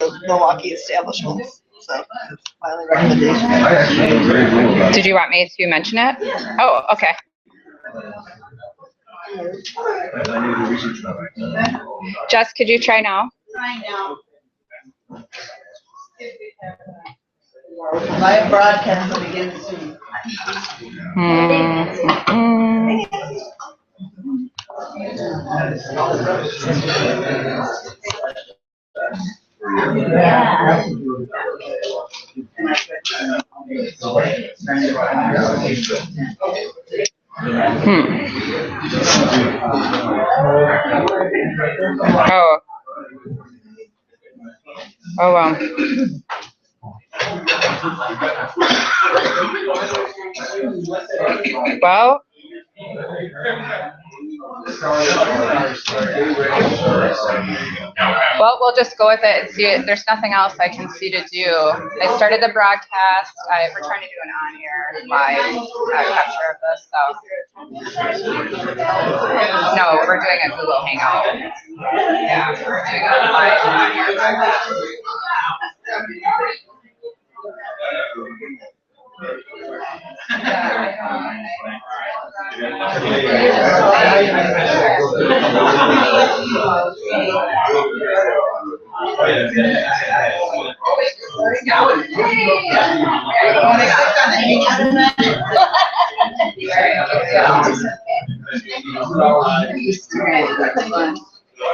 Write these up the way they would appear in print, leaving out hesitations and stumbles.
Milwaukee establishments. So that's my only recommendation. Did you want me to mention it? Oh, okay. Jess, could you try now? Live broadcast begins soon. Oh wow. Well, we'll just go with it and see it. There's nothing else I can see to do. I started the broadcast. We're trying to do an on-air live capture of this. So no, we're doing a Google Hangout. Yeah, we're doing a live on-air broadcast. All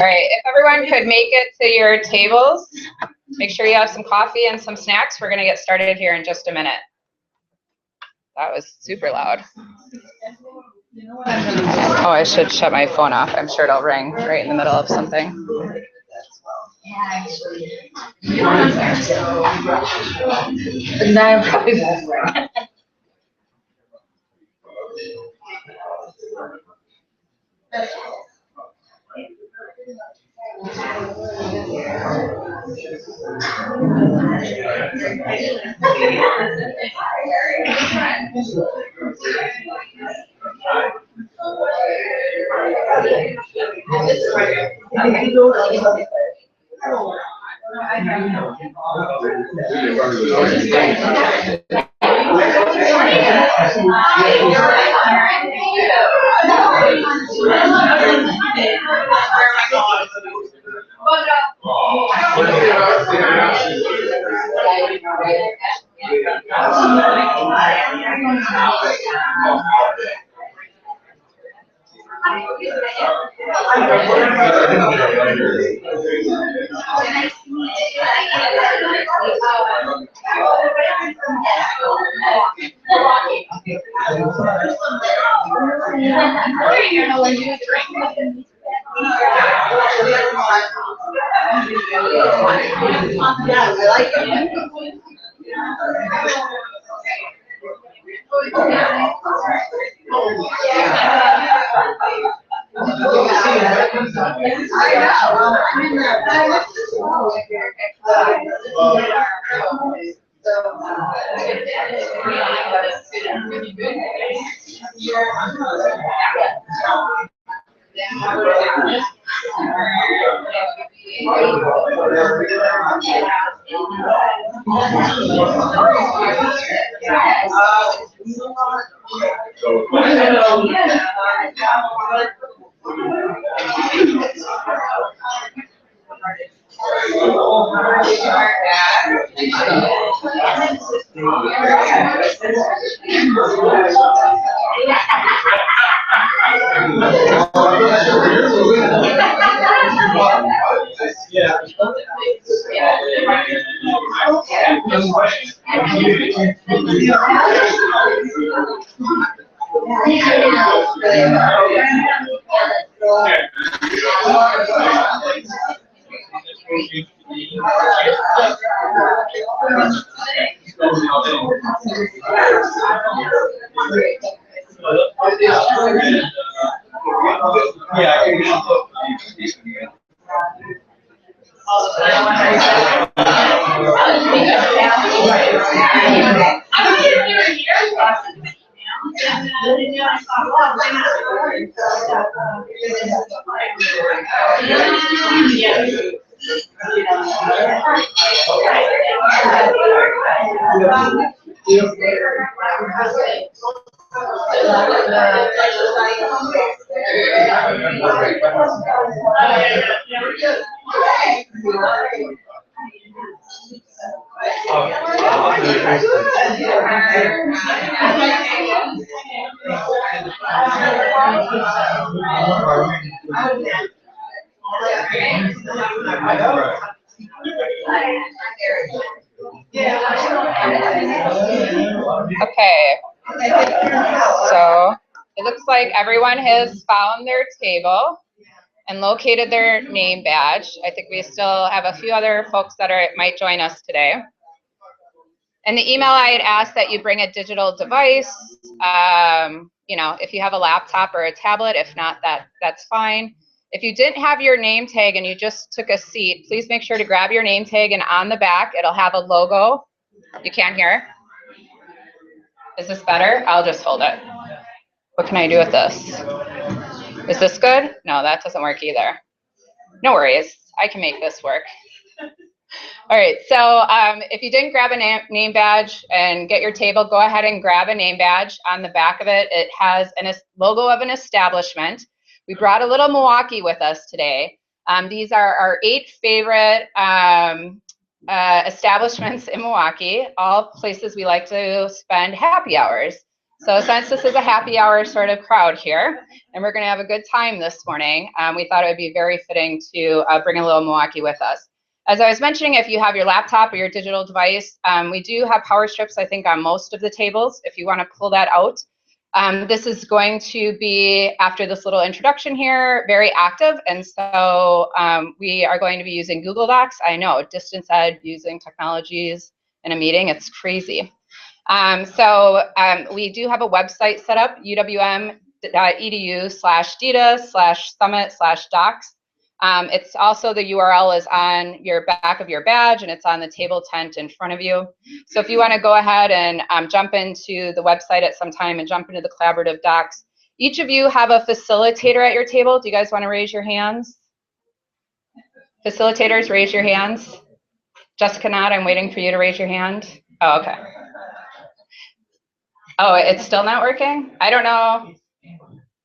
right, if everyone could make it to your tables, make sure you have some coffee and some snacks. We're going to get started here in just a minute. That was super loud. Oh, I should shut my phone off. I'm sure it'll ring right in the middle of something. Okay, so it looks like everyone has found their table and located their name badge. I think we still have a few other folks that might join us today. In the email, I had asked that you bring a digital device. You know, if you have a laptop or a tablet, if not, that's fine. If you didn't have your name tag and you just took a seat, please make sure to grab your name tag, and on the back, it'll have a logo. You can't hear? Is this better? I'll just hold it. What can I do with this? Is this good? No, that doesn't work either. No worries. I can make this work. All right, so if you didn't grab a name badge and get your table, go ahead and grab a name badge. On the back of it, it has a logo of an establishment. We brought a little Milwaukee with us today. These are our 8 favorite establishments in Milwaukee, all places we like to spend happy hours. So since this is a happy hour sort of crowd here, and we're going to have a good time this morning, we thought it would be very fitting to bring a little Milwaukee with us. As I was mentioning, if you have your laptop or your digital device, we do have power strips, I think, on most of the tables, if you want to pull that out. This is going to be, after this little introduction here, very active, and so we are going to be using Google Docs. I know, distance ed, using technologies in a meeting, it's crazy. We do have a website set up, uwm.edu/DETA/summit/docs. It's also, the URL is on your back of your badge, and it's on the table tent in front of you. So if you want to go ahead and jump into the website at some time and jump into the collaborative docs, each of you have a facilitator at your table. Do you guys want to raise your hands? Facilitators, raise your hands. Jessica Nod, I'm waiting for you to raise your hand. Oh, okay. Oh, it's still not working? I don't know.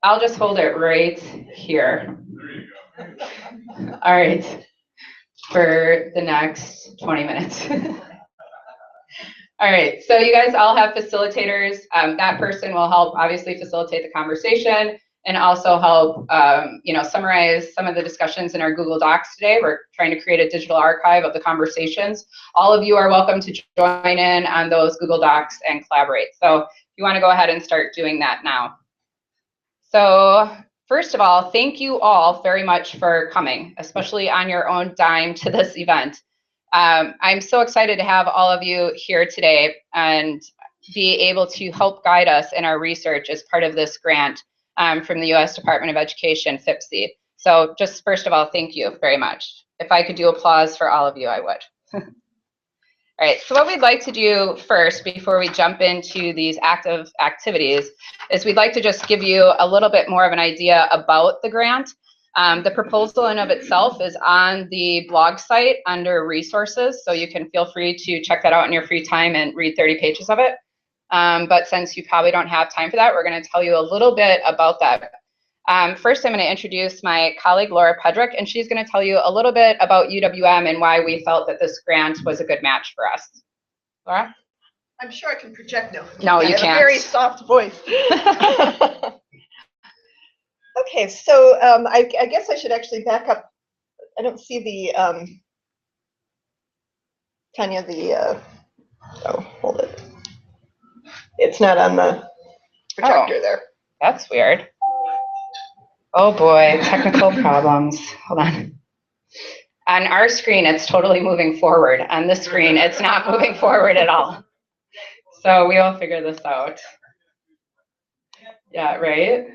I'll just hold it right here. All right, for the next 20 minutes. All right, so you guys all have facilitators. That person will help obviously facilitate the conversation and also help summarize some of the discussions in our Google Docs today. We're trying to create a digital archive of the conversations. All of you are welcome to join in on those Google Docs and collaborate. So you want to go ahead and start doing that now. So first of all, thank you all very much for coming, especially on your own dime, to this event. I'm so excited to have all of you here today and be able to help guide us in our research as part of this grant from the U.S. Department of Education, FIPSI. So just first of all, thank you very much. If I could do applause for all of you, I would. All right, so what we'd like to do first, before we jump into these active activities, is we'd like to just give you a little bit more of an idea about the grant. The proposal in of itself is on the blog site under resources, so you can feel free to check that out in your free time and read 30 pages of it. But since you probably don't have time for that, we're going to tell you a little bit about that. First, I'm going to introduce my colleague, Laura Pedrick, and she's going to tell you a little bit about UWM and why we felt that this grant was a good match for us. Laura? I'm sure I can project now. No, you can't. I have a very soft voice. Okay, so I guess I should actually back up. I don't see the, Tanya, oh, hold it. It's not on the projector there. That's weird. Oh boy, technical problems. Hold on. On our screen, it's totally moving forward. On this screen, it's not moving forward at all. So we will figure this out. Yeah, right?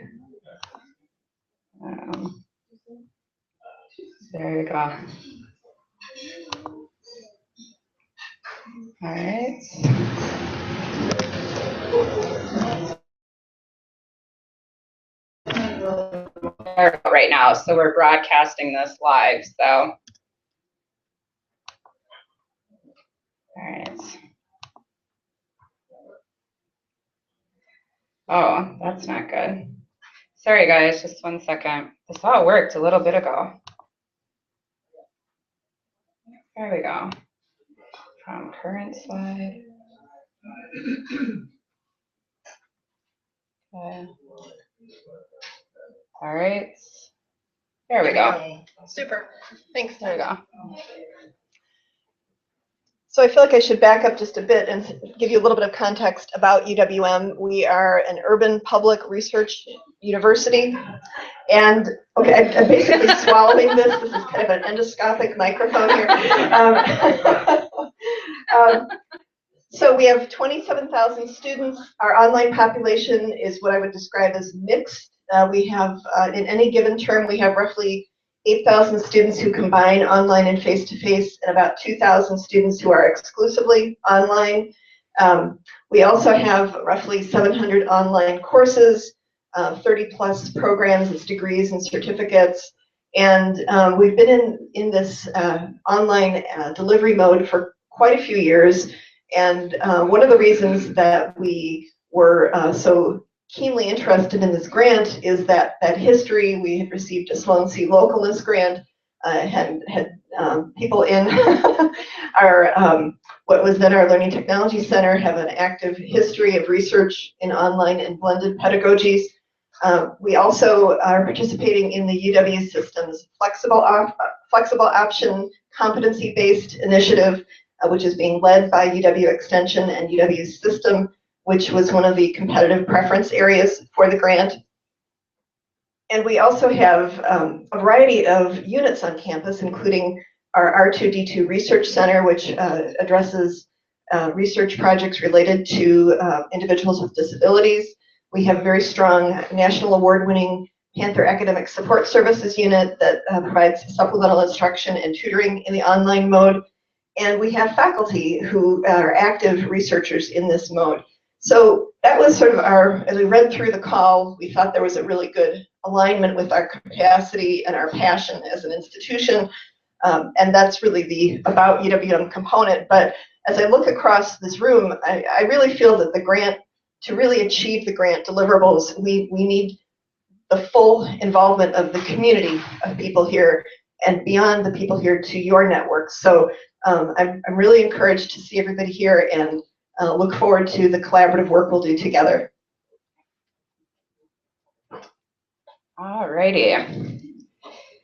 There you go. All right. right now, so we're broadcasting this live. So, all right. Oh, that's not good. Sorry, guys, just 1 second. This all worked a little bit ago. There we go. From current slide. Okay. All right. There we go. Super. Thanks. There we go. So I feel like I should back up just a bit and give you a little bit of context about UWM. We are an urban public research university. And, okay, I'm basically swallowing this. This is kind of an endoscopic microphone here. So we have 27,000 students. Our online population is what I would describe as mixed. We have, in any given term, we have roughly 8,000 students who combine online and face-to-face, and about 2,000 students who are exclusively online. We also have roughly 700 online courses, 30-plus programs as degrees and certificates. And we've been in this online delivery mode for quite a few years. And one of the reasons that we were so keenly interested in this grant is that history. We had received a Sloan C. Localness grant, had people in our what was then our Learning Technology Center have an active history of research in online and blended pedagogies. We also are participating in the UW Systems flexible option competency-based initiative, which is being led by UW Extension and UW System, which was one of the competitive preference areas for the grant. And we also have a variety of units on campus, including our R2D2 Research Center, which addresses research projects related to individuals with disabilities. We have a very strong national award-winning Panther Academic Support Services unit that provides supplemental instruction and tutoring in the online mode. And we have faculty who are active researchers in this mode. So that was sort of our, as we read through the call, we thought there was a really good alignment with our capacity and our passion as an institution. And that's really the about UWM component. But as I look across this room, I really feel that the grant, to really achieve the grant deliverables, we need the full involvement of the community of people here and beyond the people here to your network. So I'm really encouraged to see everybody here and look forward to the collaborative work we'll do together. All righty.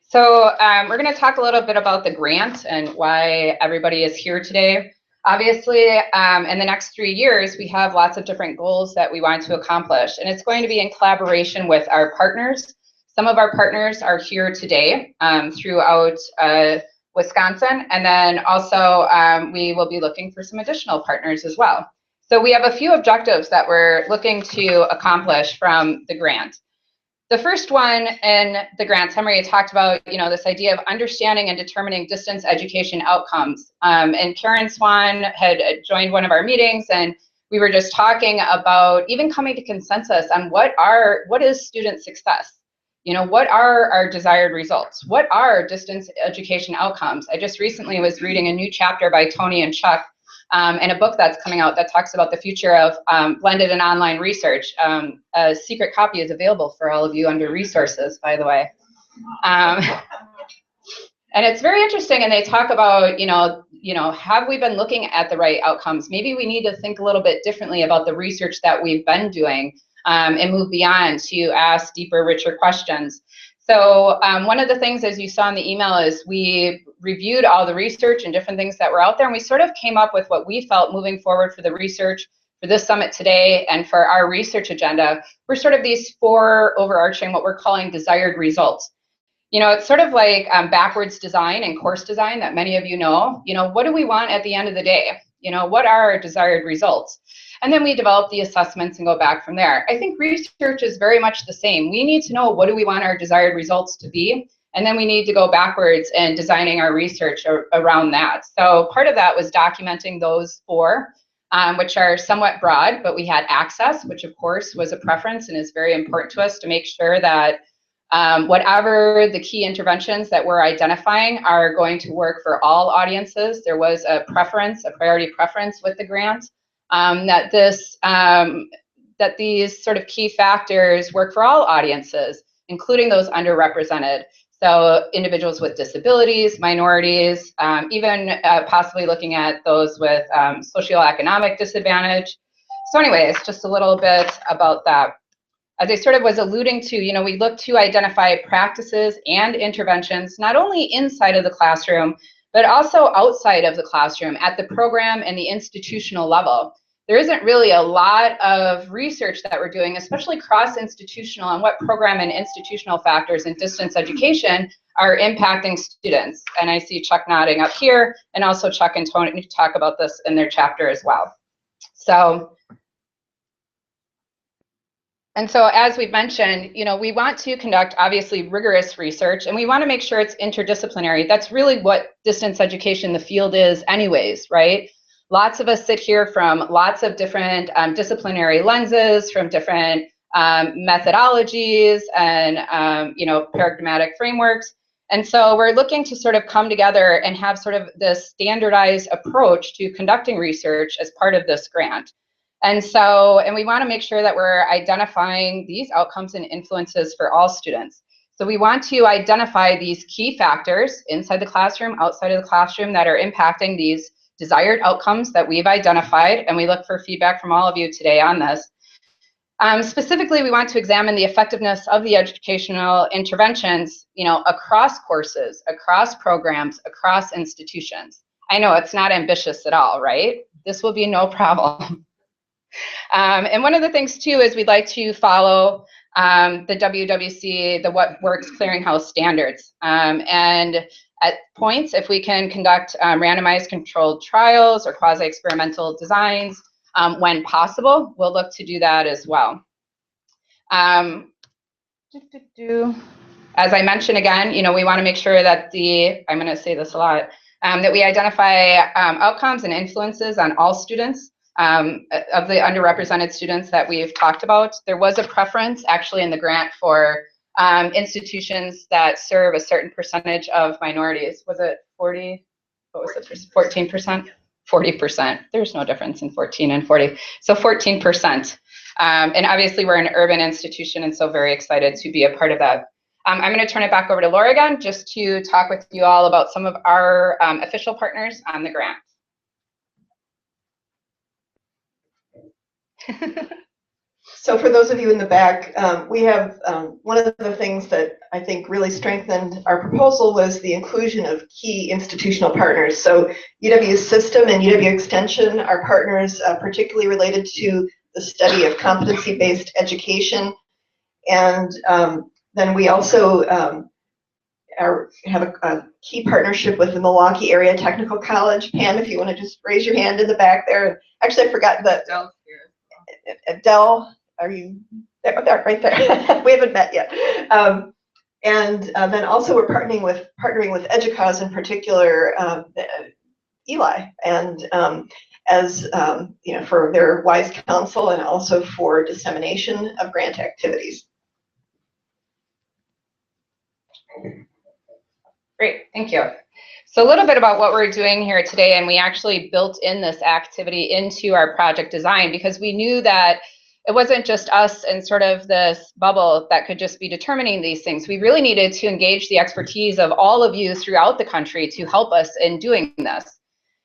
So we're going to talk a little bit about the grant and why everybody is here today. Obviously, in the next 3 years, we have lots of different goals that we want to accomplish, and it's going to be in collaboration with our partners. Some of our partners are here today throughout Wisconsin, and then also we will be looking for some additional partners as well. So we have a few objectives that we're looking to accomplish from the grant. The first one in the grant summary talked about, this idea of understanding and determining distance education outcomes. And Karen Swan had joined one of our meetings, and we were just talking about even coming to consensus on what is student success. What are our desired results? What are distance education outcomes? I just recently was reading a new chapter by Tony and Chuck in a book that's coming out that talks about the future of blended and online research. A secret copy is available for all of you under resources, by the way. And it's very interesting, and they talk about, have we been looking at the right outcomes? Maybe we need to think a little bit differently about the research that we've been doing and move beyond to ask deeper, richer questions. So one of the things, as you saw in the email, is we reviewed all the research and different things that were out there, and we sort of came up with what we felt moving forward for the research for this summit today and for our research agenda. We're sort of these 4 overarching, what we're calling desired results. It's sort of like backwards design and course design that many of you know. What do we want at the end of the day? What are our desired results? And then we develop the assessments and go back from there. I think research is very much the same. We need to know, what do we want our desired results to be? And then we need to go backwards and designing our research around that. So part of that was documenting those 4, which are somewhat broad, but we had access, which of course was a preference and is very important to us to make sure that Whatever the key interventions that we're identifying are going to work for all audiences. There was a preference, a priority preference with the grant, that these sort of key factors work for all audiences, including those underrepresented. So individuals with disabilities, minorities, even possibly looking at those with socioeconomic disadvantage. So anyways, just a little bit about that. As I sort of was alluding to, you know, we look to identify practices and interventions, not only inside of the classroom, but also outside of the classroom at the program and the institutional level. There isn't really a lot of research that we're doing, especially cross-institutional, on what program and institutional factors in distance education are impacting students. And I see Chuck nodding up here, and also Chuck and Tony talk about this in their chapter as well. So, and so as we've mentioned, you know, we want to conduct obviously rigorous research, and we want to make sure it's interdisciplinary. That's really what distance education, the field is anyways, right? Lots of us sit here from lots of different disciplinary lenses, from different methodologies and, you know, paradigmatic frameworks. And so we're looking to sort of come together and have sort of this standardized approach to conducting research as part of this grant. And so, and we want to make sure that we're identifying these outcomes and influences for all students. So we want to identify these key factors inside the classroom, outside of the classroom, that are impacting these desired outcomes that we've identified, and we look for feedback from all of you today on this. Specifically, we want to examine the effectiveness of the educational interventions, you know, across courses, across programs, across institutions. I know it's not ambitious at all, right? This will be no problem. And one of the things too is we'd like to follow the WWC, the What Works Clearinghouse standards. And at points, if we can conduct randomized controlled trials or quasi-experimental designs when possible, we'll look to do that as well. As I mentioned again, you know, we want to make sure that I'm going to say this a lot, that we identify outcomes and influences on all students. Of the underrepresented students that we've talked about. There was a preference actually in the grant for institutions that serve a certain percentage of minorities. Was it 40? What was it? 14%? 40%. There's no difference in 14 and 40. So 14%. And obviously we're an urban institution, and so very excited to be a part of that. I'm going to turn it back over to Laura again, just to talk with you all about some of our official partners on the grant. So for those of you in the back, we have one of the things that I think really strengthened our proposal was the inclusion of key institutional partners. So UW System and UW Extension are partners particularly related to the study of competency-based education. And then we also have a key partnership with the Milwaukee Area Technical College. Pam, if you want to just raise your hand in the back there. Actually, I forgot that. Dell, are you there? Oh, right there. We haven't met yet. And then also we're partnering with EDUCAUSE, in particular ELI, and as you know, for their wise counsel and also for dissemination of grant activities. Great, thank you. So a little bit about what we're doing here today, and we actually built in this activity into our project design because we knew that it wasn't just us and sort of this bubble that could just be determining these things. We really needed to engage the expertise of all of you throughout the country to help us in doing this.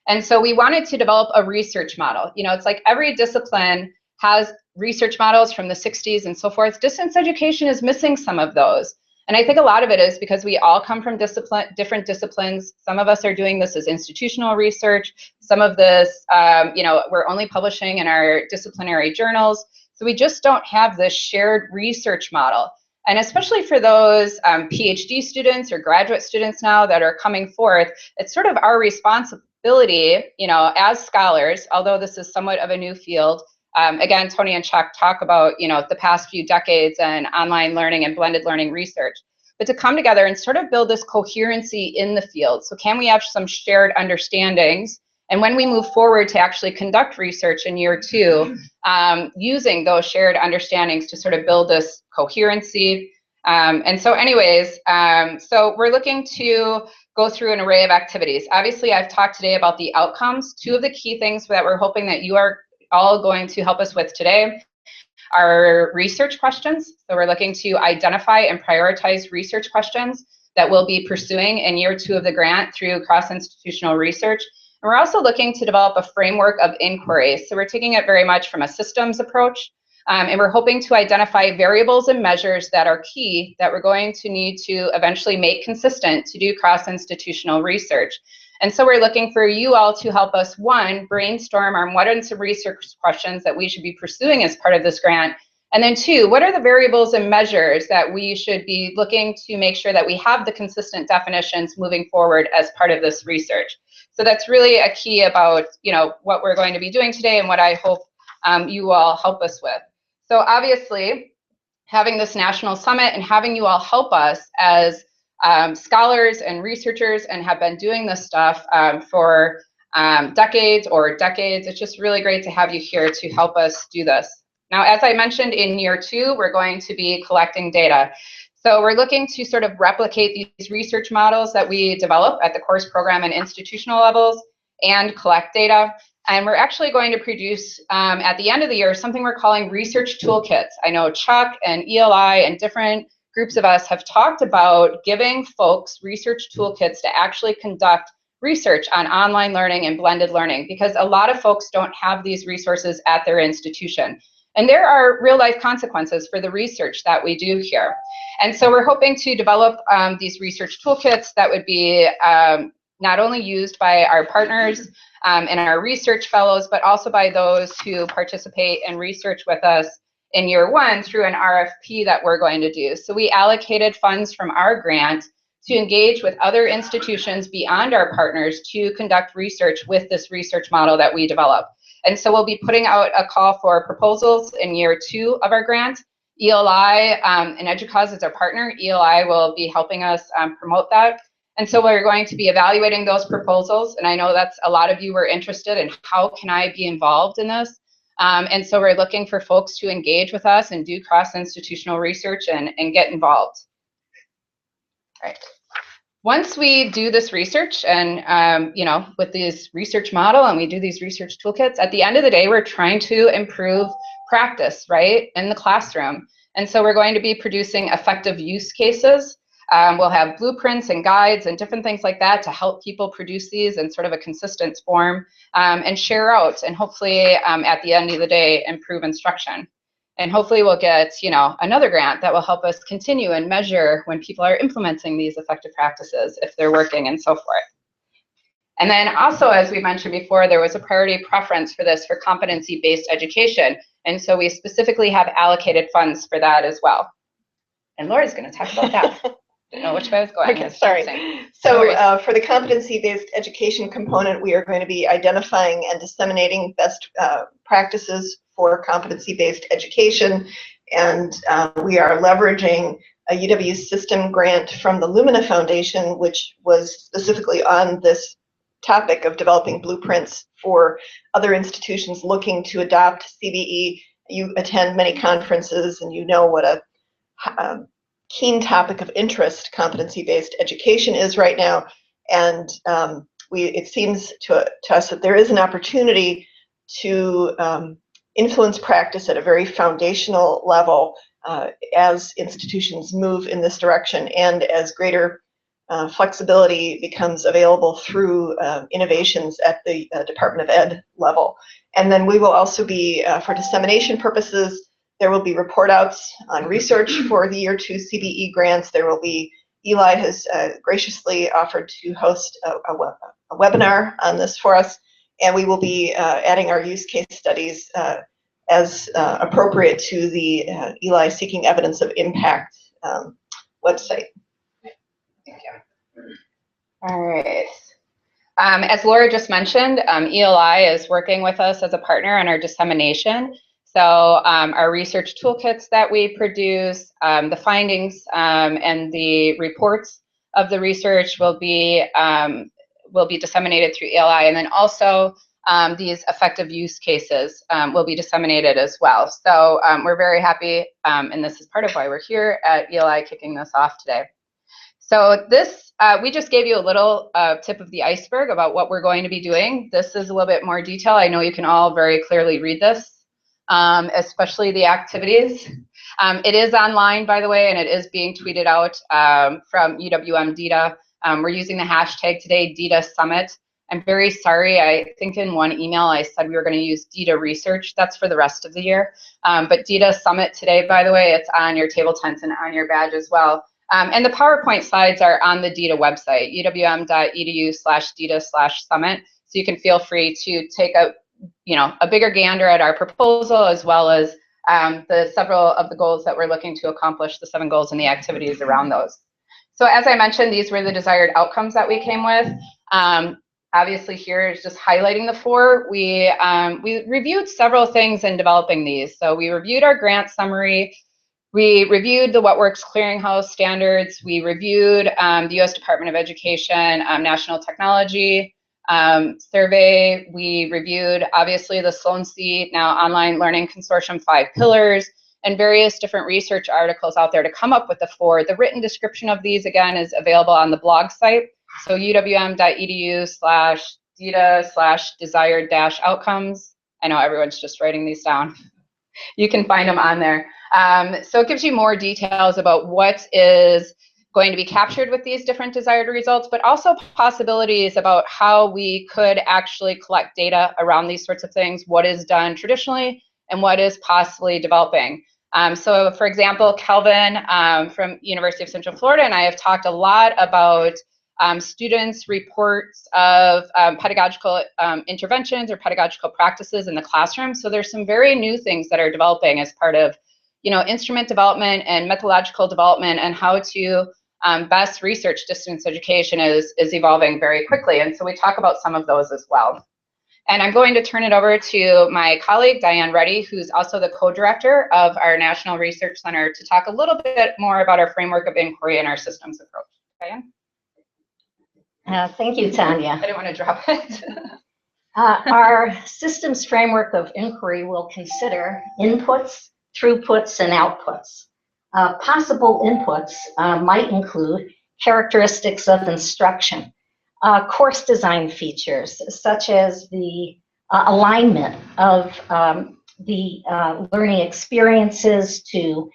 And so we wanted to develop a research model. You know, it's like every discipline has research models from the 60s and so forth. Distance education is missing some of those. And I think a lot of it is because we all come from different disciplines. Some of us are doing this as institutional research. Some of this, you know, we're only publishing in our disciplinary journals. So we just don't have this shared research model. And especially for those PhD students or graduate students now that are coming forth, it's sort of our responsibility, you know, as scholars, although this is somewhat of a new field. Again, Tony and Chuck talk about, you know, the past few decades and online learning and blended learning research, but to come together and sort of build this coherency in the field. So can we have some shared understandings? And when we move forward to actually conduct research in year 2, using those shared understandings to sort of build this coherency, And so anyways, so we're looking to go through an array of activities. Obviously, I've talked today about the outcomes. Two of the key things that we're hoping that you are all going to help us with today are research questions. So we're looking to identify and prioritize research questions that we'll be pursuing in year 2 of the grant through cross-institutional research. And we're also looking to develop a framework of inquiry. So we're taking it very much from a systems approach. And we're hoping to identify variables and measures that are key that we're going to need to eventually make consistent to do cross-institutional research. And so we're looking for you all to help us, one, brainstorm on what are some research questions that we should be pursuing as part of this grant. And then two, what are the variables and measures that we should be looking to make sure that we have the consistent definitions moving forward as part of this research. So that's really a key about, you know, what we're going to be doing today and what I hope you all help us with. So obviously, having this national summit and having you all help us as scholars and researchers and have been doing this stuff for decades, it's just really great to have you here to help us do this. Now, as I mentioned, in year 2, we're going to be collecting data. So we're looking to sort of replicate these research models that we develop at the course program and institutional levels and collect data. And we're actually going to produce, at the end of the year, something we're calling research toolkits. I know Chuck and ELI and different groups of us have talked about giving folks research toolkits to actually conduct research on online learning and blended learning, because a lot of folks don't have these resources at their institution. And there are real life consequences for the research that we do here. And so we're hoping to develop these research toolkits that would be not only used by our partners and our research fellows, but also by those who participate in research with us in year 1 through an RFP that we're going to do. So we allocated funds from our grant to engage with other institutions beyond our partners to conduct research with this research model that we develop. And so we'll be putting out a call for proposals in year 2 of our grant. ELI and EDUCAUSE is our partner. ELI will be helping us promote that. And so we're going to be evaluating those proposals. And I know that's a lot of you were interested in how can I be involved in this. And so we're looking for folks to engage with us and do cross-institutional research and get involved. All right. Once we do this research and, you know, with this research model and we do these research toolkits, at the end of the day, we're trying to improve practice, right, in the classroom. And so we're going to be producing effective use cases. We'll have blueprints and guides and different things like that to help people produce these in sort of a consistent form and share out, and hopefully at the end of the day, improve instruction. And hopefully we'll get, you know, another grant that will help us continue and measure when people are implementing these effective practices, if they're working and so forth. And then also, as we mentioned before, there was a priority preference for this for competency-based education. And so we specifically have allocated funds for that as well. And Laura's going to talk about that. Didn't know which way I was going. Okay, sorry. So for the competency-based education component, we are going to be identifying and disseminating best practices for competency-based education. And we are leveraging a UW system grant from the Lumina Foundation, which was specifically on this topic of developing blueprints for other institutions looking to adopt CBE. You attend many conferences and you know what a keen topic of interest competency-based education is right now. And it seems to us that there is an opportunity to influence practice at a very foundational level as institutions move in this direction and as greater flexibility becomes available through innovations at the Department of Ed level. And then we will also be, for dissemination purposes, there will be report outs on research for the year 2 CBE grants. There will be, ELI has graciously offered to host a webinar on this for us, and we will be adding our use case studies as appropriate to the ELI Seeking Evidence of Impact website. Thank you. All right. As Laura just mentioned, ELI is working with us as a partner on our dissemination. So our research toolkits that we produce, the findings and the reports of the research will be disseminated through ELI. And then also these effective use cases will be disseminated as well. So we're very happy, and this is part of why we're here at ELI kicking this off today. So this, we just gave you a little tip of the iceberg about what we're going to be doing. This is a little bit more detail. I know you can all very clearly read this, especially the activities. It is online, by the way, and it is being tweeted out from UWM DETA. We're using the hashtag today, DETA Summit. I'm very sorry. I think in one email I said we were going to use DETA Research. That's for the rest of the year. But DETA Summit today, by the way, it's on your table tent and on your badge as well. And the PowerPoint slides are on the DETA website, uwm.edu/DETA/summit. So you can feel free to take a bigger gander at our proposal, as well as the several of the goals that we're looking to accomplish, the 7 goals and the activities around those. So as I mentioned, these were the desired outcomes that we came with. Obviously here is just highlighting the 4. We reviewed several things in developing these. So we reviewed our grant summary. We reviewed the What Works Clearinghouse standards. We reviewed the U.S. Department of Education National Technology survey. We reviewed, obviously, the Sloan C, now Online Learning Consortium 5 pillars, and various different research articles out there to come up with the 4. The written description of these, again, is available on the blog site. So uwm.edu/DETA/desired-outcomes. I know everyone's just writing these down. You can find them on there. So it gives you more details about what is going to be captured with these different desired results, but also possibilities about how we could actually collect data around these sorts of things, what is done traditionally, and what is possibly developing. So for example, Kelvin from University of Central Florida and I have talked a lot about students' reports of pedagogical interventions or pedagogical practices in the classroom. So there's some very new things that are developing as part of, instrument development and methodological development, and how to best research distance education is evolving very quickly. And so we talk about some of those as well. And I'm going to turn it over to my colleague, Diane Reddy, who's also the co-director of our National Research Center, to talk a little bit more about our framework of inquiry and our systems approach. Diane? Thank you, Tanya. I didn't want to drop it. Our systems framework of inquiry will consider inputs, throughputs, and outputs. Possible inputs might include characteristics of instruction, course design features, such as the alignment of the learning experiences to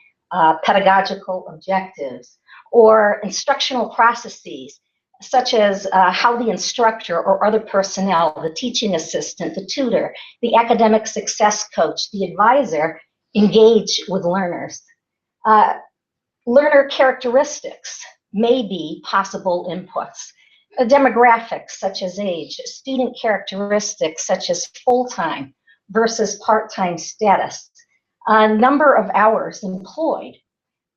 pedagogical objectives, or instructional processes, such as how the instructor or other personnel, the teaching assistant, the tutor, the academic success coach, the advisor, engage with learners. Learner characteristics may be possible inputs. Demographics such as age, student characteristics such as full-time versus part-time status, number of hours employed,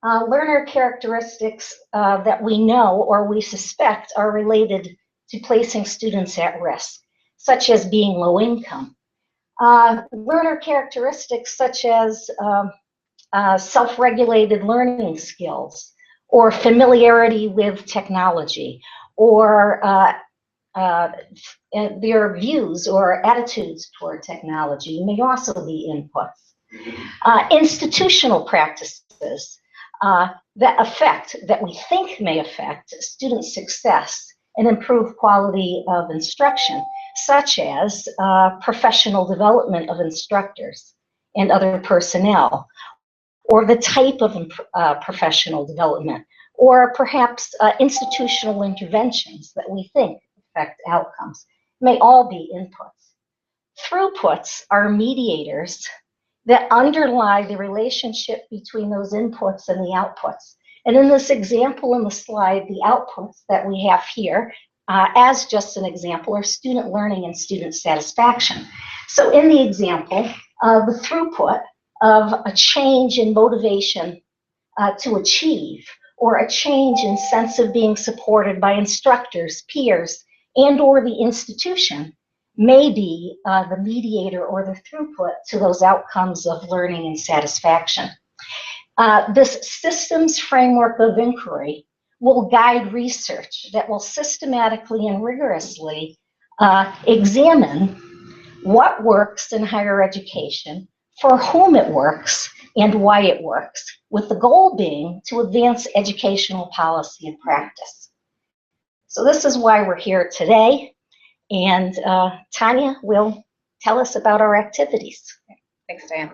learner characteristics that we know or we suspect are related to placing students at risk, such as being low income. Learner characteristics such as self-regulated learning skills, or familiarity with technology, or their views or attitudes toward technology may also be inputs. Institutional practices that we think may affect student success and improve quality of instruction, such as professional development of instructors and other personnel, or the type of professional development, or perhaps institutional interventions that we think affect outcomes, may all be inputs. Throughputs are mediators that underlie the relationship between those inputs and the outputs. And in this example in the slide, the outputs that we have here, as just an example, are student learning and student satisfaction. So in the example, the throughput of a change in motivation to achieve, or a change in sense of being supported by instructors, peers, and or the institution may be the mediator or the throughput to those outcomes of learning and satisfaction. This systems framework of inquiry will guide research that will systematically and rigorously examine what works in higher education, for whom it works, and why it works, with the goal being to advance educational policy and practice. So this is why we're here today, and Tanya will tell us about our activities. Thanks, Diane.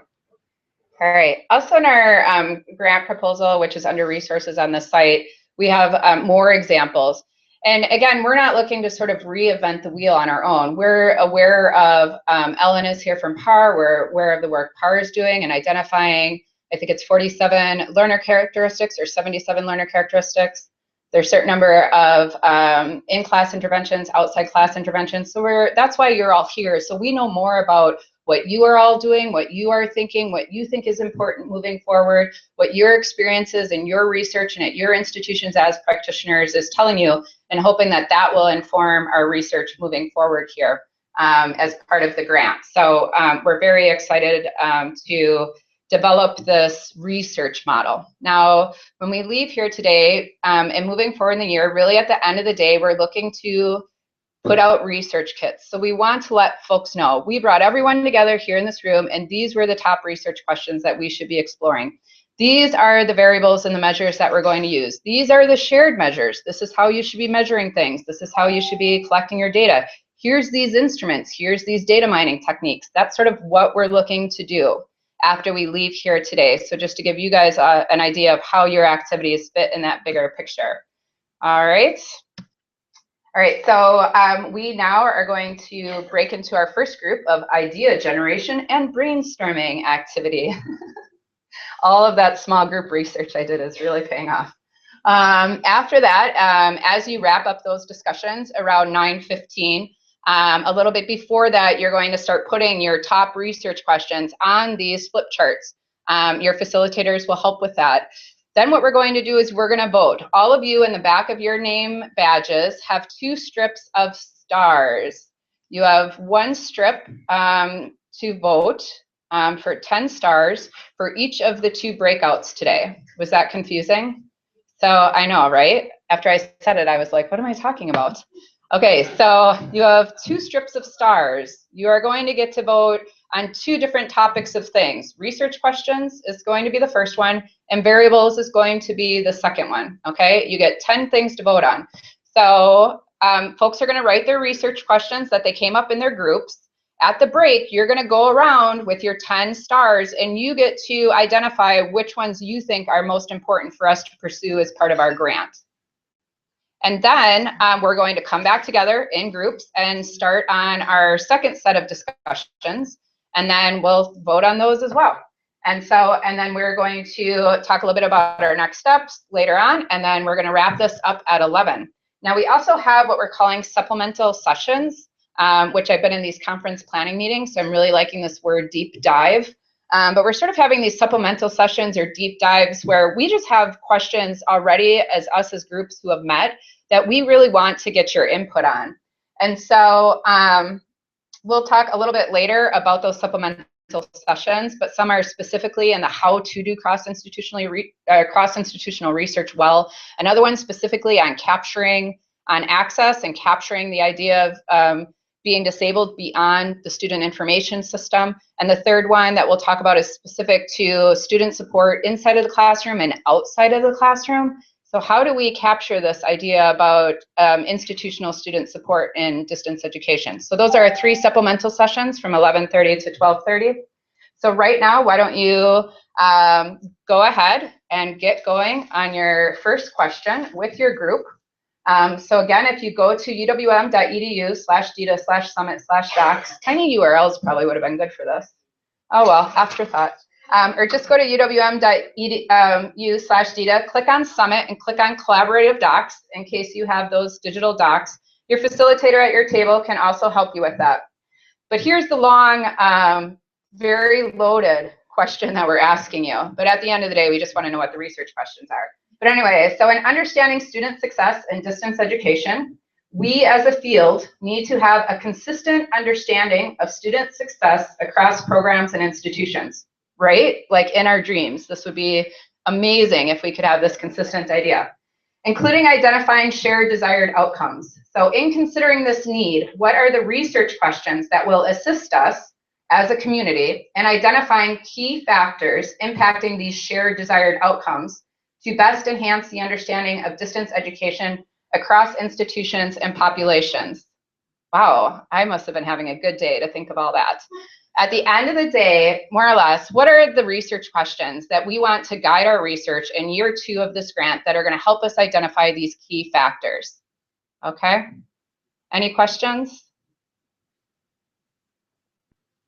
All right. Also in our grant proposal, which is under resources on the site, we have more examples. And again, we're not looking to sort of reinvent the wheel on our own. We're aware of, Ellen is here from PAR, we're aware of the work PAR is doing and identifying, I think it's 47 learner characteristics or 77 learner characteristics. There's a certain number of in-class interventions, outside class interventions. So that's why you're all here. So we know more about what you are all doing, what you are thinking, what you think is important moving forward, what your experiences and your research and at your institutions as practitioners is telling you, and hoping that that will inform our research moving forward here as part of the grant. So we're very excited to develop this research model. Now, when we leave here today and moving forward in the year, really at the end of the day, we're looking to put out research kits. So we want to let folks know, we brought everyone together here in this room, and these were the top research questions that we should be exploring. These are the variables and the measures that we're going to use. These are the shared measures. This is how you should be measuring things. This is how you should be collecting your data. Here's these instruments. Here's these data mining techniques. That's sort of what we're looking to do after we leave here today. So just to give you guys an idea of how your activities fit in that bigger picture. All right. All right, so we now are going to break into our first group of idea generation and brainstorming activity. All of that small group research I did is really paying off. After that, as you wrap up those discussions around 9:15, a little bit before that, you're going to start putting your top research questions on these flip charts. Your facilitators will help with that. Then what we're going to do is we're going to vote. All of you in the back of your name badges have 2 strips of stars. You have 1 strip to vote for 10 stars for each of the 2 breakouts today. Was that confusing? So I know, right? After I said it, I was like, what am I talking about? Okay, so you have 2 strips of stars. You are going to get to vote on 2 different topics of things. Research questions is going to be the first one, and variables is going to be the second one, okay? You get 10 things to vote on. So folks are gonna write their research questions that they came up in their groups. At the break, you're gonna go around with your 10 stars, and you get to identify which ones you think are most important for us to pursue as part of our grant. And then we're going to come back together in groups and start on our second set of discussions, and then we'll vote on those as well. And then we're going to talk a little bit about our next steps later on, and then we're going to wrap this up at 11. Now we also have what we're calling supplemental sessions, which I've been in these conference planning meetings, so I'm really liking this word deep dive. But we're sort of having these supplemental sessions or deep dives where we just have questions already as us as groups who have met that we really want to get your input on. And so we'll talk a little bit later about those supplemental sessions, but some are specifically in the how to do cross-institutional research well. Another one specifically on capturing on access and capturing the idea of being disabled beyond the student information system. And the third one that we'll talk about is specific to student support inside of the classroom and outside of the classroom. So how do we capture this idea about institutional student support in distance education? So those are our 3 supplemental sessions from 11:30 to 12:30. So right now, why don't you go ahead and get going on your first question with your group. So again, if you go to uwm.edu/DETA/summit/docs, tiny URLs probably would have been good for this. Oh well, afterthought. Or just go to uwm.edu/DETA, click on Summit and click on Collaborative Docs in case you have those digital docs. Your facilitator at your table can also help you with that. But here's the long, very loaded question that we're asking you. But at the end of the day, we just want to know what the research questions are. But anyway, so in understanding student success in distance education, we as a field need to have a consistent understanding of student success across programs and institutions, right? Like in our dreams, this would be amazing if we could have this consistent idea. including identifying shared desired outcomes. So in considering this need, what are the research questions that will assist us as a community in identifying key factors impacting these shared desired outcomes to best enhance the understanding of distance education across institutions and populations? Wow, I must have been having a good day to think of all that. At the end of the day, more or less, what are the research questions that we want to guide our research in year 2 of this grant that are going to help us identify these key factors? Okay, any questions?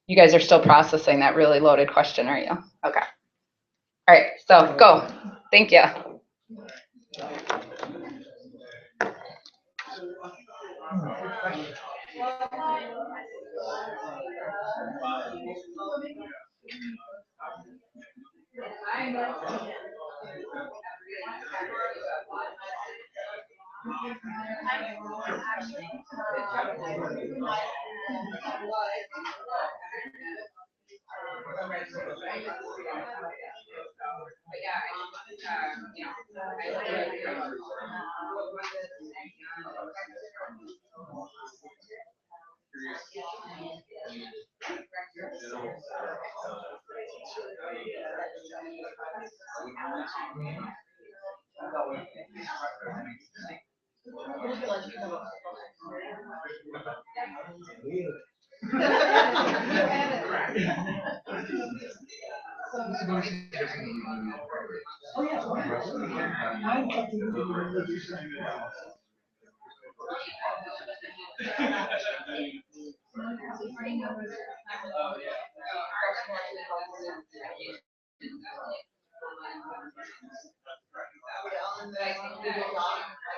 You guys are still processing that really loaded question, aren't you? Okay. All right, so go. Thank you.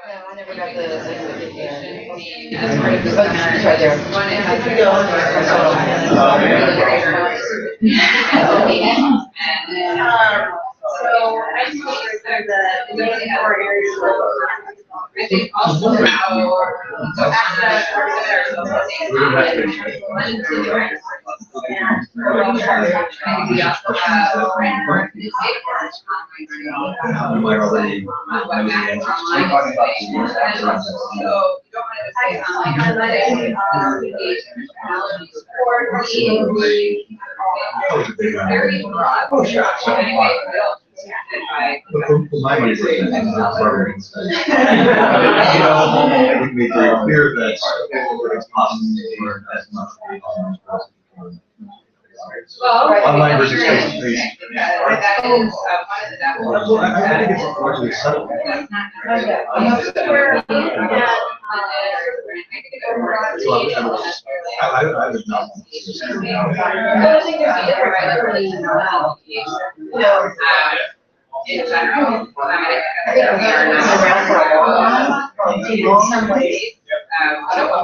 I never got the notification. It's right there. So I just want to say that in the core areas, I think also our access we also have very broad. My money's in I think we very clear that it's possible as much online versus face to face. Well, I think it's largely settled. I would not. I think there's a difference. In general, I think we are not around for a long time. In some ways,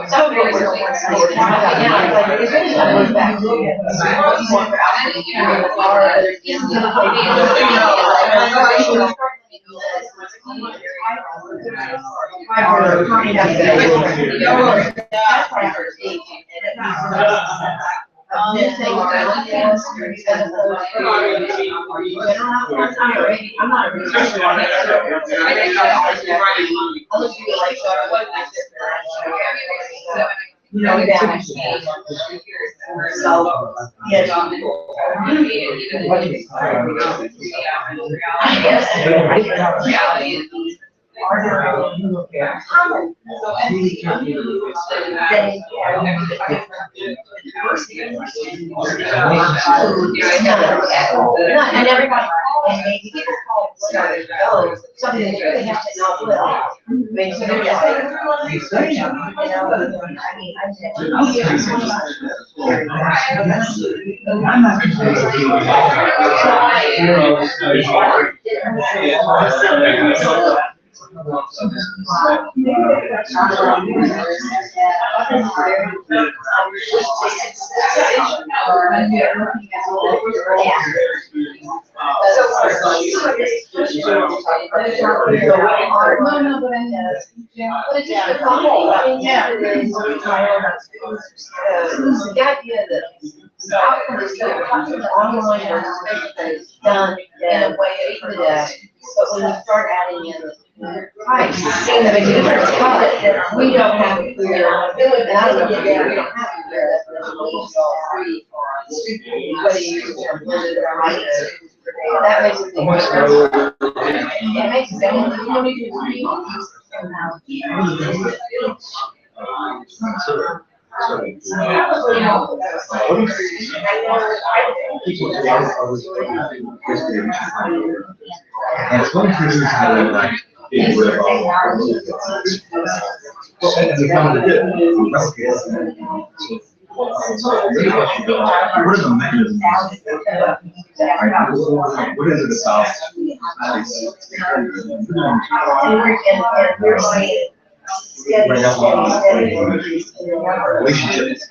some ways are more sensitive. But it's really not going back to it. I'm not a researcher. And everybody, and maybe people started to go, something that really have to know it all. I mean, so they're just like, the idea that online done in a way that, but when you start adding in Right, seeing the big difference, but we don't have a clear, and I don't know, we don't have a clear definition. Whether you blended or right, that makes a big difference. It makes a difference. You don't need to agree on these. And it's going through like getting rid of all and becoming a good. What are the mechanisms? What is it about? Relationships.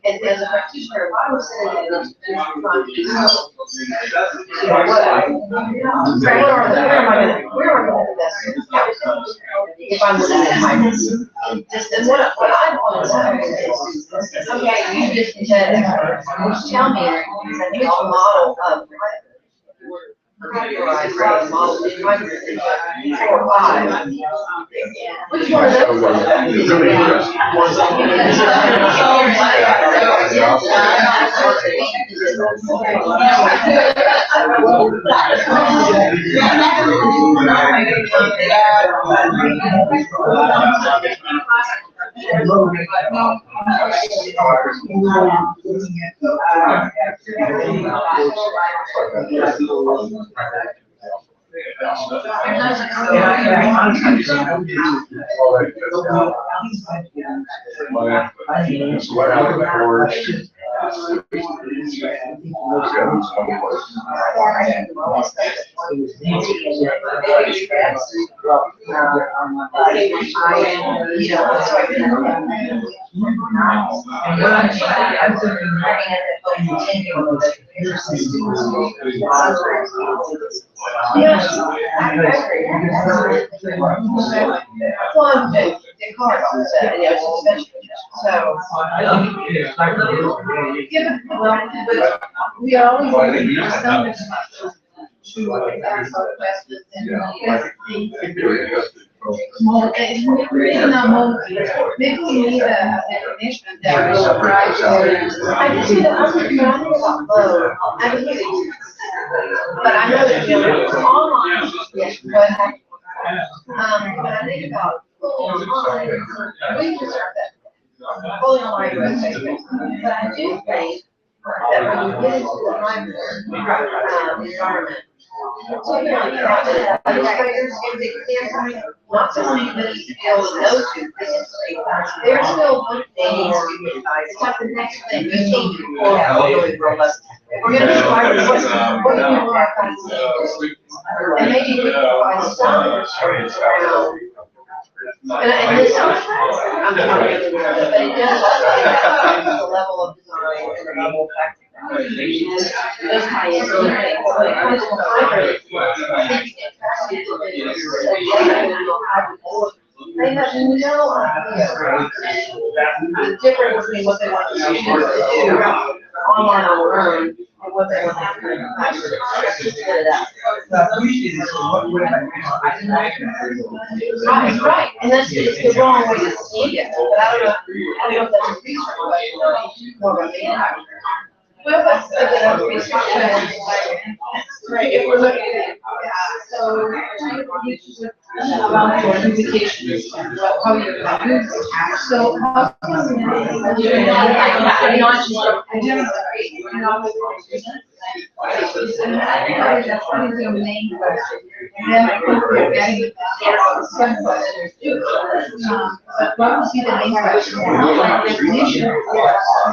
As a practitioner, if I was saying where am I going to best if I'm looking at my just and what I want to know is okay, you just said tell me which model of model 4 or 5. Which one of those? We are always maybe we need a definition that will describe. I just think about load. I think it, but I know that online. Yes, but I think about online, we can start that fully online website. But I do think that when you get into the hybrid environment. Something like that, administrators, not someone that feels those two things, they're still looking, it's like the next thing, you need to pull out really robust. If we're gonna describe what do you want our class to do? And maybe we can provide some assurance around, and this sounds, I'm not really aware of it, but it does the level of design and the level of practice. Those tie in. When it comes to hybrid, they have no idea the difference between what they want the students to do online on their own and what they want to do. Right, and that's it's the wrong way to see it. But I don't know if that's a research question or more of a management. Well, that's a good research. Right, if we're looking at it, so about your communications, how you're doing. So how can that's probably the main question. And then I think we're getting some questions too. But what would be the main question? Like definition,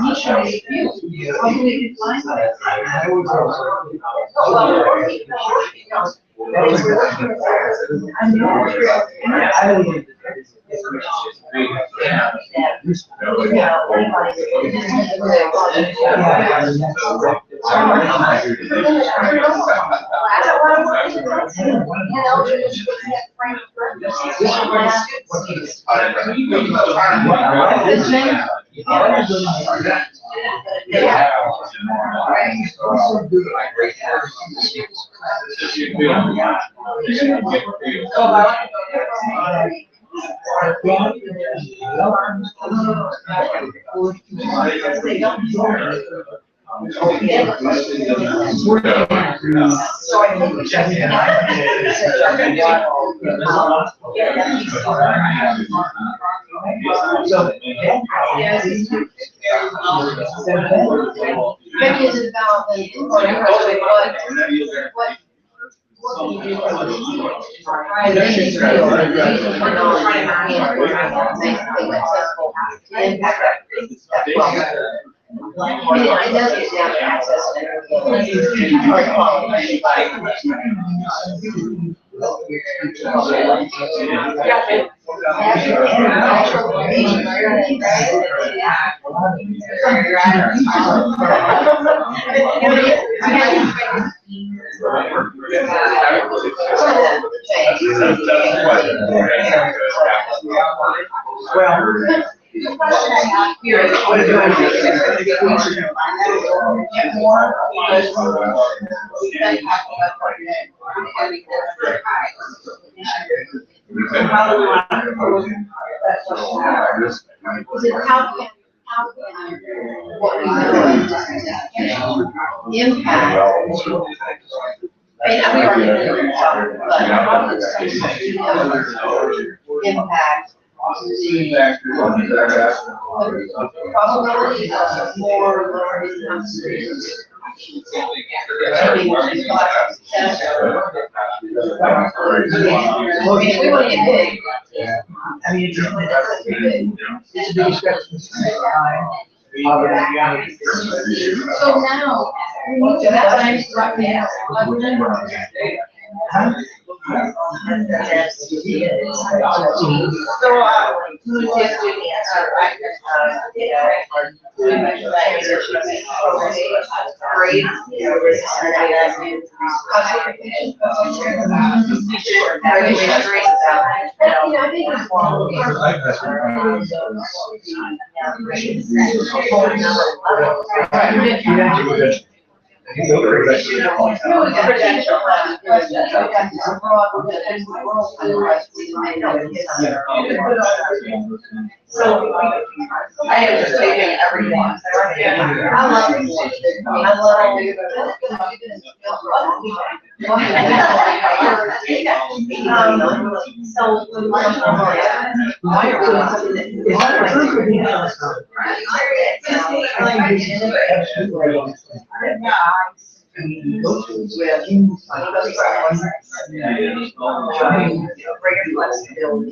niche or how do we define that?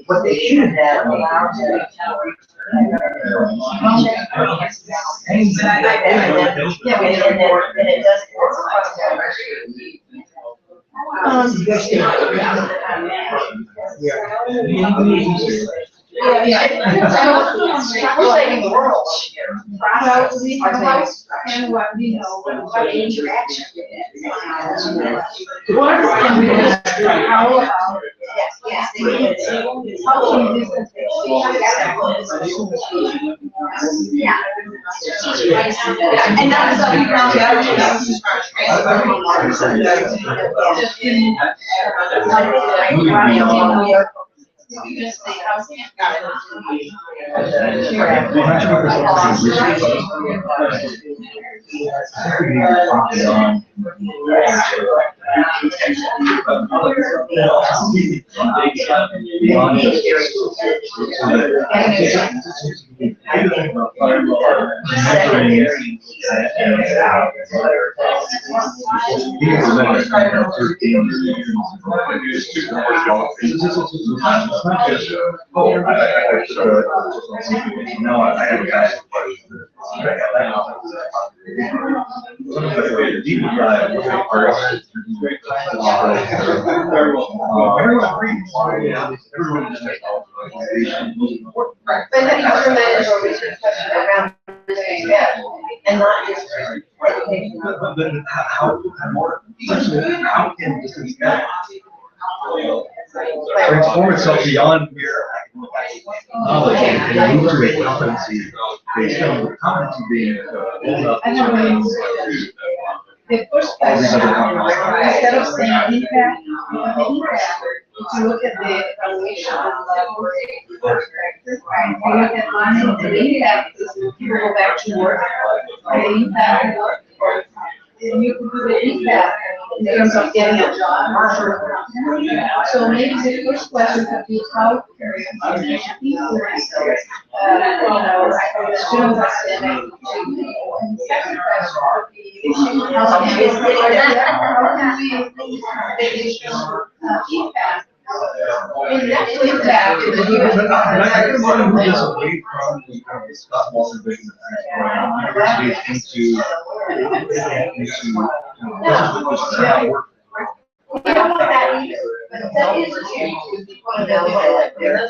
What they should have allowed to saving the world. And what, you know, what interaction. What can we do? How about? Yes. Yeah. And that's what we found out. Everyone agrees. Everyone just makes all the But have you ever managed a research question around that and not just education? how can distance transform itself beyond mere knowledge and move to a competency based on the competency being built up to The first question, instead of saying impact, if you look at the evaluation of the and you look at learning, the impact is when people go back to work. The impact, and you can do the impact in terms of getting a job. So maybe the first question could be how students are standing. And the second question would be how can we impact? I mean, that's impact. I can run this away from the kind of Scott Walton vision of universities into We don't want that either, but that is a change to be available right there.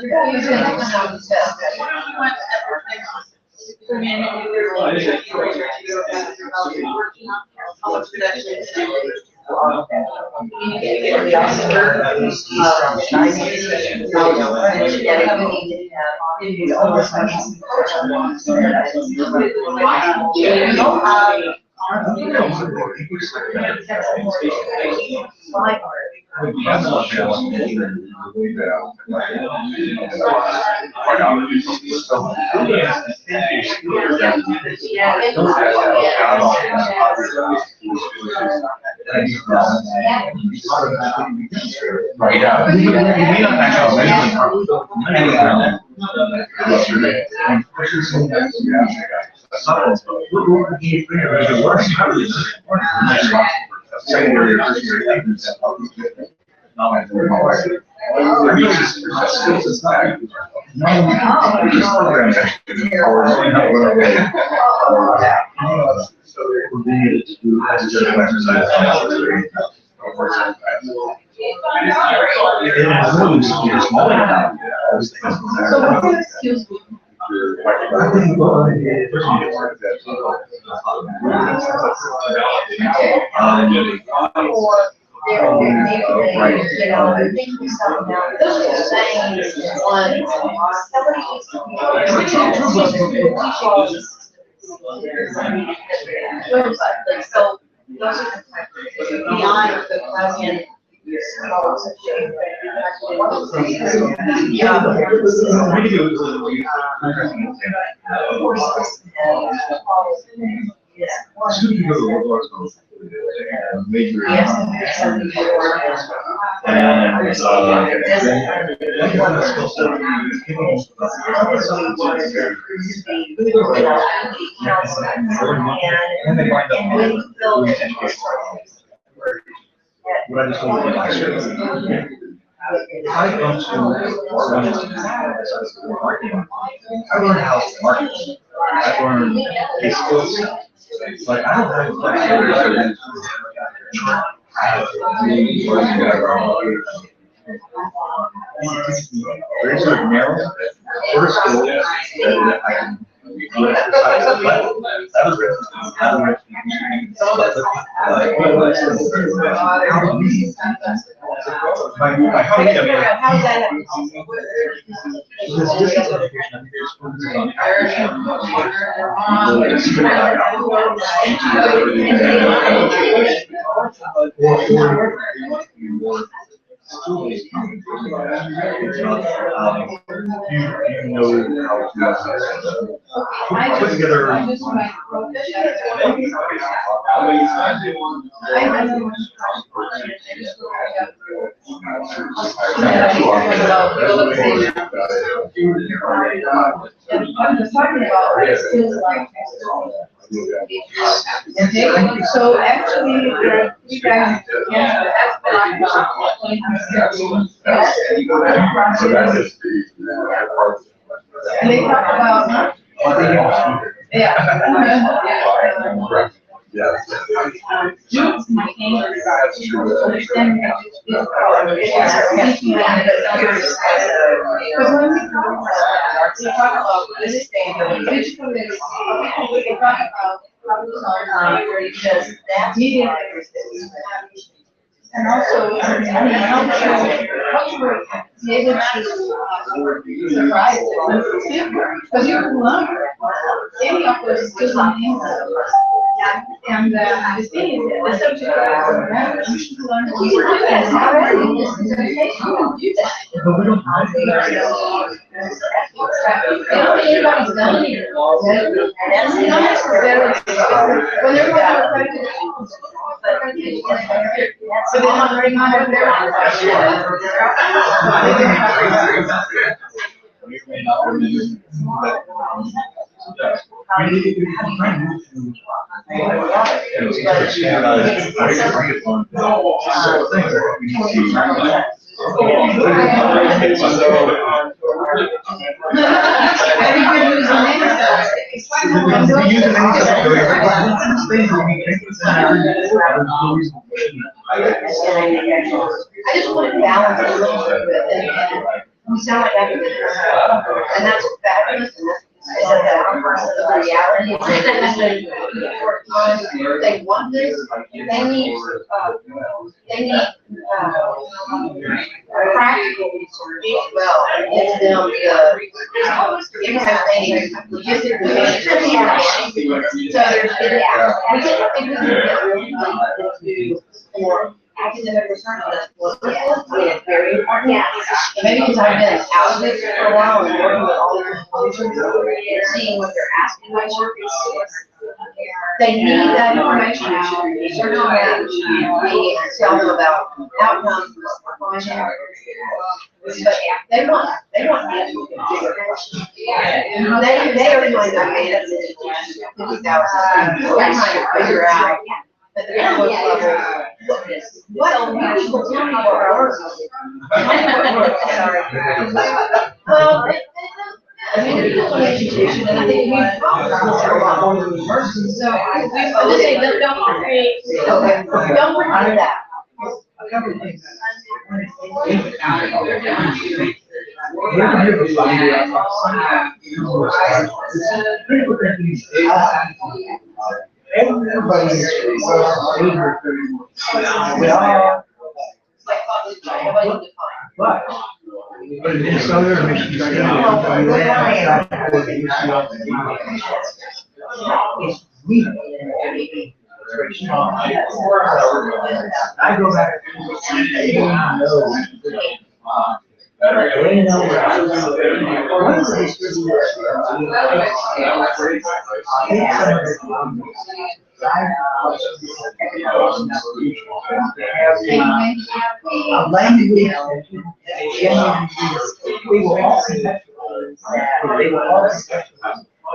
So those are beyond the classic. Major what I just told you, if I come to marketing, I learned how to market. I learned a skill set. Like I don't have a very sort of narrow sort of skill that I can you know how to put together. So actually, you guys, and they talk about, yeah. students in my English understanding of this because when we talk about this thing, digital literacy, we talk about because that media literacy and also culture be able to surprise because you can learn any of those skills in English. And the thing is that the subject matter you should learn to do that. But we don't have Everybody's done it. That's when they're going to so they're not learning how to I just want to balance a little bit with it, and we sound like academics, and that's fabulous, and that's the reality. They want this, they need practical resources as well, give them logistically. So there's, we get things for academic research that's very important. Yes. Maybe because I've been out of it for a while and working with all the institutions, seeing what they're asking my surveys. They need that information out, research on that, and tell them about outcomes, but they want that. They are trying to make that 50,000. They're trying to figure out at the network level, what people tell me what works. Well, I mean, it's an education, and I think we talk about a lot more than the person. So I just say, don't create, don't worry about that. Everybody's favorite thing. But in Minnesota, Michigan, I go back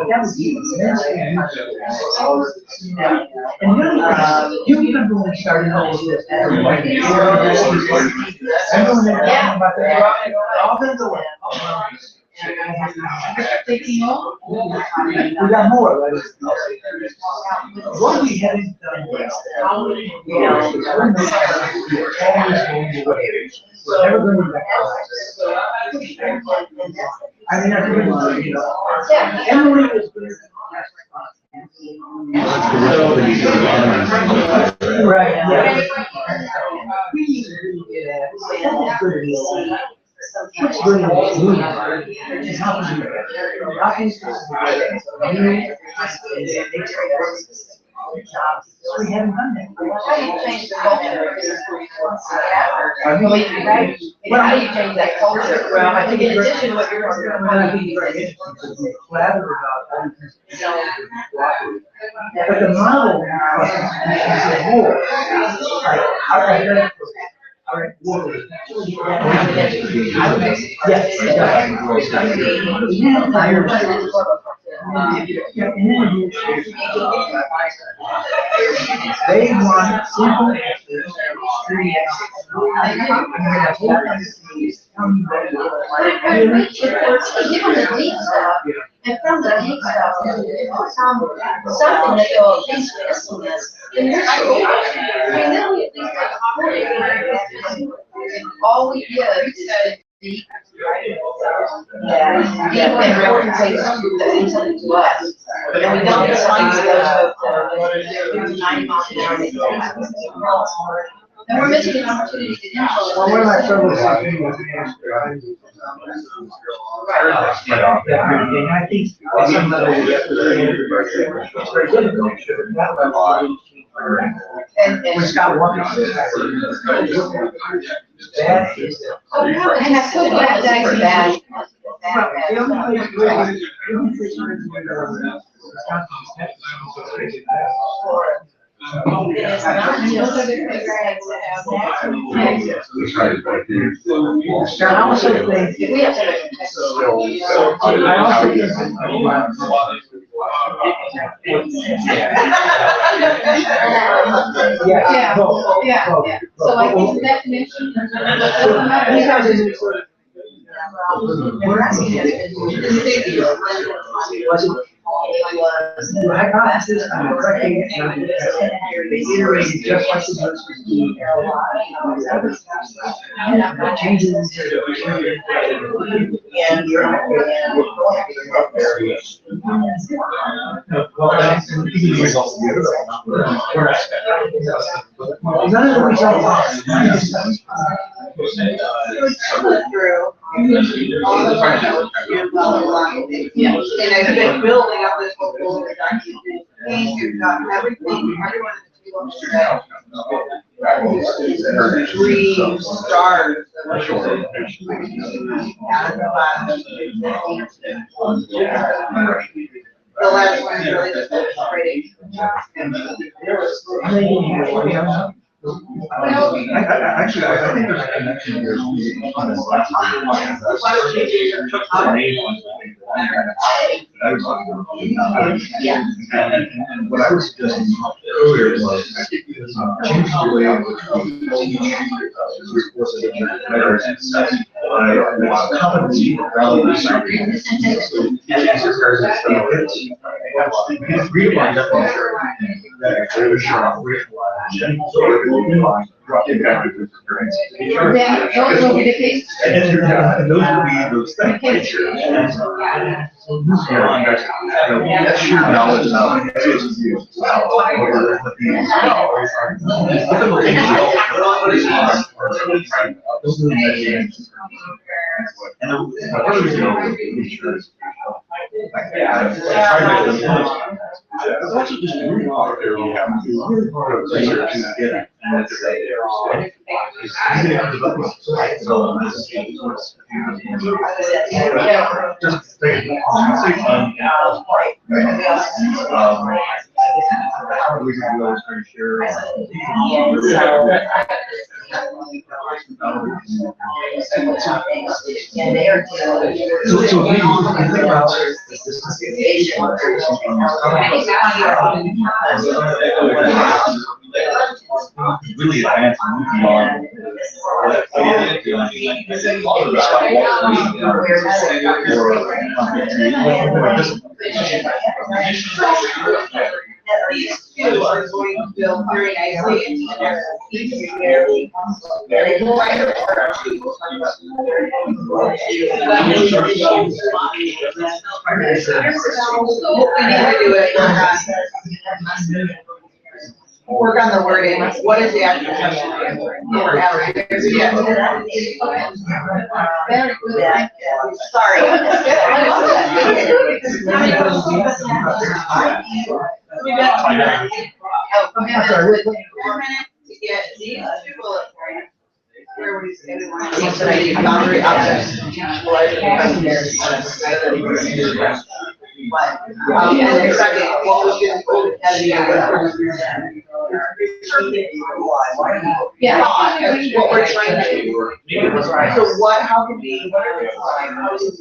that was easy. And really, you even when we started all of this, everyone about that, all been the way. We got more, right? What we haven't done, we're never going to be back. I mean, I think Emily was good. Right. We need to get at what's really moving is how to do it. We haven't done that. How do you change the culture? How do you change that culture? Well, I think in addition to what you're talking about, how do you collaborate about but the model is more. Yes. They want simple answers, And from the neat stuff, something that they'll at least missing is, in your school, I mean, they'll at least like, all we did is the important things that we send to us. And we don't assign stuff to 9 miles an hour. And we're missing an opportunity to influence. Well, one of my struggles is I think some of we got one. That is. And I feel bad that it's bad. The only It's not just other things that I also think we have to. I also Yeah. So I think the definition. We're asking I got this, I'm correcting it, and I'm reiterating just like the notes we changes. And you're not going none of the results. Yeah, and I've been building up this whole production. You've got everything, everyone in 3 stars. The last one is really just frustrating. Actually, I think there's a connection here. And what I was suggesting earlier was change the way in which we competency rather than something. Yeah, those will be the cases. And those would be those things. That's sheer knowledge of it's also just really hard. It's really hard to research to get it. And just think, we can go and share. So we think about really advanced beyond These two are going to build very nicely into their work on the wording. What is the actual question? Sorry. We got 4 minutes to get these 2 bullet points. Where would you say we want to see boundary objects? And then second, what was your Yeah, what we're trying to do. So what, how can we, what are the time, how do we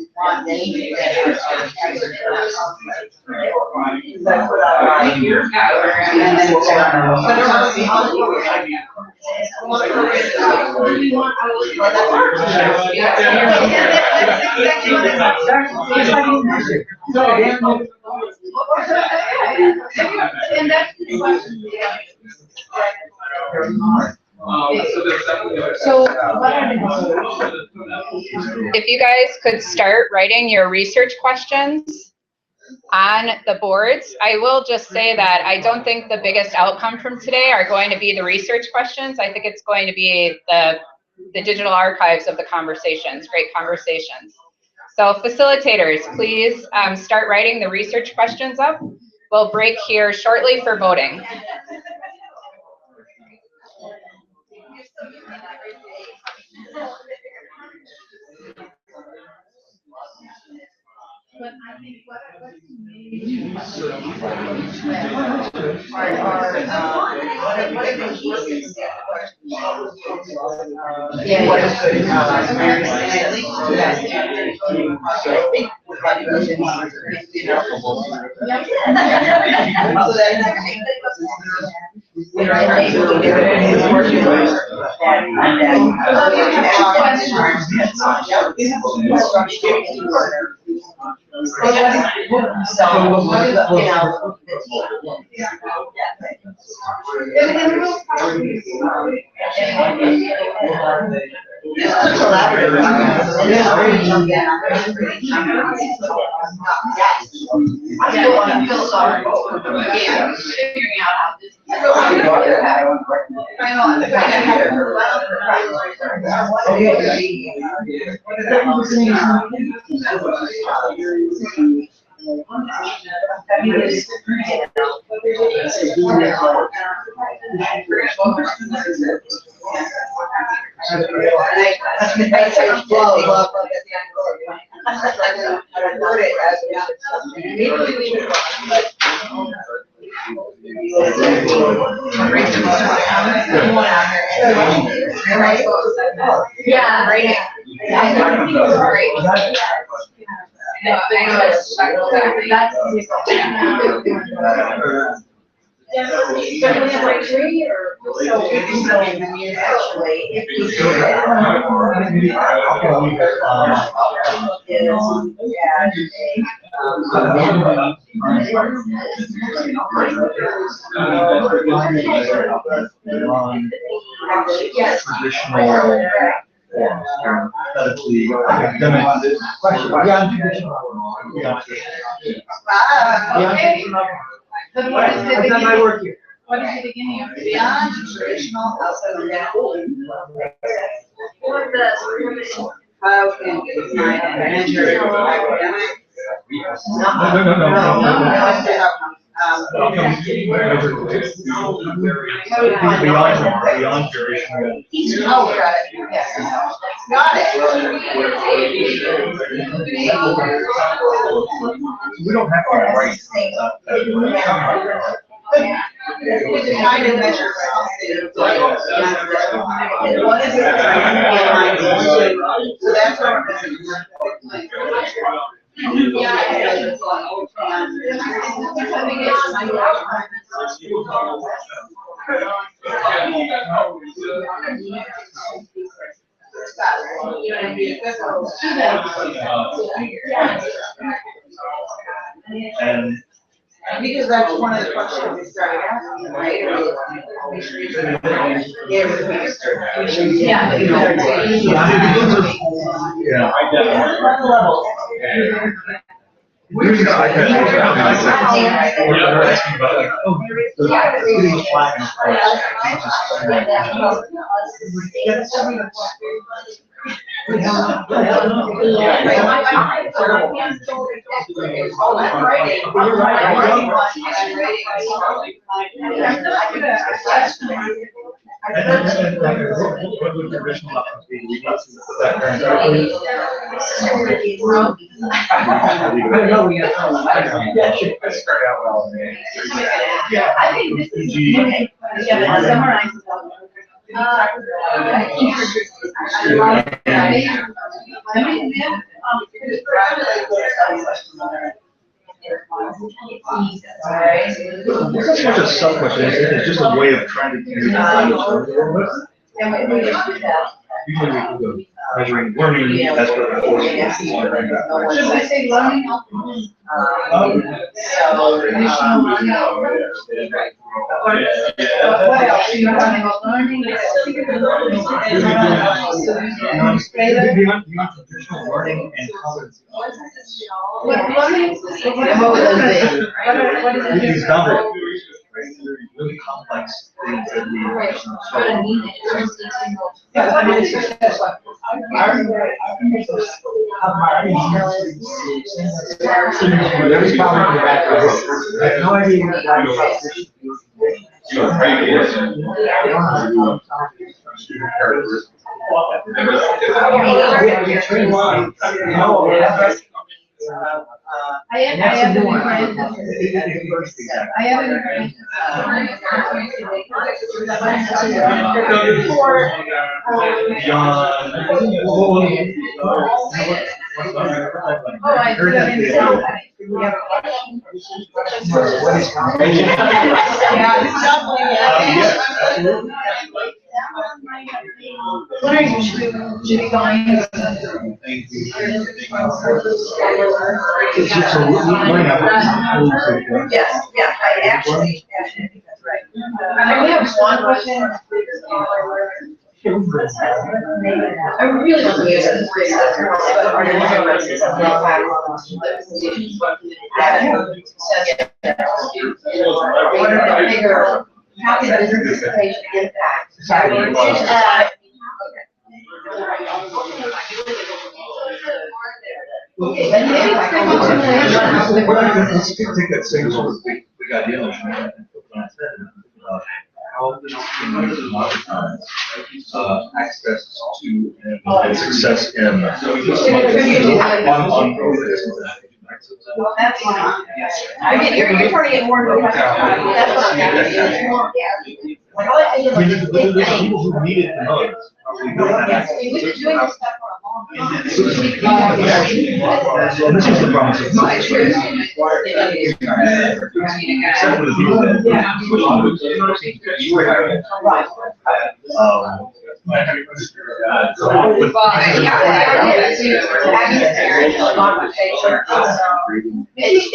want them to put out and then we'll and that's the question. So If you guys could start writing your research questions on the boards, I will just say that I don't think the biggest outcome from today are going to be the research questions. I think it's going to be the digital archives of the conversations, great conversations. So facilitators, please start writing the research questions up. We'll break here shortly for voting. Yeah, right. Traditional medically academic question. What is the beginning? What is the beginning of beyond traditional outside of that? How can we measure academic? Beyond traditional. Oh, got it. Yes. Got it. We don't have to write. Trying to measure. What is it? So that's our And because that's one of the questions we started asking, right? we're just like that. We're asking about like, oh, the flag what would the original outcomes be? We need to put that there. started out well. I think this is, okay, yeah, summarize. It's not so much a sub-question, it's just a way of trying to communicate the terms a little bit. Usually we can go measuring learning as per the course. Should we say learning? What else? You're talking about learning? Traditional learning and competency. What learning? What is it? These novel, really complex things that we. Yeah, what is success like? Every comment in the back, I have no idea what that is. I have been granted. I have been granted. Oh, I do have been self. What are you, should be going? Yes, yeah, I actually, that's right. We have one question. I really don't use it. What are the bigger, how can this participation impact? Okay, then maybe let's bring on some. Let's take that same sort of big idea and how this can democratize access to and success in on That's fine. I mean, you're turning it more into a question. That's what I'm There's people who need it the most. We've been doing this stuff for a long time. And this is the problem. Except for the people that Maybe it's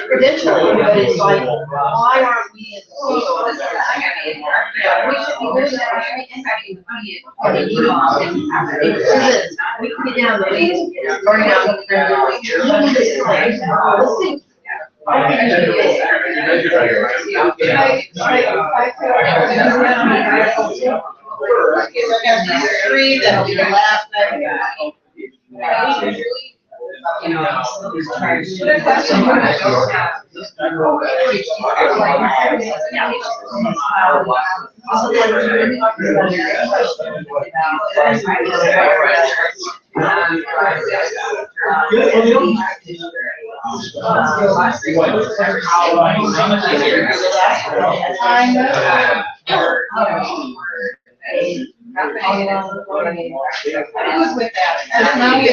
credentialing, but it's like, why aren't we in school? We should be doing that. We can get down the list, or down the three, that'll be the last thing. You know, good question. Who's with that? Now we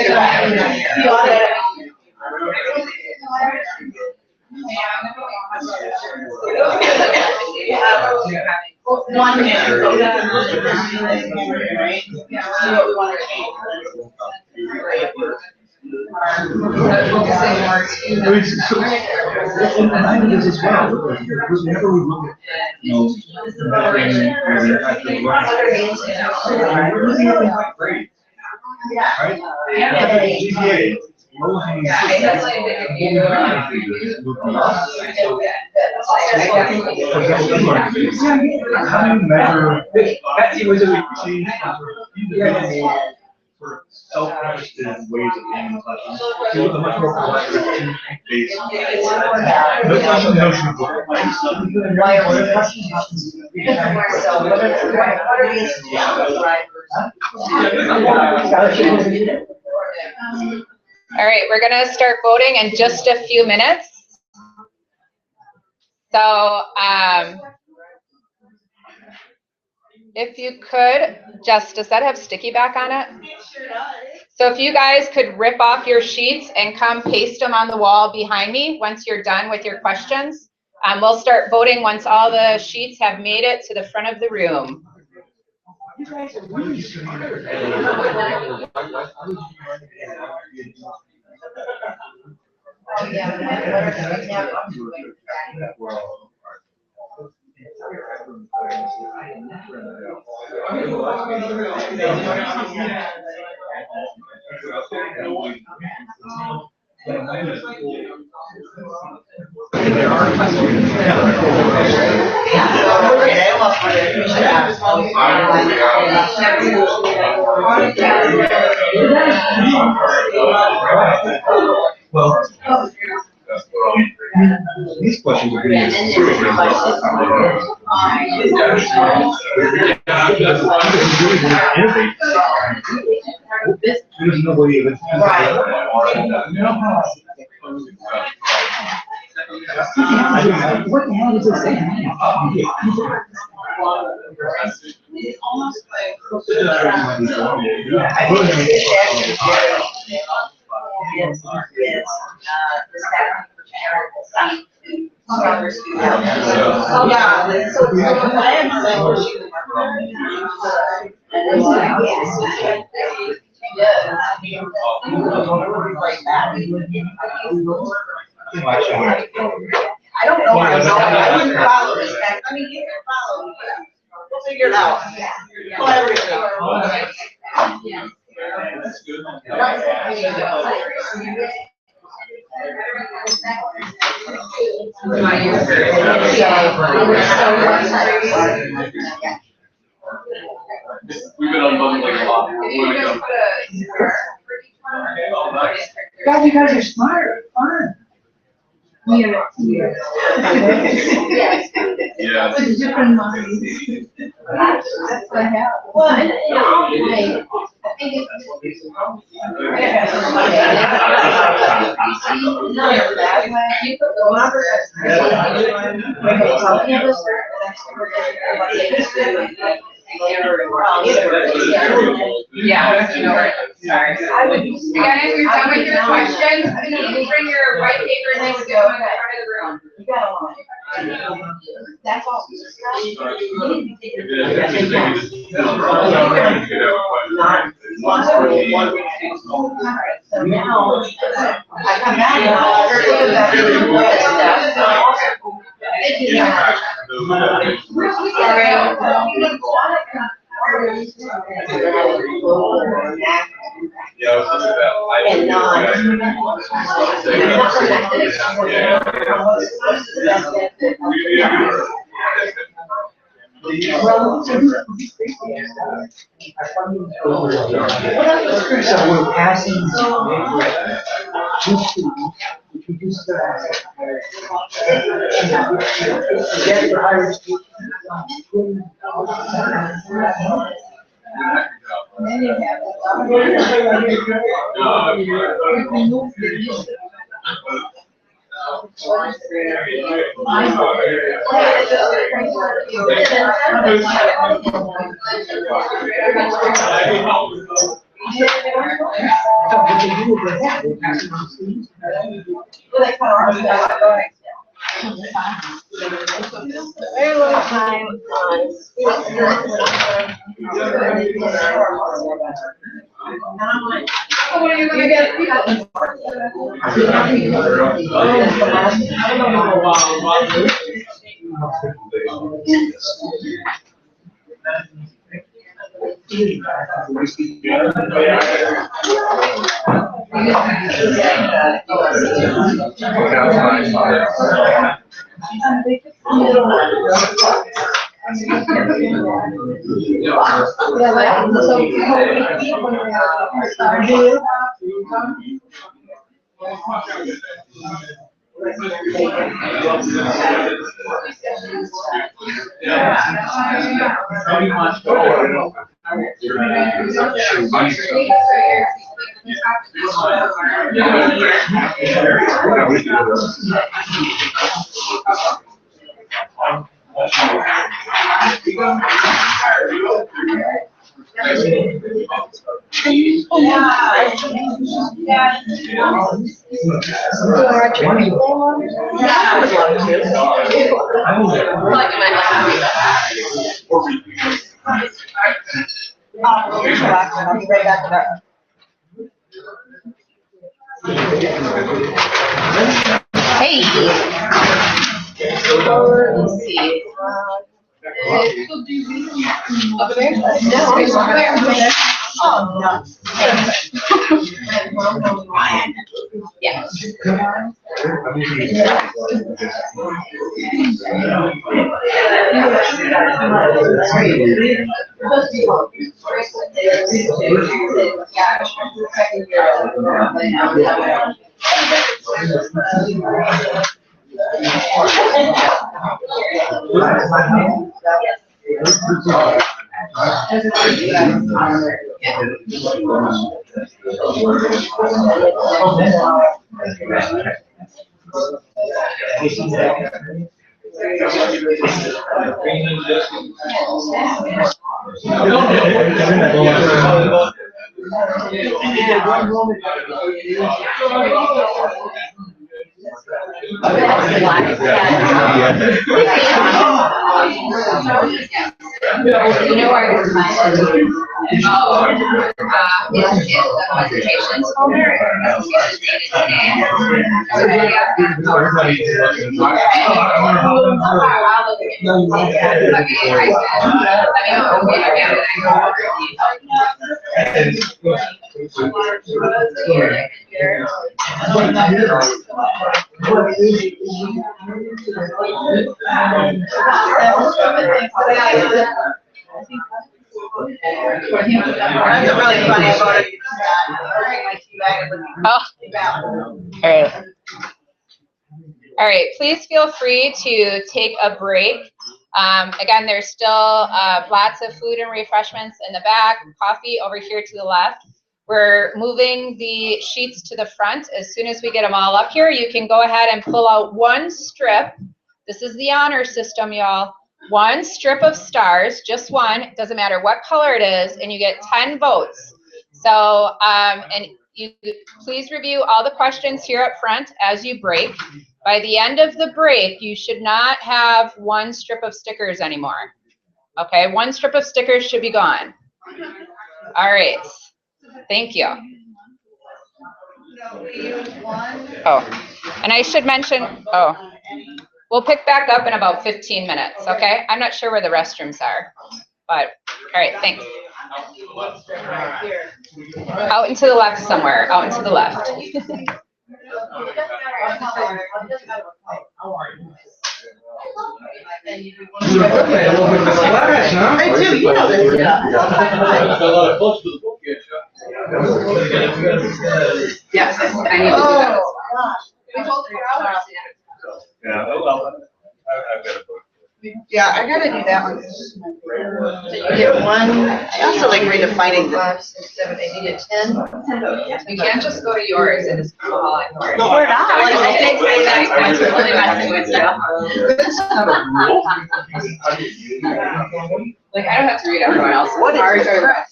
one minute. And I think this as well. Whenever we look at, we're looking at things like grades, right? GPA, low-hanging how do you measure sort of self-interested ways of being in the classroom to a much more collaborative team-based notion of work. Why are we rushing up? So what are the institutional drivers? All right, we're gonna start voting in just a few minutes. So, if you could, Jess, does that have sticky back on it? Sure does. So if you guys could rip off your sheets and come paste them on the wall behind me once you're done with your questions. We'll start voting once all the sheets have made it to the front of the room. You guys are really smart. Well, these questions are going to there's nobody even. What the hell is this thing? I don't know. I wouldn't follow this. I mean, you can follow. We'll figure it out. Whatever. We've been unbundling a lot. God, you guys are smart. Fun. Yeah. Yeah. With different minds. That's what I have. Well, and, you know, I think it's. No, that way. You put the number. Talking about Yeah, sorry. Again, if you're done with your questions, you bring your white paper and things to go in the front of the room. You got one. That's all. So now, I come back and So we're passing two students, which we just get the higher school. Very little time on. what are you gonna get? I'll be right back to that. Hey. Let's see. Over there? No, it's over there. Oh, no. Yeah. You know where your time is? Oh, it's in the presentations folder. That's really funny about it. Oh. All right. All right, please feel free to take a break. Again, there's still lots of food and refreshments in the back, coffee over here to the left. We're moving the sheets to the front. As soon as we get them all up here, you can go ahead and pull out one strip. This is the honor system, y'all. One strip of stars, just one, it doesn't matter what color it is, and you get 10 votes. So, and you please review all the questions here up front as you break. By the end of the break, you should not have one strip of stickers anymore. Okay, one strip of stickers should be gone. All right, thank you. Oh, and I should mention, oh, we'll pick back up in about 15 minutes, okay? I'm not sure where the restrooms are, but all right, thanks. Out and to the left somewhere, out and to the left. I do, you know this. Yes, I need to do that. Yeah, well, I've got a book. Yeah, I gotta do that one. So you get one, I also like redefining the 5, 6, 7, 8, you get 10. You can't just go to yours and just go all in yours. We're not. Like, I think that's really messing with you. Like, I don't have to read everyone else's. What is Ours the are crap?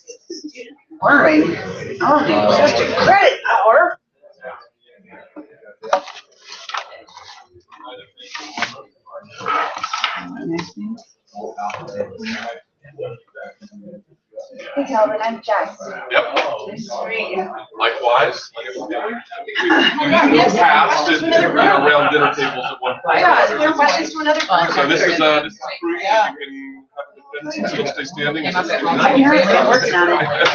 Learning. Oh, just a credit hour. Hey Calvin, I'm Jess. Yep. Nice to meet you. Likewise. Past and around dinner tables at one point. Yeah, so there are questions to another person. So this is proof. You can still stay standing. I'm here, I'm working on it.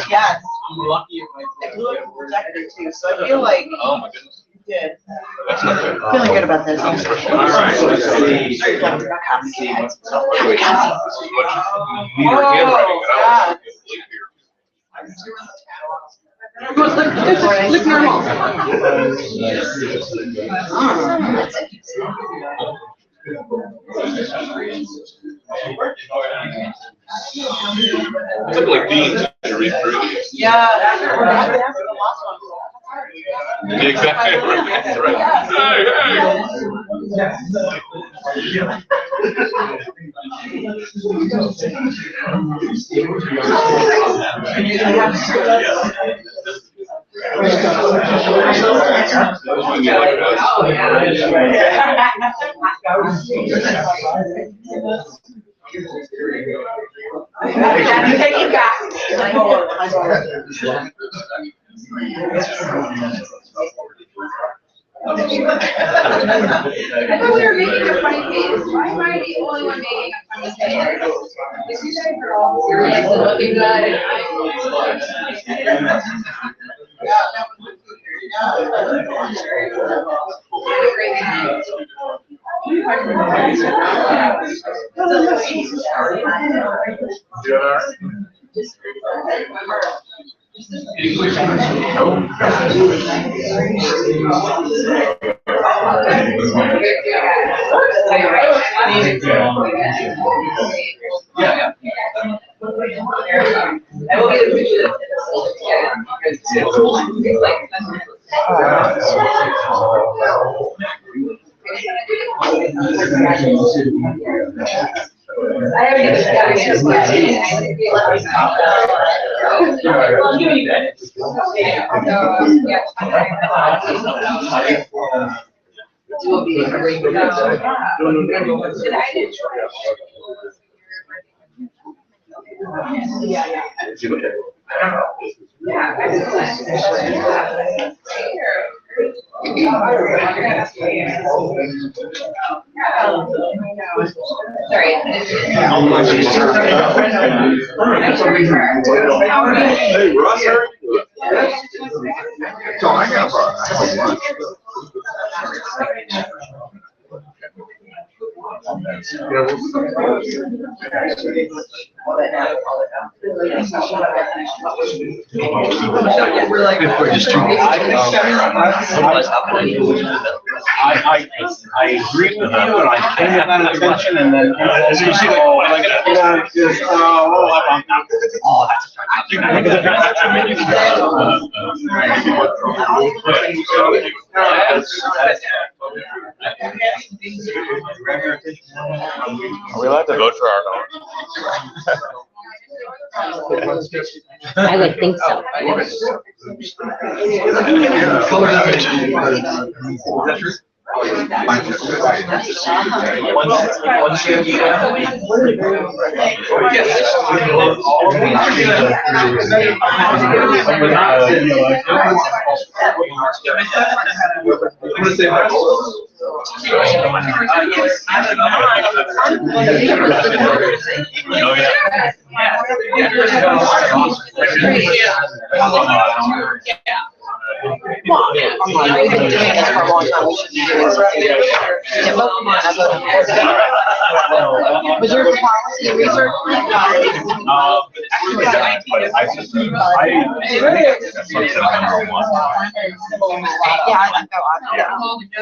Yes. I'm lucky if I blew up the projector too, so I feel like. Oh my goodness. You did. That's not good. Feeling good about this. All right. Neater handwriting than I was. Look normal. It's like beans to read through these. Yeah, that's the last one. Exactly. Right. I thought we were making a funny face. Why am I the only one making a funny face? Like, you guys are all serious and looking good, and I haven't even gotten to this yet. Well, you need that. Hey, Russ. So I got lunch. We're just too. I agree with you, and I pay that attention, and then as you see, Are we allowed to vote for our own? I would think so. We've been doing this for a long time. We should be doing something. Yeah, vote come on, I vote. Was your policy research?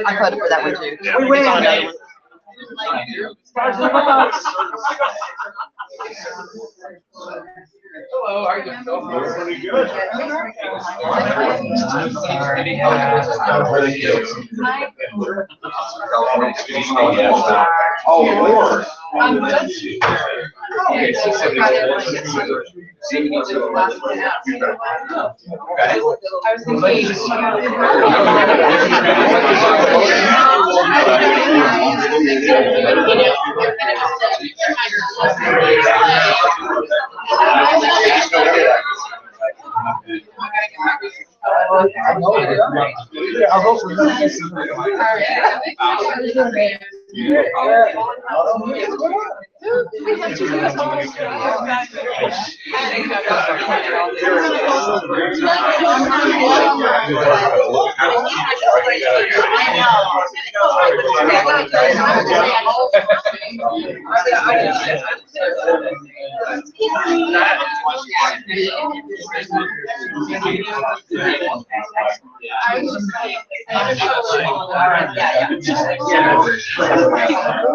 I voted for that one too. We went on another one. Hello, are you? Pretty good. Oh, Lord. Okay, so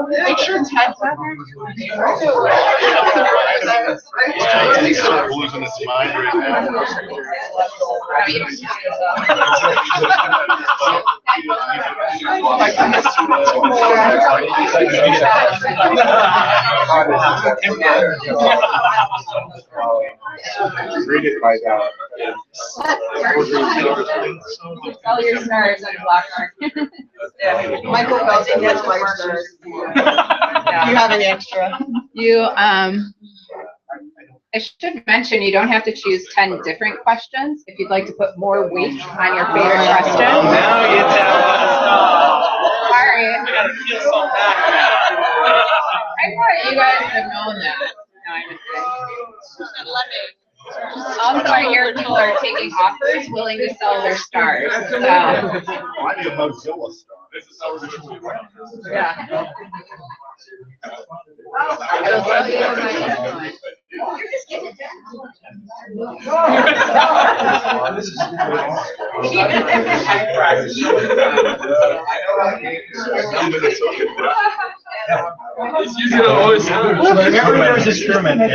Make sure it's heads up. He's sort of losing his mind right now. Read it by that. All your stars on black mark. Michael Belton has white stars. Do you have any extra? I should mention, you don't have to choose 10 different questions. If you'd like to put more weight on your favorite question. Now you tell us. Sorry. I gotta feel so bad. I thought you guys would know that. No, I'm just kidding. Also, I hear people are taking offers willing to sell their stars. So, I need a Mozilla star. yeah. It'll tell you my It's usually always Everybody's experimenting.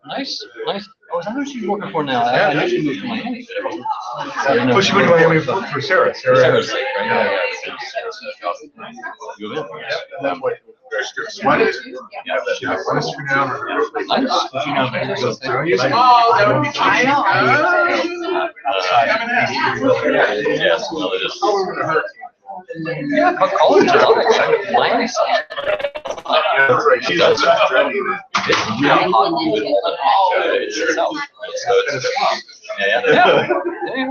Nice, nice. Oh, is that who she's working for now? I know she moved to Miami. Well, she went to Miami for Sarah. Sarah's sake, right? Yeah, yeah. Why did she have one screen down? Nice. Yes, well, it is. Yeah, college is not exciting. Miami sucks. That's right. She does. It's really hot. It's south. So it's,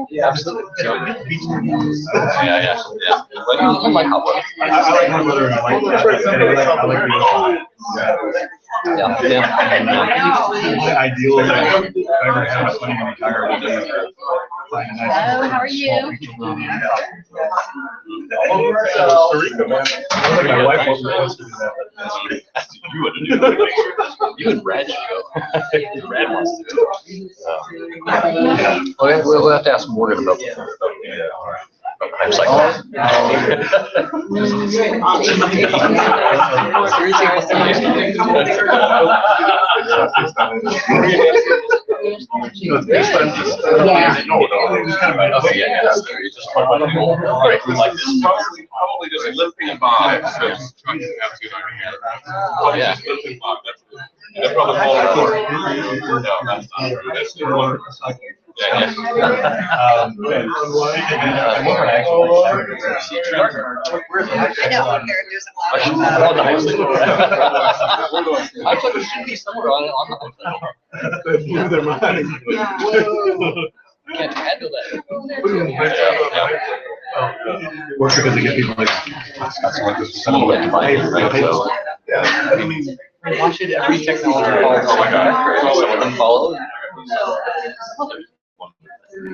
yeah, absolutely. So, yeah. But I like hot weather. I like hot weather and I like my ideal is if I ever have money to retire. Hello, how are you? My wife wants to do that. You would do it. You and Brad should go. Brad wants to go. We'll have to ask Morgan about that. I'm psyched. Probably just lifting by. Oh, yeah. That's probably falling apart. No, that's the one. Yeah. I thought it should be somewhere on the can't handle that. Works because they get people like, Some of it, right? So, yeah. I mean, watch it every technology follows. Oh my God. Some of them follow.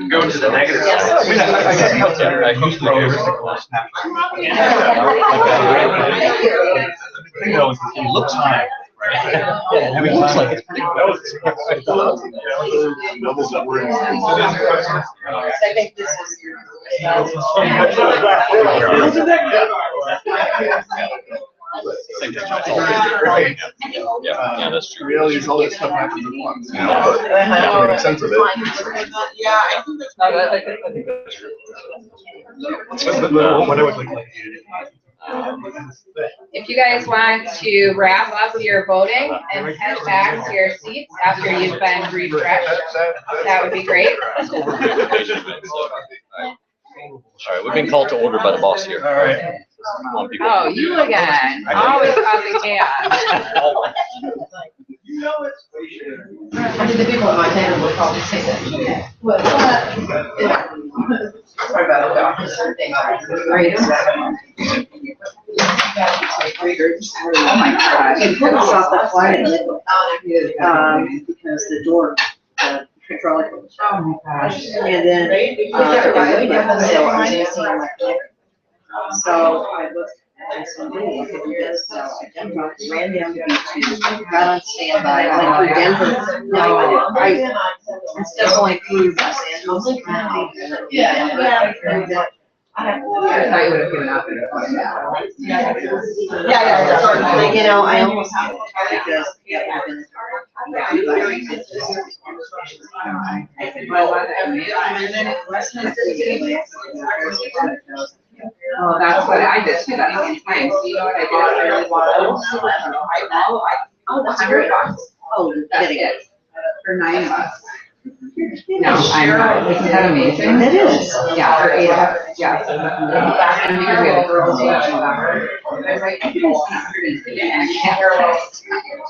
Go to the negative side. I mean, I guess I usually do. It looks high. Yeah, I mean, it looks like it's pretty good. I think this is your. Same thing. Yeah, that's true. Reality is all that stuff happens at once. You know, make sense of it. Yeah, I think that's. I think that's true. What I would like you to If you guys want to wrap up your voting and head back to your seats after you've been refreshed, that would be great. All right, we've been called to order by the boss here. All right. Oh, you again. Always causing chaos. I mean, the people at my table will probably say that. Well, sorry about the doctor's thing. Oh my God. It put us off the flight, because the door, hydraulic. Oh my gosh. And then, they waited, so I was missing my connector. So I looked, I said, hey, I can do this, so I jumped off, ran down to B2, got on standby, went through Denver. No, I instead of going through Los Angeles County. Yeah. I thought you would have given up. Yeah, that sort of thing, you know, I almost have it, because, yeah, I've been. Oh, that's what I did too, that same time. So you know what I did? Oh, $100. Oh, That's it. For 9 of us. No, I know. Isn't that amazing? It is. Yeah, for 8 of us. Yeah. And because we had a girls' lunch and whatever. I was like, I can't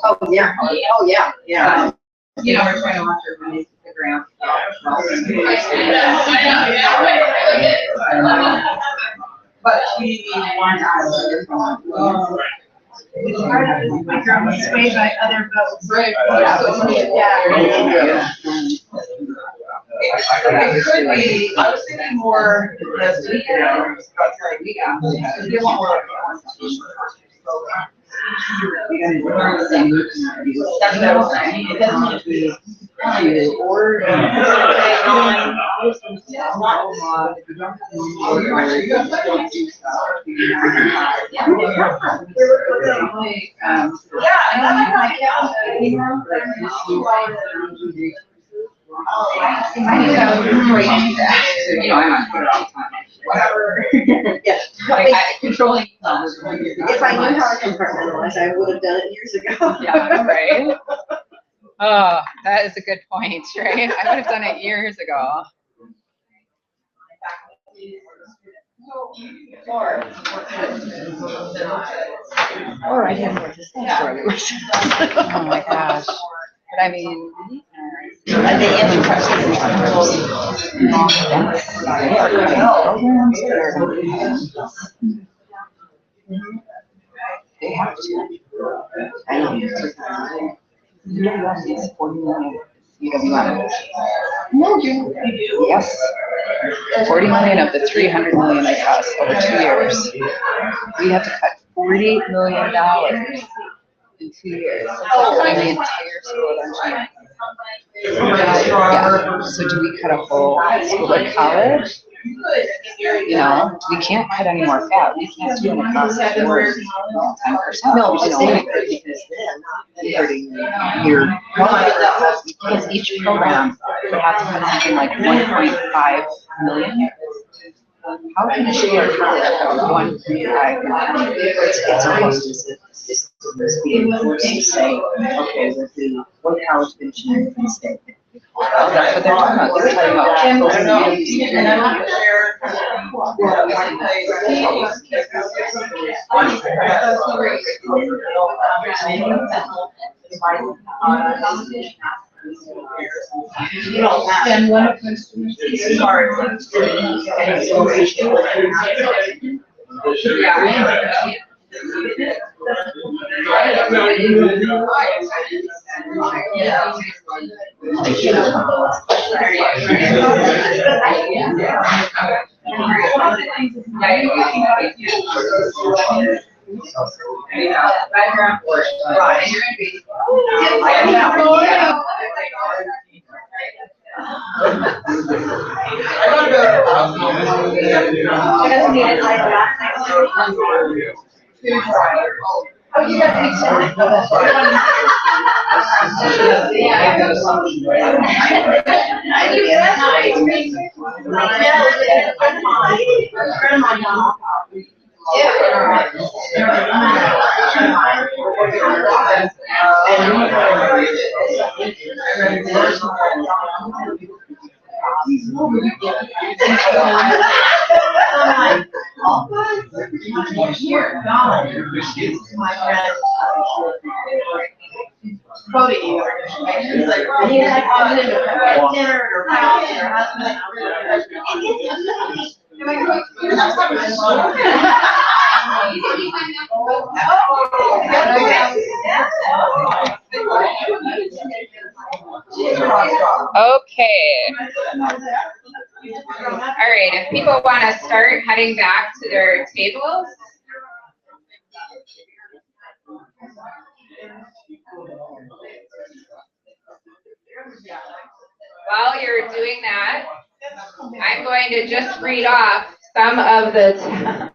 Oh, yeah, oh, yeah, yeah. You know, we're trying to watch our money figure out. But we want to. Swayed by other votes. Right. Yeah. It could be, I was thinking more this weekend. If you want more. It doesn't have to be or. I know, great. You know, I'm not good all the time. Whatever. Yeah. Like, controlling. If I knew how to compartmentalize, I would have done it years ago. Yeah, right. Oh, that is a good point, right? I would have done it years ago. Or I have more to say. Oh my gosh. But I mean, And the enterprise. They have to. I know. UWM is 40 million. UWM. No, you do. Yes. 40 million of the 300 million they cost over 2 years. We have to cut $40 million in 2 years. And the entire school of engineering. Yeah. So do we cut a whole school like college? You know, we can't cut any more fat. We can't do an across the board 10%. No, You know, because you're because each program would have to cut something like 1.5 million. How can a school or college cut 1.5 million? it's almost as if the system is being forced to say, okay, we'll do one college of engineering instead. Oh, that's what they're talking about. They're talking about. I know, and I'm not sure. And when it comes to hard. Okay. All right, if people want to start heading back to their tables. While you're doing that, I'm going to just read off some of the...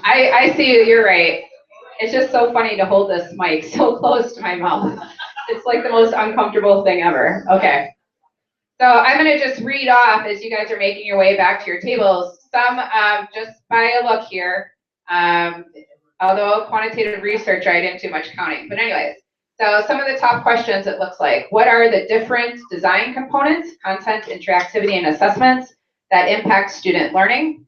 I see you, you're right. It's just so funny to hold this mic so close to my mouth. It's like the most uncomfortable thing ever. Okay. So I'm going to just read off as you guys are making your way back to your tables, some just by a look here, although quantitative research, I didn't do much counting. But anyways, so some of the top questions it looks like, what are the different design components, content, interactivity, and assessments that impact student learning?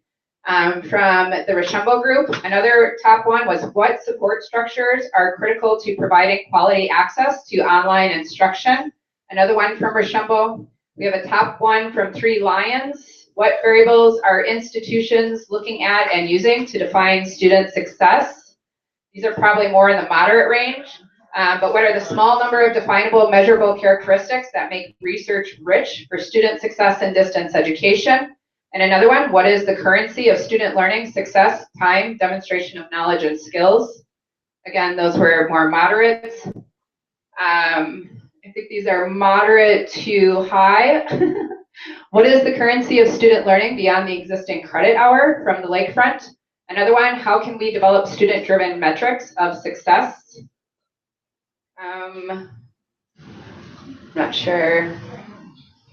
From the Rochambeau group, another top one was what support structures are critical to providing quality access to online instruction? Another one from Rochambeau. We have a top one from 3 Lions. What variables are institutions looking at and using to define student success? These are probably more in the moderate range, but what are the small number of definable, measurable characteristics that make research rich for student success in distance education? And another one, what is the currency of student learning, success, time, demonstration of knowledge and skills? Again, those were more moderate. I think these are moderate to high. What is the currency of student learning beyond the existing credit hour from the Lakefront? Another one, how can we develop student-driven metrics of success? Not sure.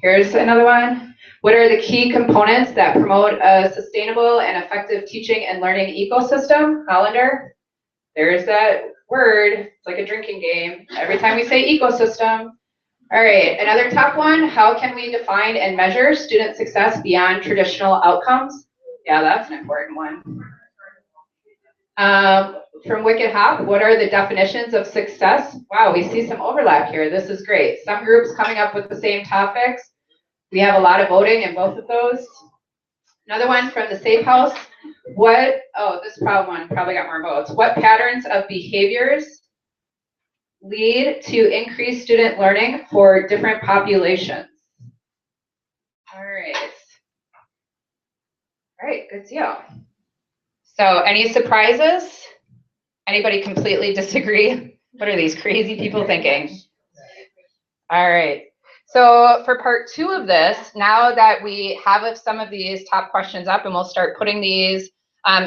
Here's another one. What are the key components that promote a sustainable and effective teaching and learning ecosystem? Hollander, there's that word. It's like a drinking game. Every time we say ecosystem. All right, another top one. How can we define and measure student success beyond traditional outcomes? Yeah, that's an important one. From Wicked Hop, what are the definitions of success? Wow, we see some overlap here. This is great. Some groups coming up with the same topics. We have a lot of voting in both of those. Another one from the Safe House. This one probably got more votes. What patterns of behaviors lead to increased student learning for different populations? All right, good deal. So any surprises? Anybody completely disagree? What are these crazy people thinking? All right. So for part 2 of this, now that we have some of these top questions up, and we'll start putting these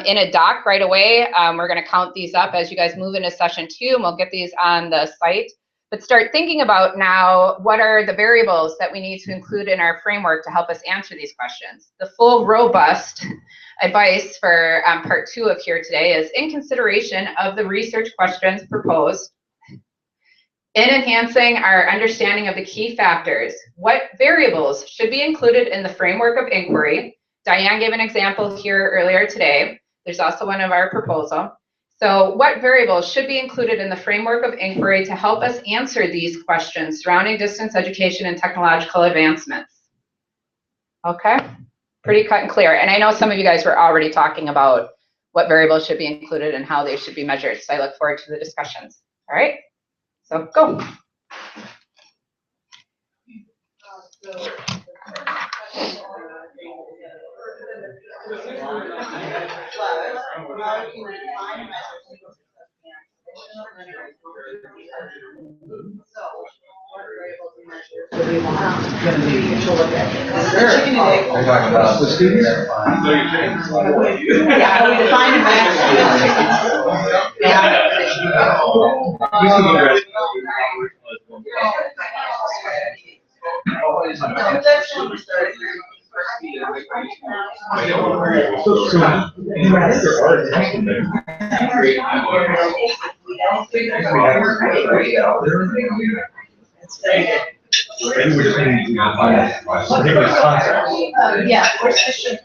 in a doc right away. We're going to count these up as you guys move into session 2, and we'll get these on the site. But start thinking about now, what are the variables that we need to include in our framework to help us answer these questions? The full, robust advice for part 2 of here today is, in consideration of the research questions proposed, in enhancing our understanding of the key factors, what variables should be included in the framework of inquiry? Diane gave an example here earlier today. There's also one of our proposal. So what variables should be included in the framework of inquiry to help us answer these questions surrounding distance education and technological advancements? Okay, pretty cut and clear. And I know some of you guys were already talking about what variables should be included and how they should be measured. So I look forward to the discussions. All right, so go. The students? Yeah, we define a Maybe we just need to define particular concepts. yeah, we're sufficient,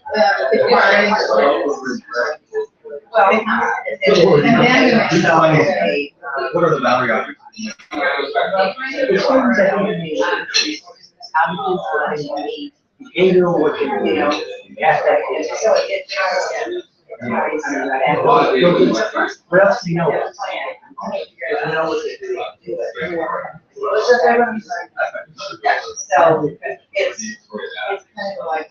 What are the boundary objects? Behavioral, what you know, aspect is. So what else do you know? You know what they do. So it's kind of like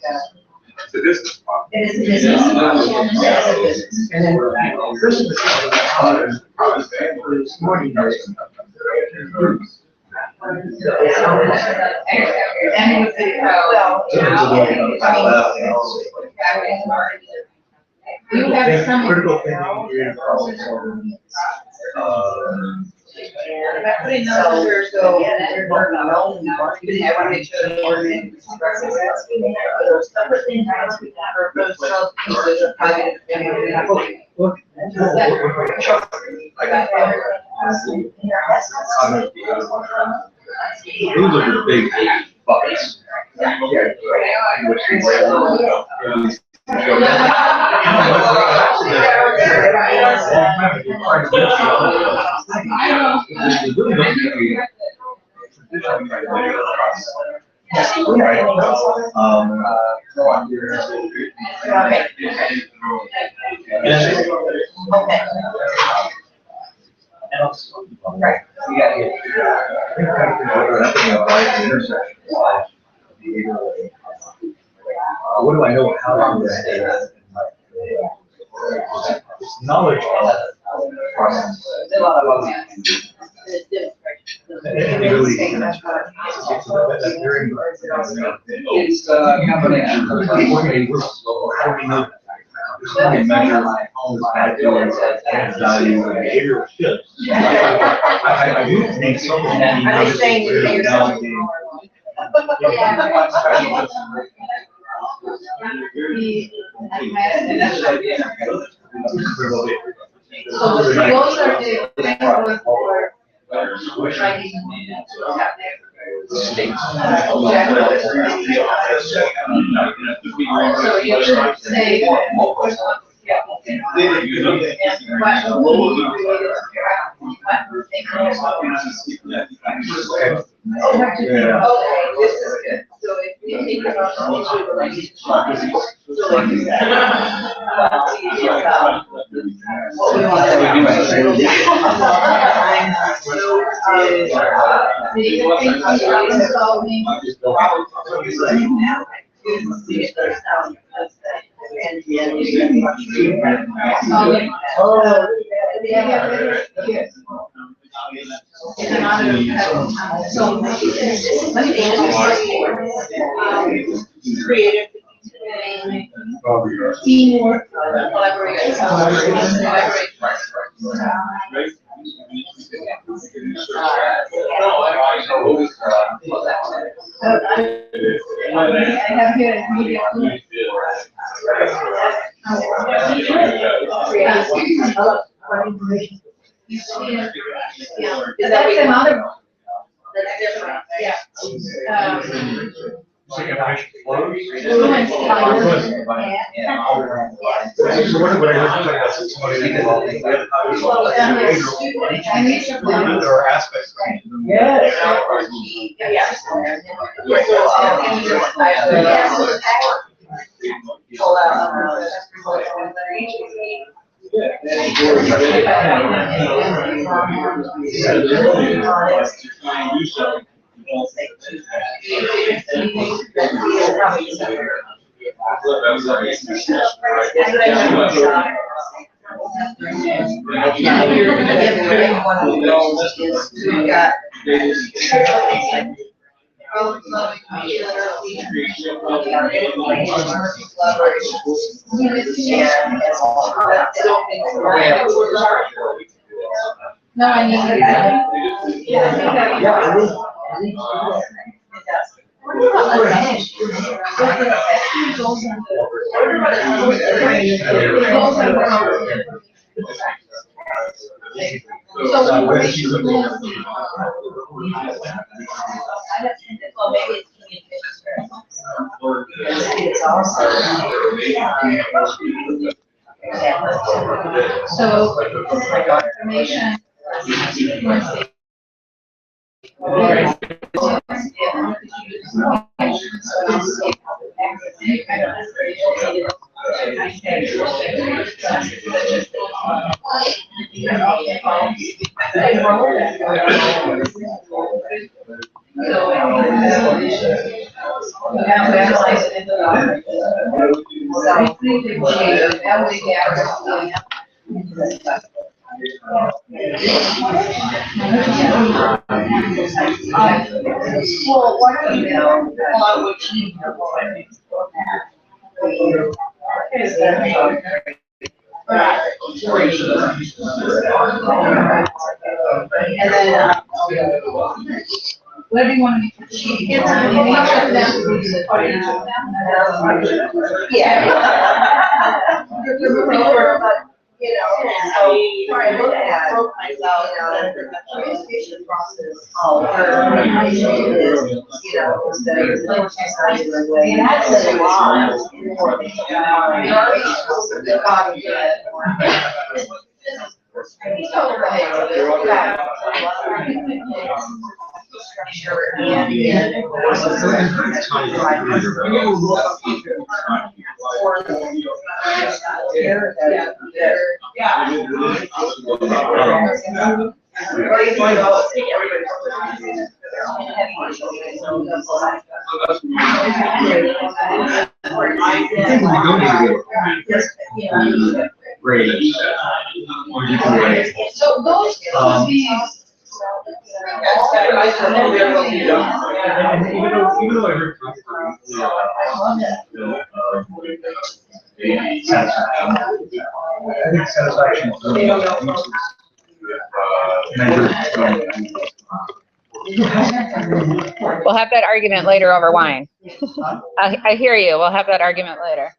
It's a business problem. it is a business. And then first of the this morning. You have some. Critical thinking, creative problem solving. By putting those numbers, so I want to make sure the ordinance expresses those separate things, or those sub pieces of private. Those are the big buckets. What do I know how to do that? It's knowledge of the process. It's a combination. How do we know that? How do we measure attitude and value and behavioral shifts? I do think some of them. Are they saying you're so those are the framework for writing. So you should say. Okay, this is good. So if you take it what we want to creative teamwork, collaboration. I have here media. Is that another? That's different. Yeah. So information flows. Fluency. So what I heard you talk about somebody there are aspects. Yes. No, I need Whatever you want to be. Yeah. You know, so I look at myself now and the communication process. Oh, you know, instead of the way. That's a lot. Structure and so those Even though I heard satisfaction, I think satisfaction is We'll have that argument later over wine. I hear you. We'll have that argument later.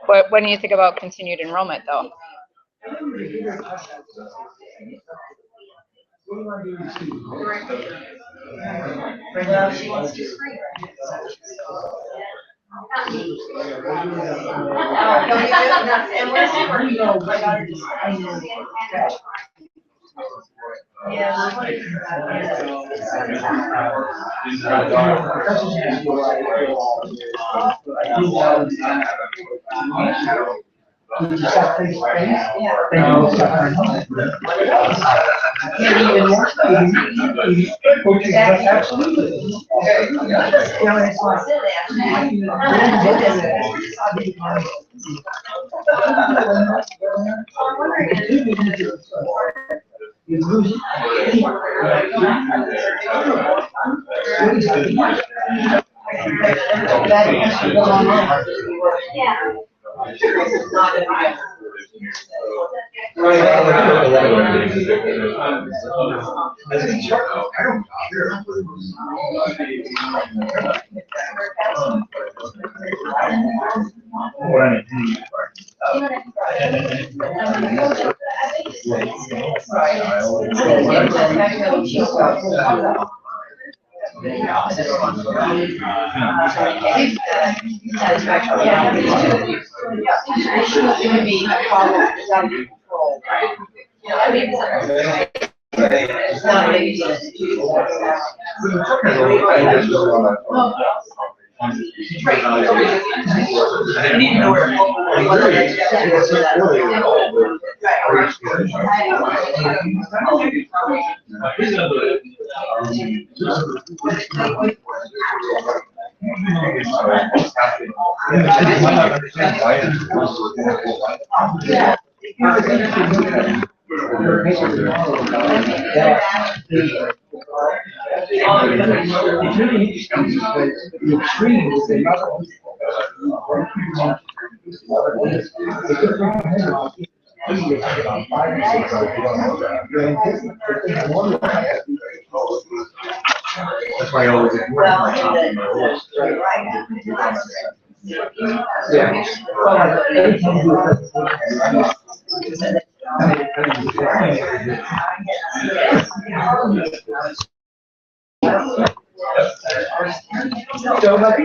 What do you think about continued enrollment, though? she wants to screen. I need to know where. It's really interesting because the extreme is the that's why I always ignore my top of my list. Yeah. So, what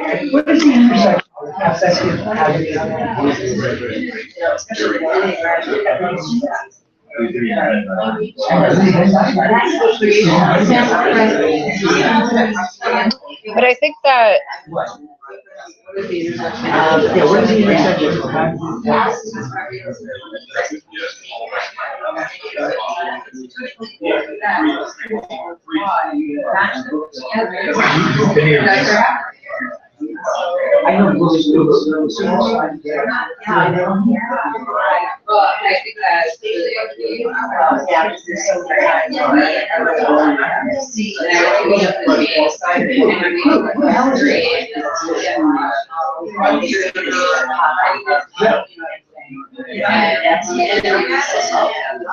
is the intersection of assessing how you But I think that yeah, what is the intersection of how I know most students. Yeah, I know. Well, I think that's really, yeah, because there's so many. See, and I think we have to be excited. And I mean, and that's the end of basic definitions of and then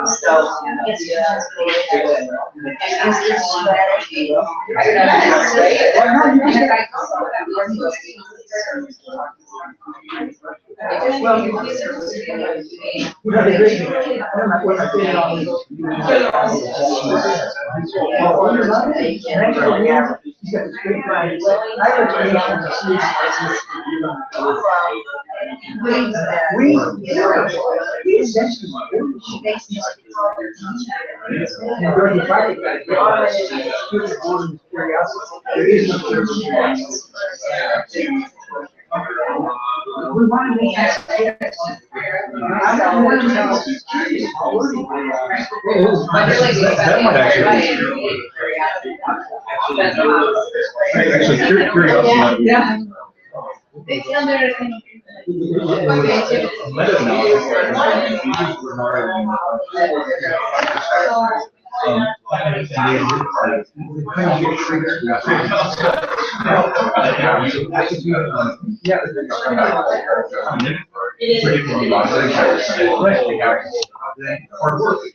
so we want to make curiosity.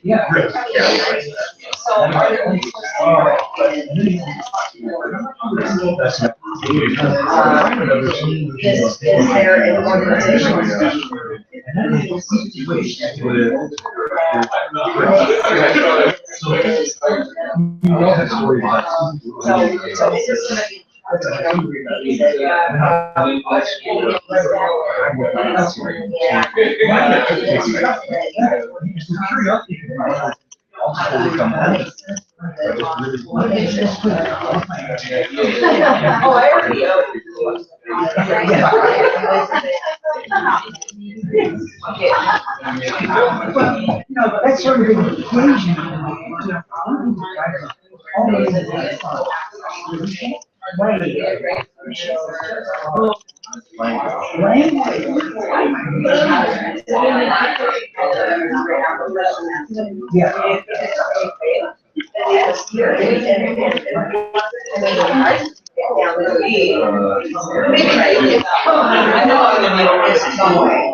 Yeah. Is there an organization? That's sort of an equation. this some way.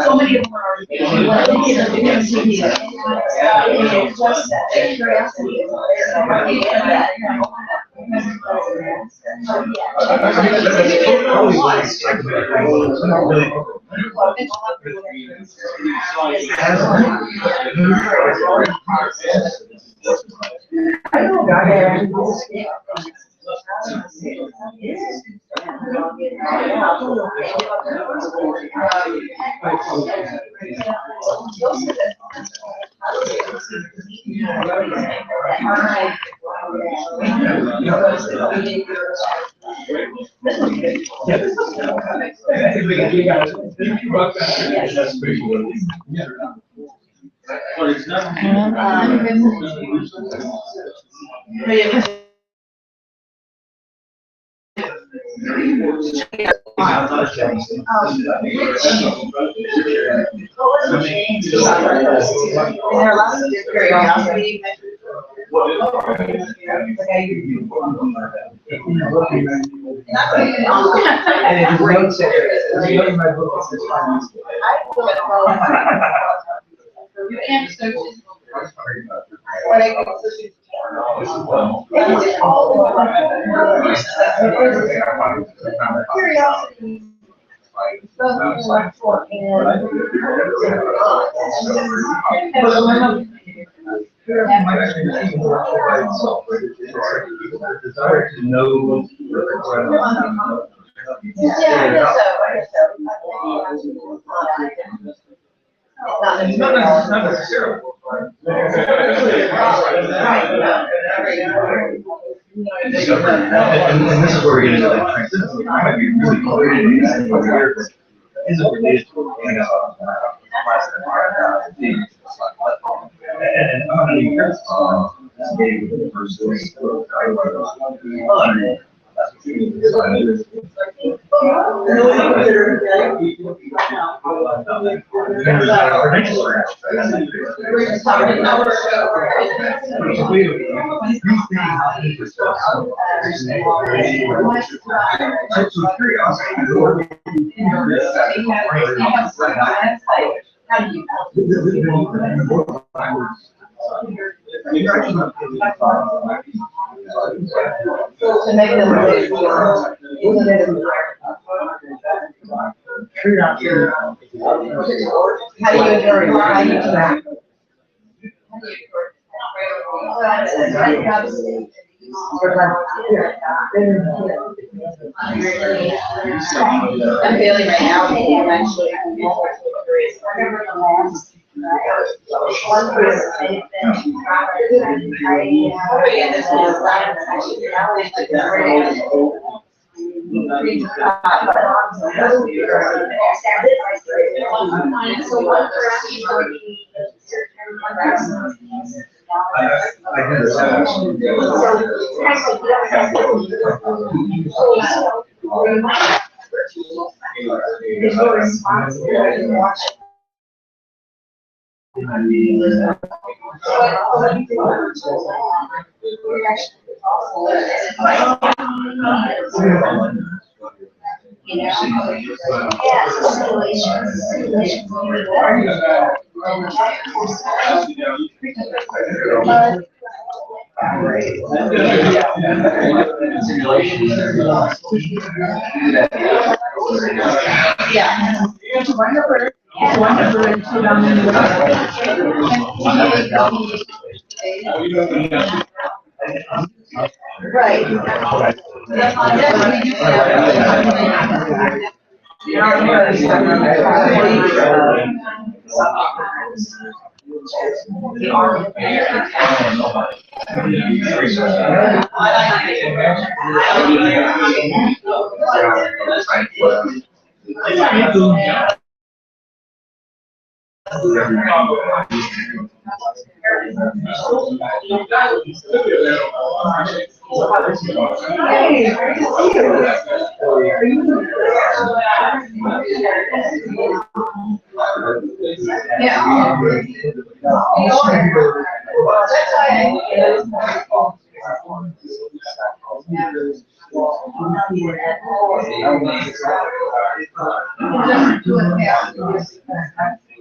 So many of them are desire to know. Not necessarily. And this is where we're getting into that transition. It might be really cool. Isn't related to hangout. And I'm not even here. I'm feeling right now, I'm actually curious. One person,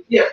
Yeah.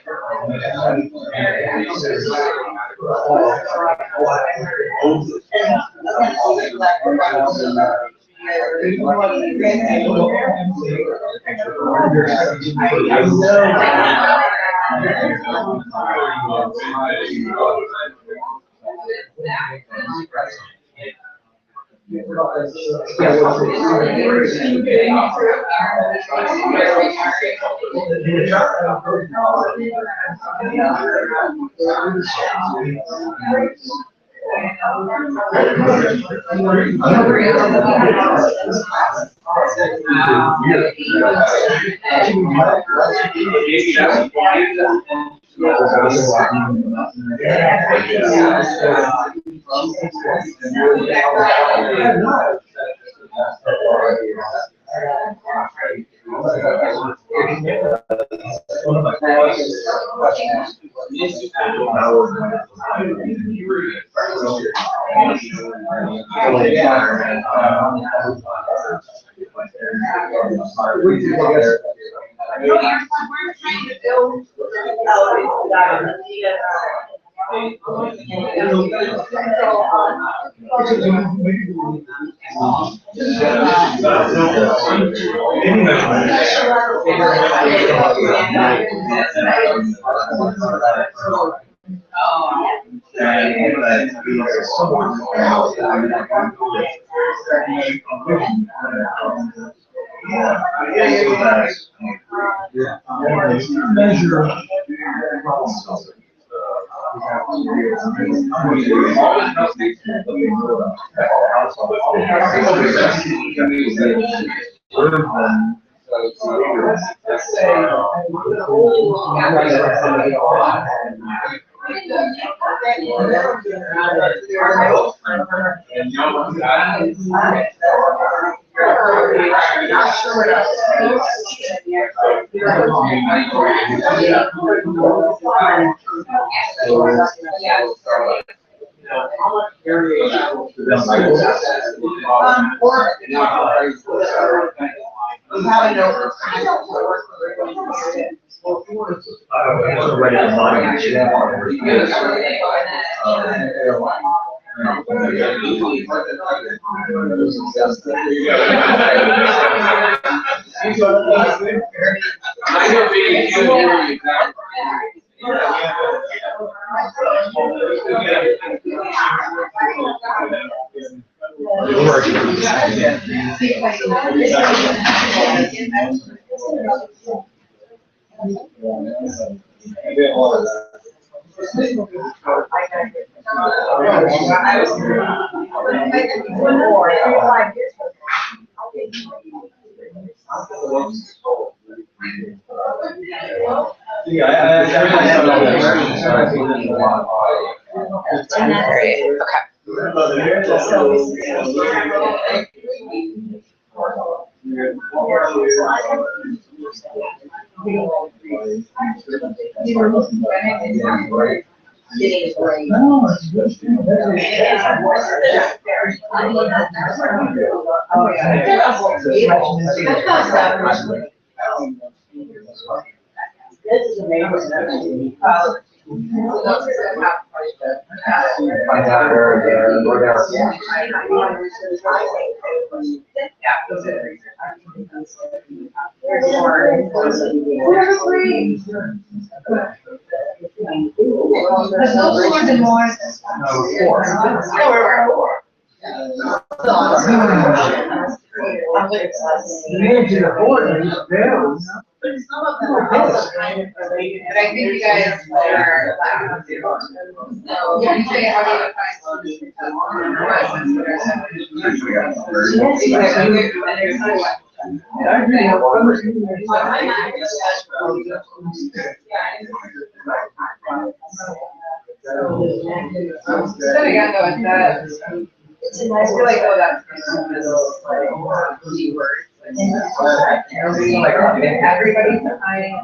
Everybody's behind.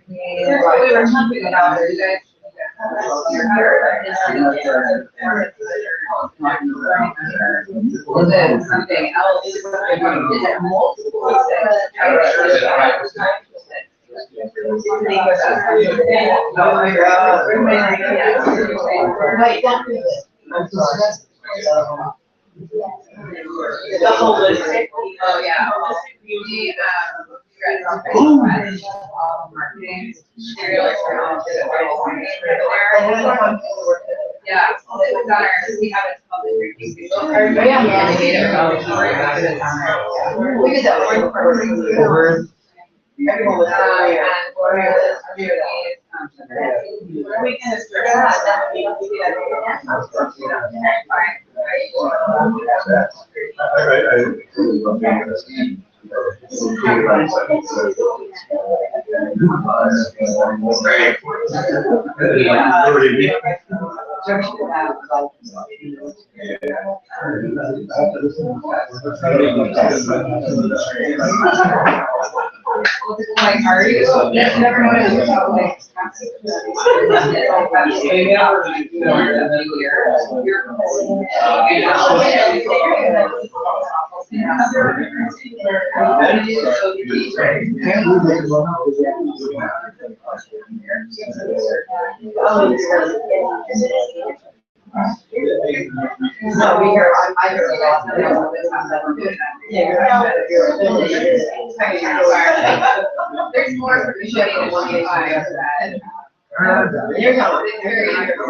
We were talking about it, you guys. it something else? Is it multiple things? The holistic. Oh, yeah. Marketing. Yeah, it's on our, we have it public review. Yeah. We did that one for everyone was we can like, are you? Never know about like. No, we hear, I hear a lot. There's more for the shutting than 185. You're not, it's very interesting.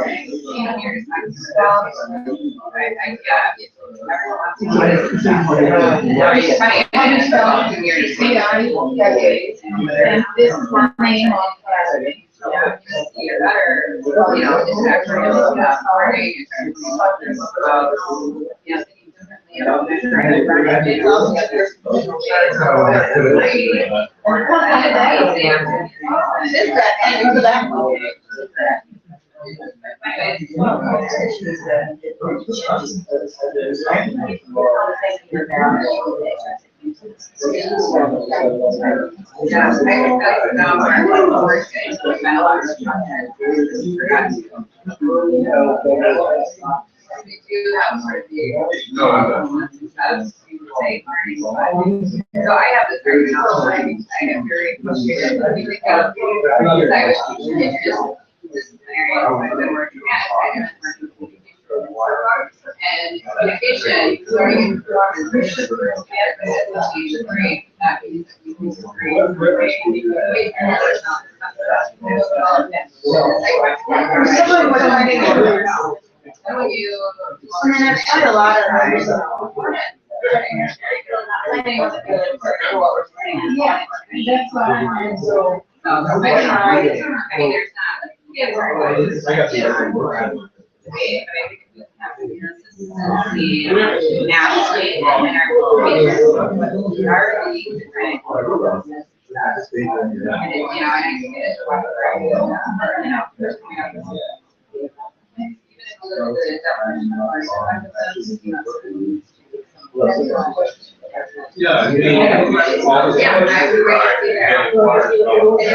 And this is my main you're better, you know, it's actually already So I have this very I get very frustrated. I was teaching this scenario I've been working at. And communication, learning and performance, that means we can I a lot of planning was really important for what we're saying. Yeah, that's what I'm so. I mean, there's not. Yeah, nationally and in our communities, already different. Yeah. You're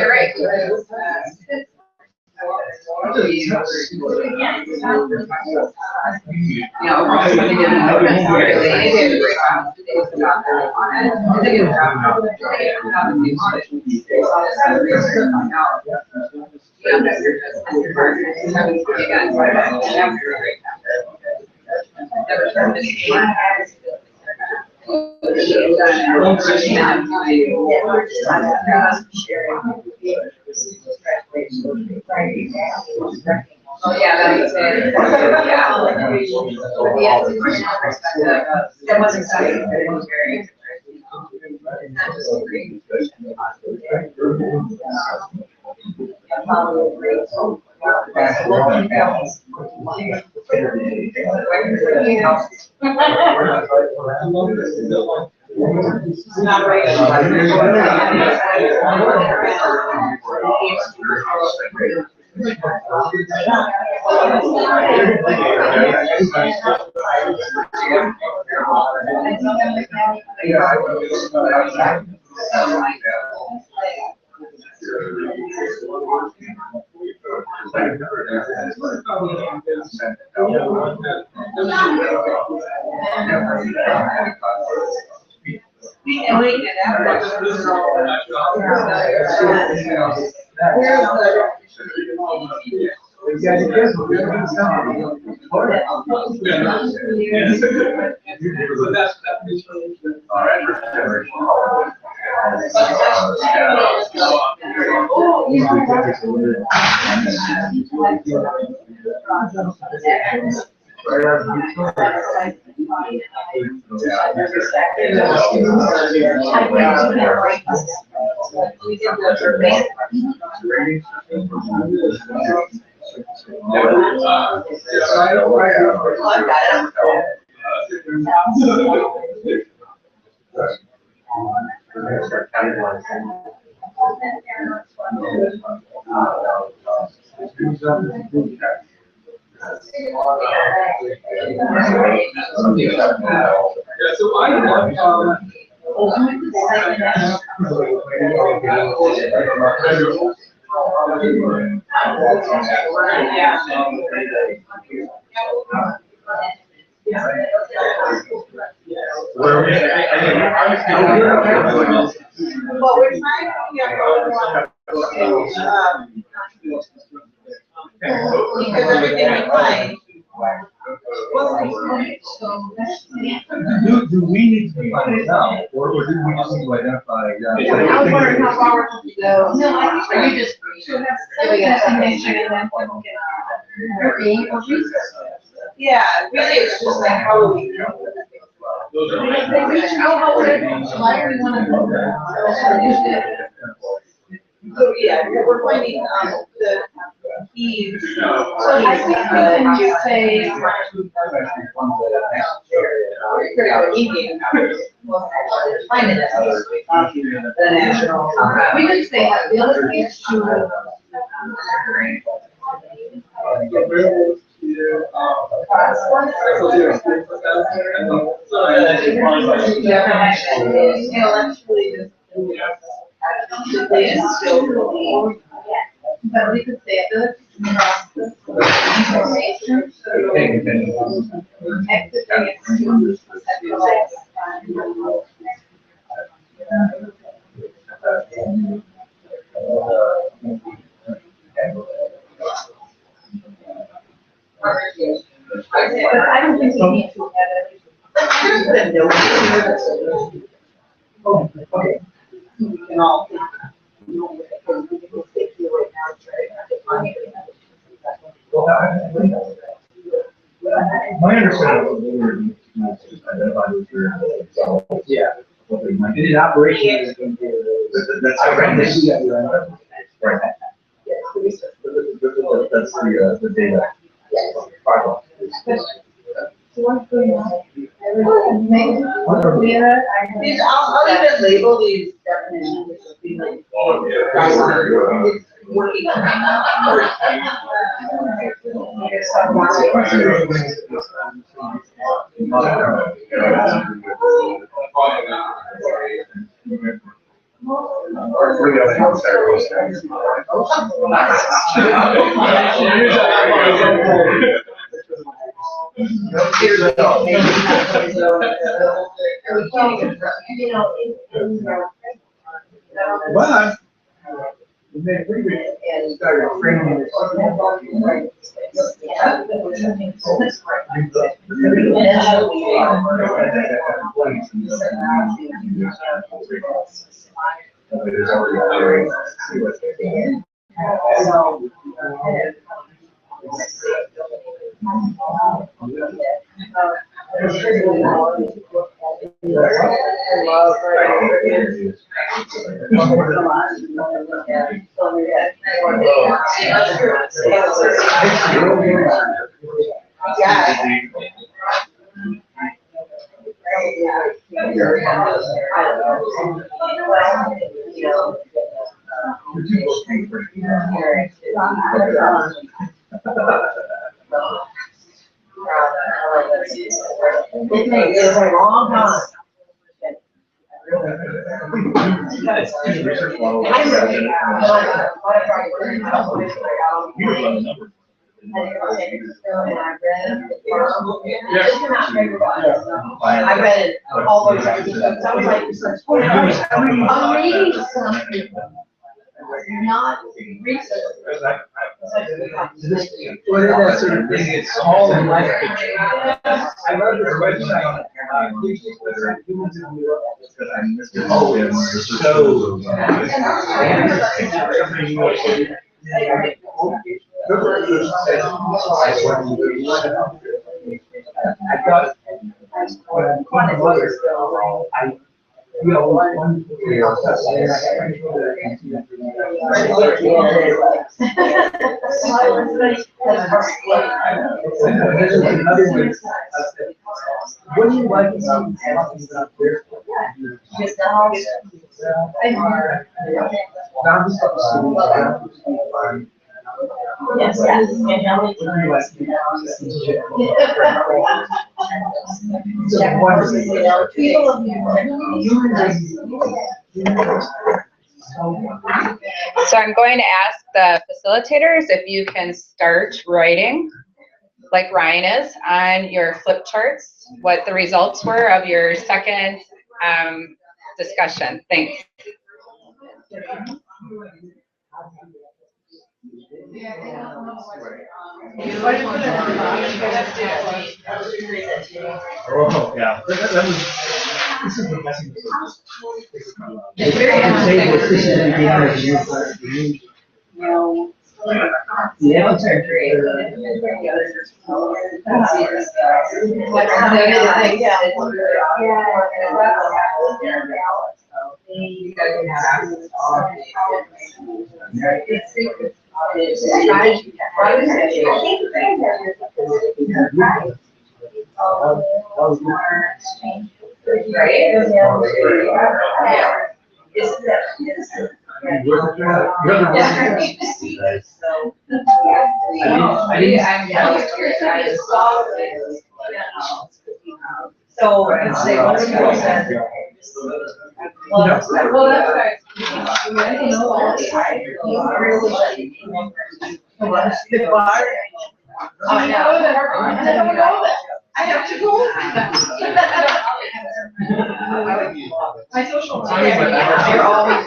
right. Oh yeah, that makes sense. Yeah, that was exciting, but it was very interesting. Well, we're trying to figure out because everything we find. Do we need to find it out, or do we just need to identify? I was wondering how far we can go. No, I think. Are you just? Yeah, really, it's just like how do we. Why do we want to? So, yeah, we're finding, the keys. So I think we can just say. Find it. The national. We could say that the other thing is to. But we could say the information, so I don't think we need to have it. Oh, okay. We can all. My understanding is identify with your. Yeah. It is operation. That's right. Right. That's the data. I'll even label these definitions. Working. But we made a pretty good start framing this. I read it all those episodes. I was like, amazing. Not research. What is that sort of thing? It's all in life. I love this website. Oh, it's so. I got one mother. What do you like about talking about their? Yes, So I'm going to ask the facilitators if you can start writing, like Ryan is, on your flip charts, what the results were of your second discussion. Thanks. Oh, yeah. That was, this is the best. It's very interesting. Yeah. So let's say what's going on. Well, that's right. I have to go. My social media, you're always.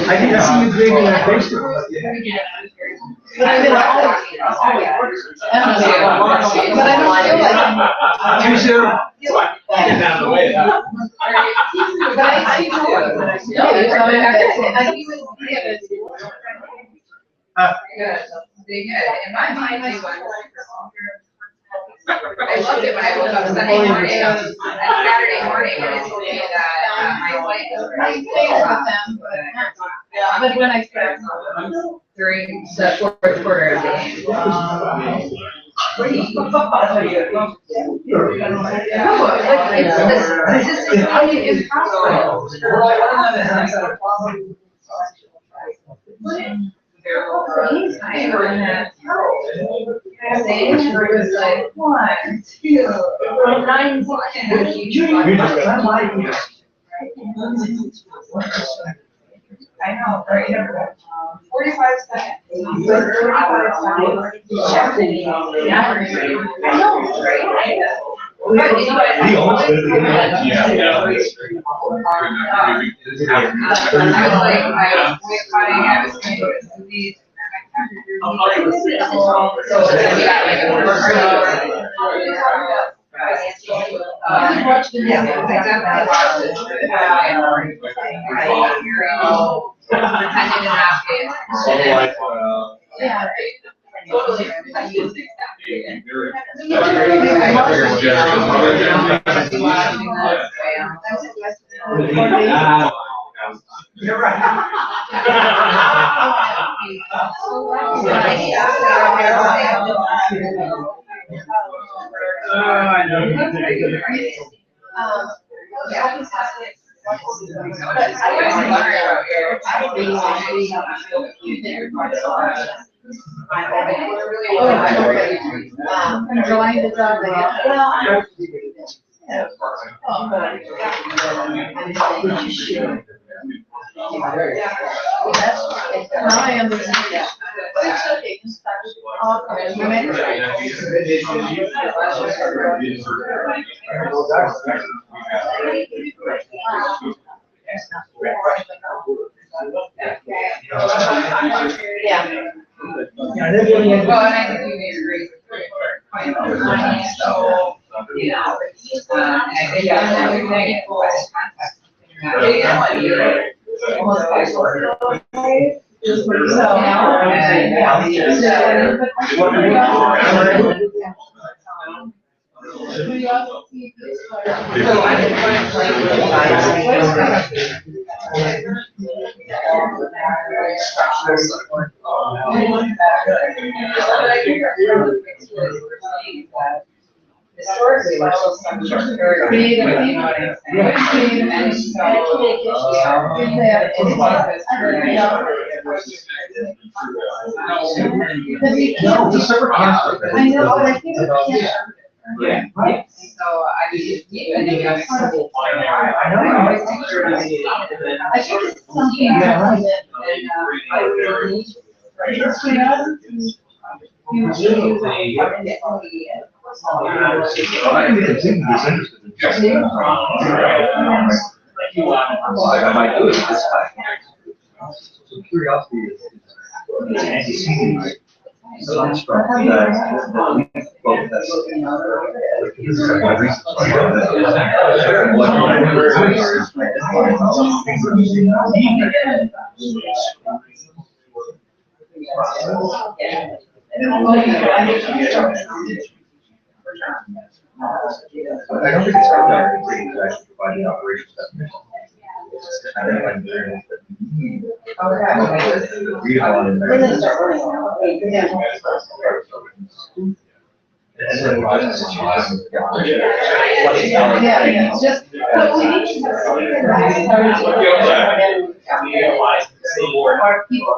I didn't see you bring that vegetable. But I mean, but I don't feel like. Too soon? Get out of the way. But I in my mind, I loved it when I woke up Sunday morning and Saturday morning when they told me that my flight was I stayed with them, but when I started during the fourth quarter of the game. This is impossible. was like 1, 2, 9 I know, right? 45 seconds. 45 seconds. I know, right? He almost did it again. Yeah. I was boycotting, I was going to go to movies. You're right. I know. Yeah. Enjoying the job. I understand that. Yeah. Well, and I think you may agree with so, you know, and I think that's everything. Historically, No, it's a separate concept. I know, but I think it's Yeah. So I think that's simple. I know. I think it's something that, I might do it this time. So curiosity is antecedent. So I'm strong that both that's. This is like my research. I don't think it's hard to actually provide the operations definition. I think I'm doing read on it. yeah, it's just. Our people.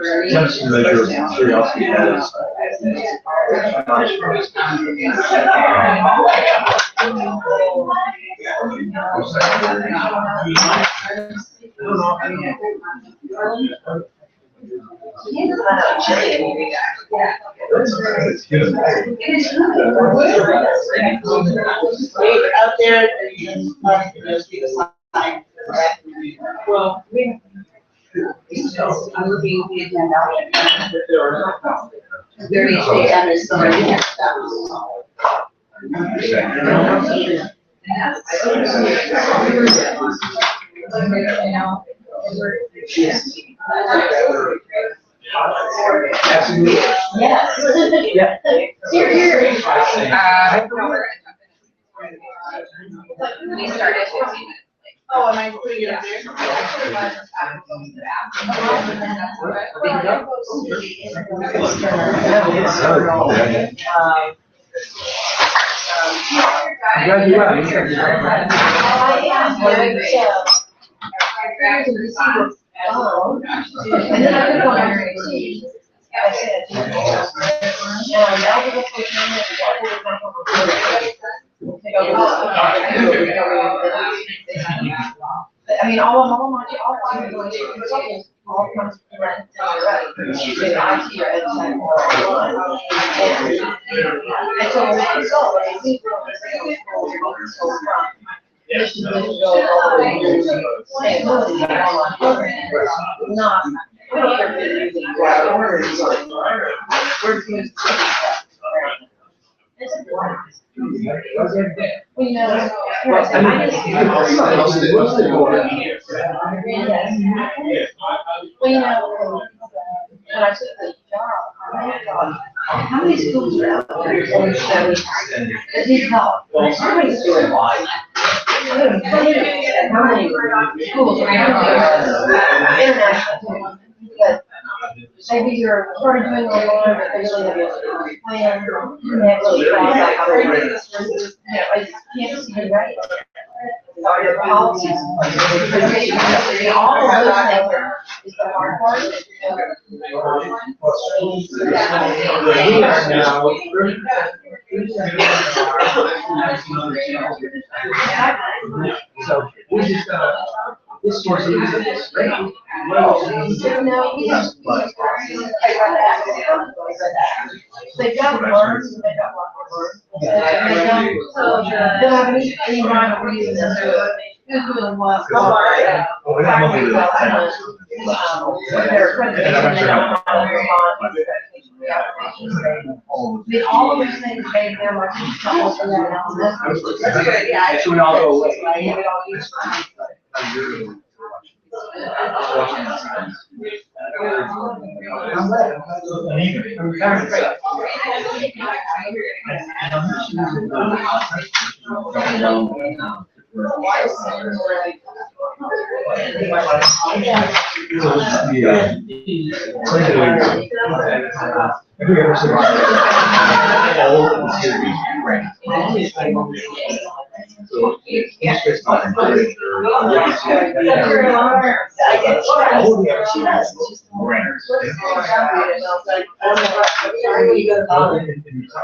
Attempts to measure curiosity as Out there, there's the sign. Well, I'm looking at the agenda. There each day on this summer, different stuff. Absolutely. Yes. Yeah. Here. No, we're gonna jump in. We started 15 minutes late. Oh, am I putting it up there? I'm glad you went. And then I go on your I mean, all comes right. IT or ed time or online. And so when I saw it, I think mission digital, sustainability, online program, not. Well, you know, well, you know, I took the job, I thought, how many schools are out there? And so, it did help. Somebody's doing live. How many schools are out there? International. But maybe you're sort of doing a lot, but they really have a plan. They have really thought about how they're doing this. You know, I just can't see it right. All your policies, all of those things is the hard part. So we just this source is great. They've got words, they've got lots of words. They don't have any rhyme or reason to who's doing what. Their presentation, all of those things gave them like couple for that analysis. So we all go away.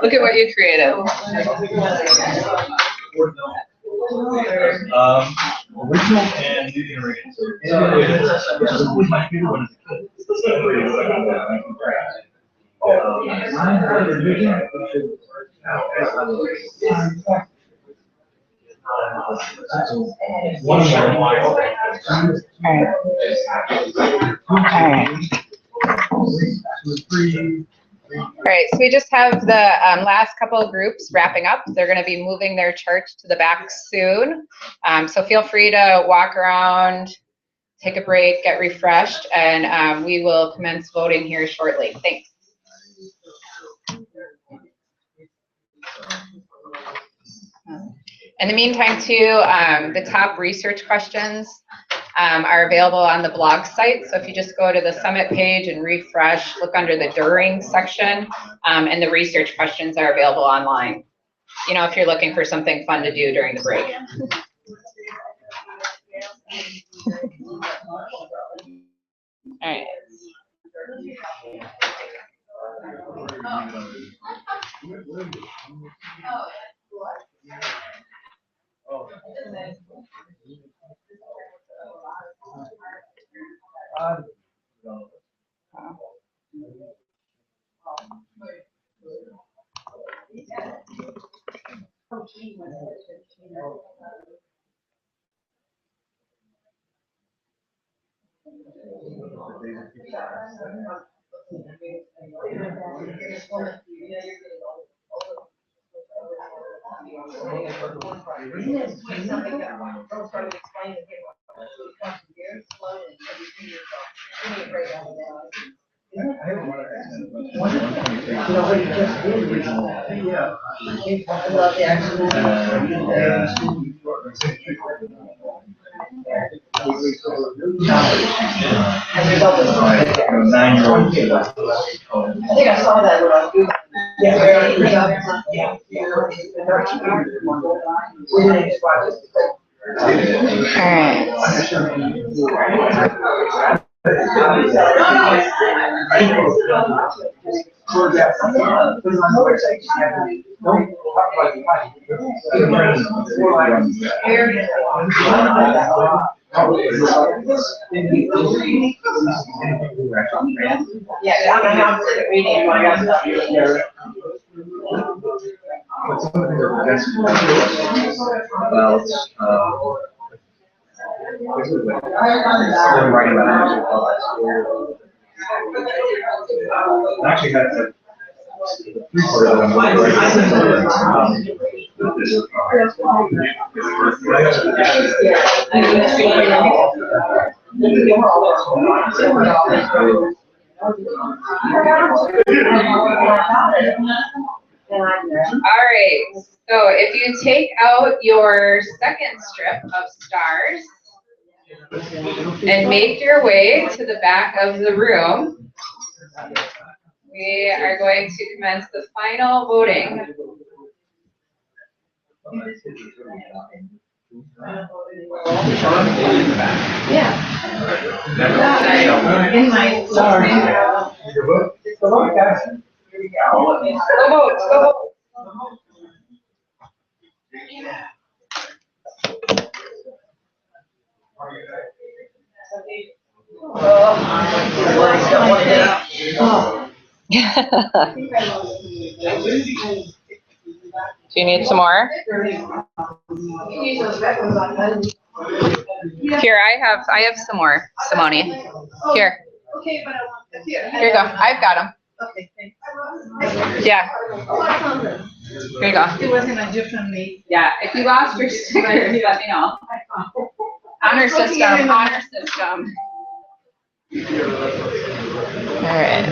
Look at what you created. Original and new iterations. This is always my favorite one as a All right, so we just have the last couple of groups wrapping up. They're going to be moving their charts to the back soon. So feel free to walk around, take a break, get refreshed, and we will commence voting here shortly. Thanks. In the meantime, too, the top research questions are available on the blog site. So if you just go to the summit page and refresh, look under the during section, and the research questions are available online. You know, if you're looking for something fun to do during the break. All right. I think I saw that when I was doing. Yeah, I'm reading what I got stuff here. Actually, had a three-quarter that I'm All right, so if you take out your second strip of stars and make your way to the back of the room, we are going to commence the final voting. In my. Sorry. Go vote, go vote. Do you need some more? Here, I have some more, Simone. Here. Okay, but I want to see it. Here you go. I've got them. Okay, thanks. Yeah. Here you go. It was in a different meeting. Yeah. If you lost your stickers, let me know. Honor system. Honor system. All right.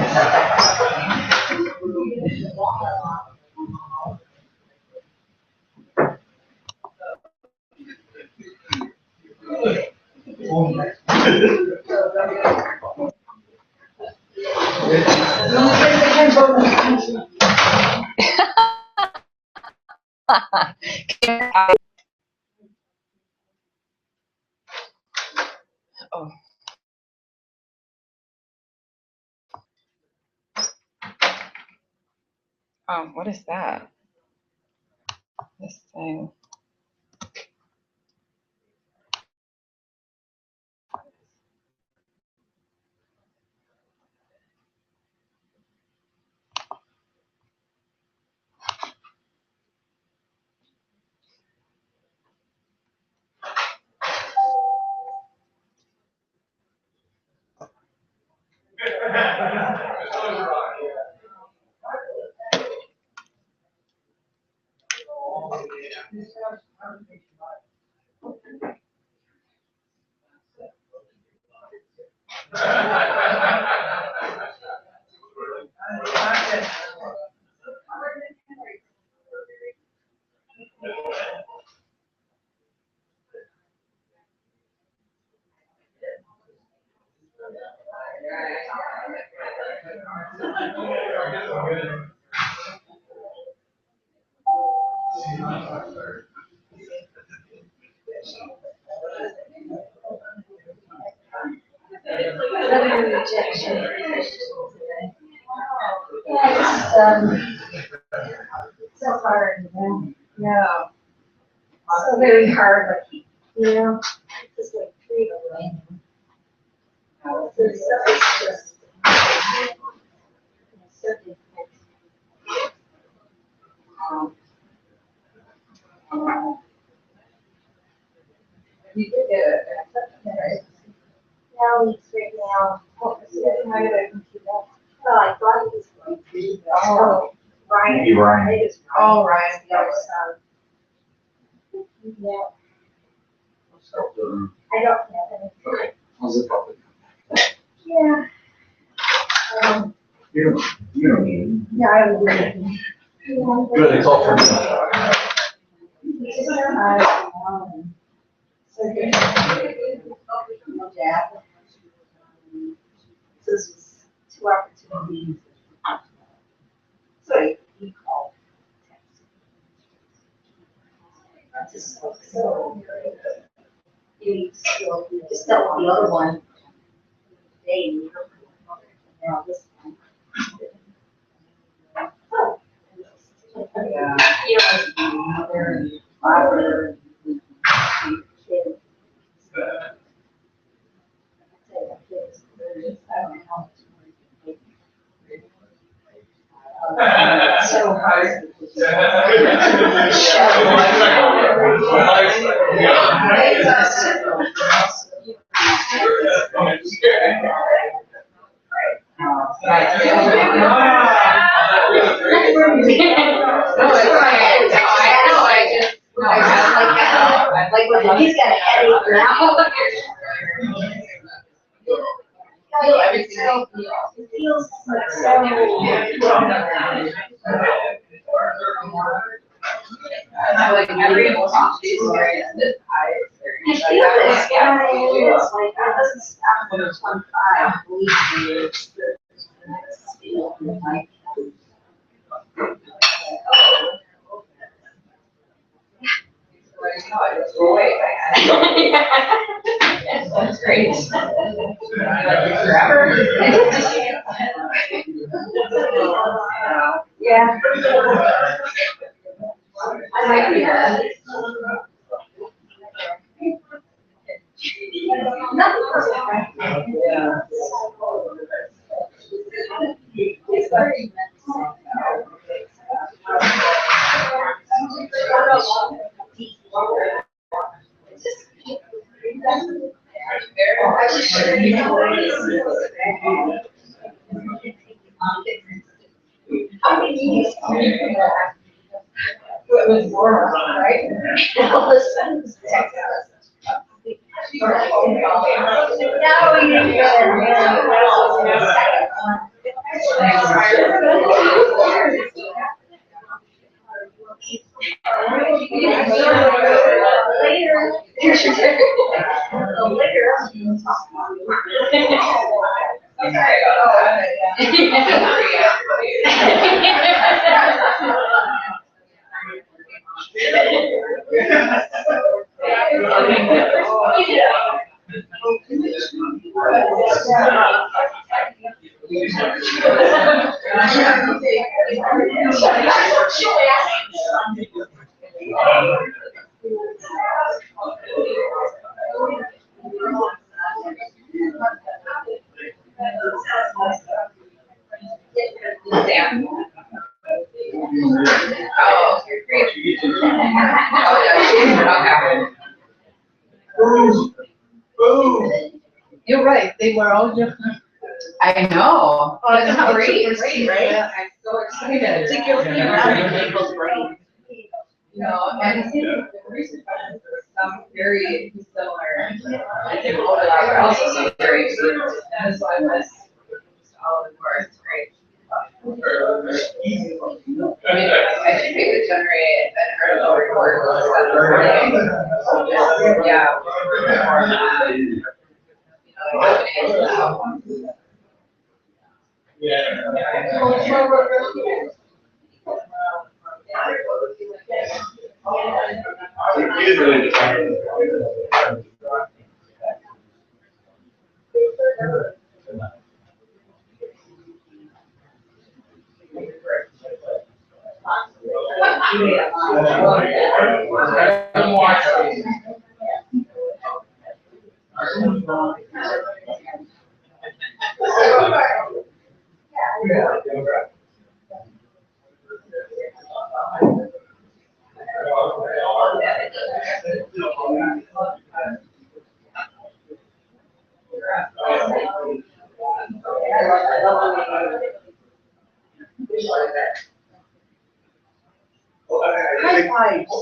Oh. What is that? This thing. So hard, yeah. So very hard, like, you know, just like three of them. This stuff is just. So difficult. You did get it. Right? Now he's right now. What was it? How did I compute that? Well, I thought he was going to. Oh, Ryan. Maybe Ryan. I think it's Oh, Ryan, Yeah, yes. yeah. I don't have any. How's it going? Yeah. You don't need it. Yeah, I would really. Good, it's all turned out. So this was two opportunities. So he called. Just so. You still, just dealt with the other one. They. Now this one. Oh. Yeah. You know, mother, father, kids. So hard. Like when he's got a headache now. Feel everything. feels like so. I like every experience that I I feel this guy is like, I doesn't stop when it's 25, believe me, it's the next feel, like. That's great. Forever. Yeah. I like that. Nothing personal, right? Yeah. It's very it was warmer, right? All of a sudden, it's text us. No, we didn't get it. You're right, they were all different. I know. Oh, It's it's great, great, right? right? I'm so excited. It's like you're looking around in people's brains. You know, and the recent questions are some very similar. I think overlap, but also some very similar. And so I was all in for it's great. I mean, I think we would generate an article report. Yeah.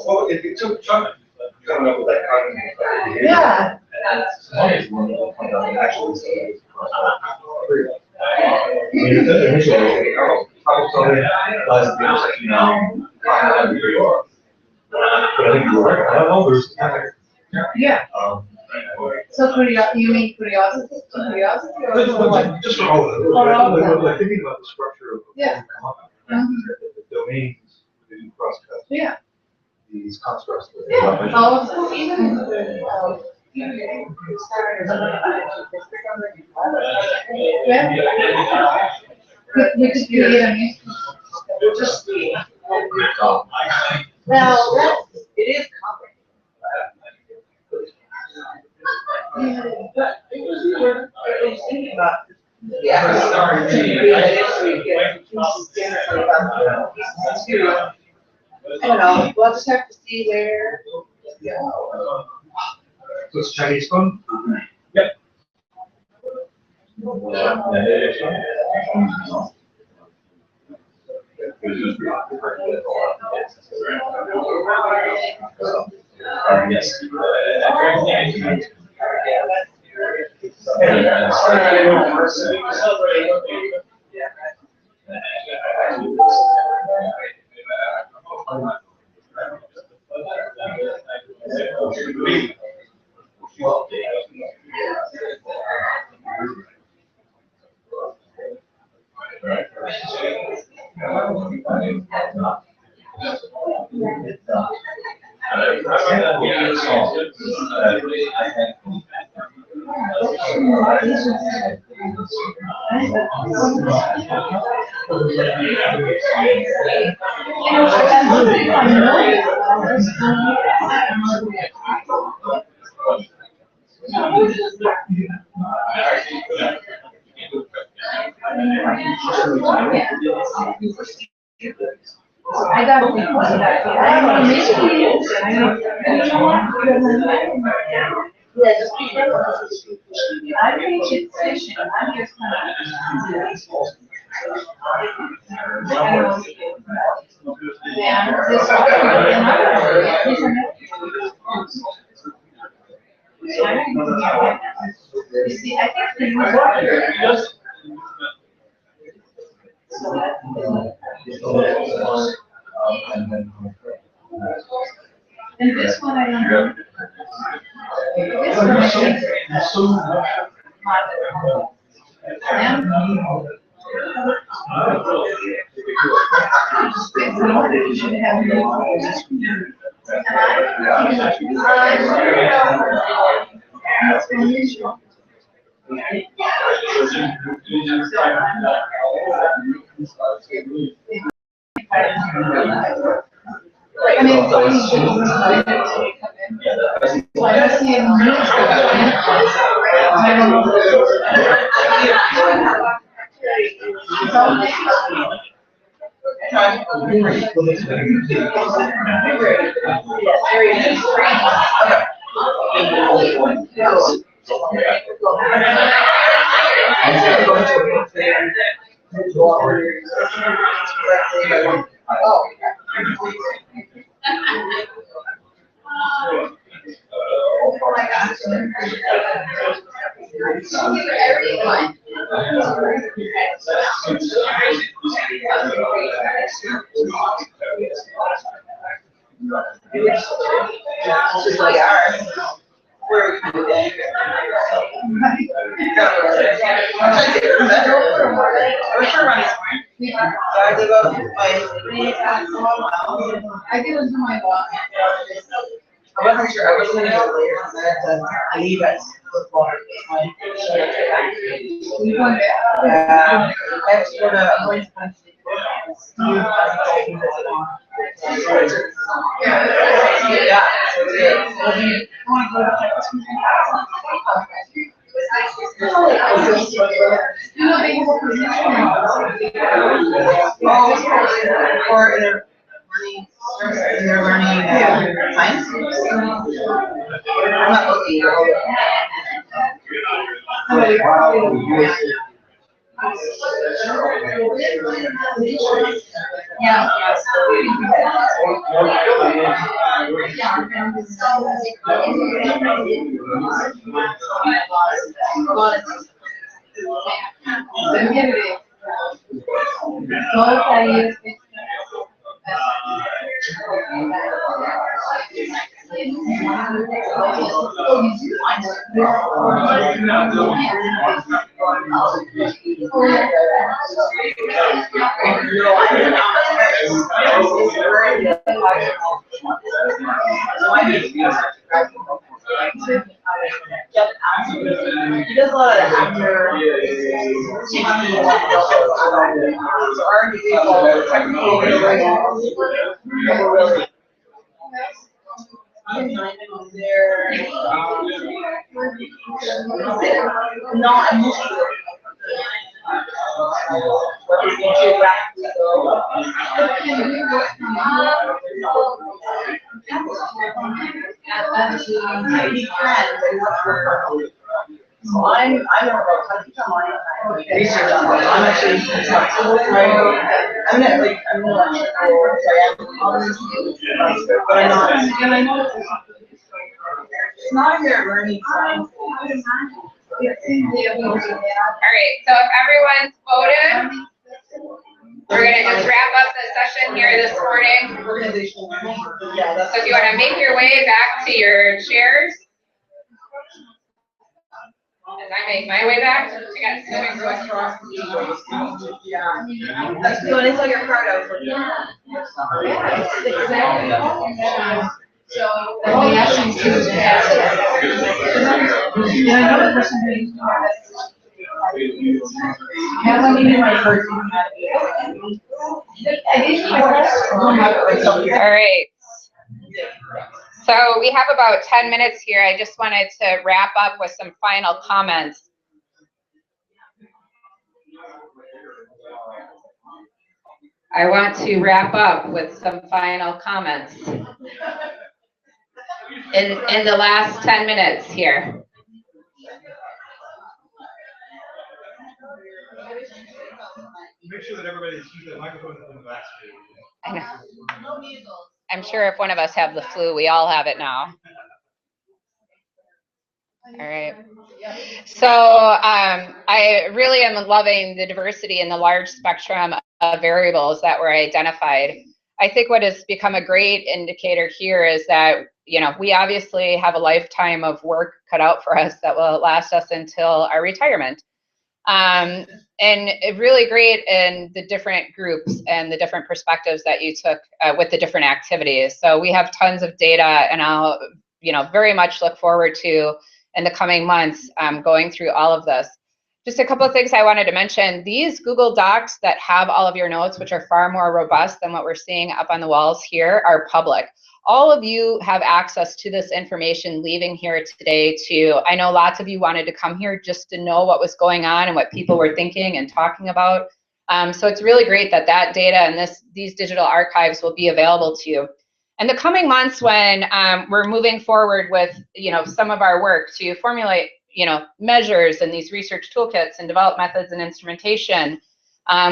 Well, if you took coming up with that kind of. Yeah. Yeah. So you mean curiosity? Curiosity or what? Just for all of them. Like thinking about the structure of. Yeah. The domains, the crosscuts. Yeah. These constructs. Yeah. Oh, even. Yeah. We could create a new. Just. Well, that's. It is complicated. But it was thinking about. Yeah. I don't know, we'll just have to see where. So it's Chinese phone? Yep. Yes. I got I think it's fishing. I'm just you see, I think and this one I don't know. I give it to my boss. I wasn't sure, I wasn't gonna go later, because I had to leave at football. Yeah, that's what I'm going to. Or they're learning science. I'm not looking. Yeah. He does a lot of actor. I'm research on it. I'm actually I'm not like I'm not but I'm not. It's not here learning science. All right, so if everyone's voted, we're gonna just wrap up the session here this morning. So if you wanna make your way back to your chairs. As I make my way back, I got swimming across. That's good. It's like you're proud of. Yeah. Exactly. So, and we actually students to have it. Yeah, I know the person who yeah, let me do my first one. All right. So we have about 10 minutes here. I just wanted to wrap up with some final comments. I want to wrap up with some final comments in the last 10 minutes here. Make sure that everybody sees the microphone in the back. I know. I'm sure if one of us have the flu, we all have it now. All right. So I really am loving the diversity and the large spectrum of variables that were identified. I think what has become a great indicator here is that, you know, we obviously have a lifetime of work cut out for us that will last us until our retirement. And really great in the different groups and the different perspectives that you took with the different activities. So we have tons of data, and I'll, you know, very much look forward to in the coming months going through all of this. Just a couple of things I wanted to mention. These Google Docs that have all of your notes, which are far more robust than what we're seeing up on the walls here, are public. All of you have access to this information leaving here today too. I know lots of you wanted to come here just to know what was going on and what people were thinking and talking about. So it's really great that that data and these digital archives will be available to you. In the coming months, when we're moving forward with, you know, some of our work to formulate, you know, measures and these research toolkits and develop methods and instrumentation,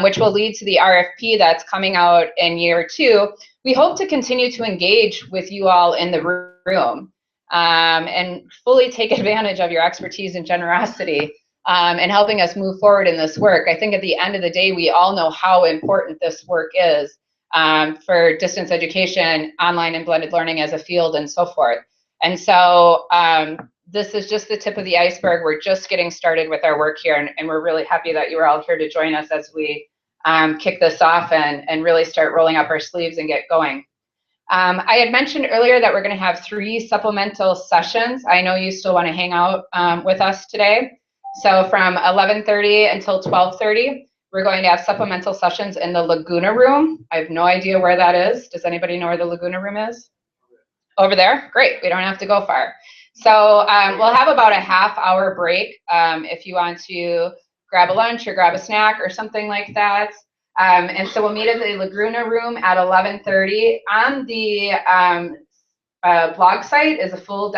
which will lead to the RFP that's coming out in year 2, we hope to continue to engage with you all in the room and fully take advantage of your expertise and generosity and helping us move forward in this work. I think at the end of the day, we all know how important this work is for distance education, online and blended learning as a field, and so forth. And so this is just the tip of the iceberg. We're just getting started with our work here, and we're really happy that you are all here to join us as we kick this off and really start rolling up our sleeves and get going. I had mentioned earlier that we're going to have 3 supplemental sessions. I know you still want to hang out with us today. So from 11:30 until 12:30, we're going to have supplemental sessions in the Laguna Room. I have no idea where that is. Does anybody know where the Laguna Room is? Over there? Great. We don't have to go far. So we'll have about a half-hour break if you want to grab a lunch or grab a snack or something like that. And so we'll meet at the Laguna Room at 11:30. On the blog site is a full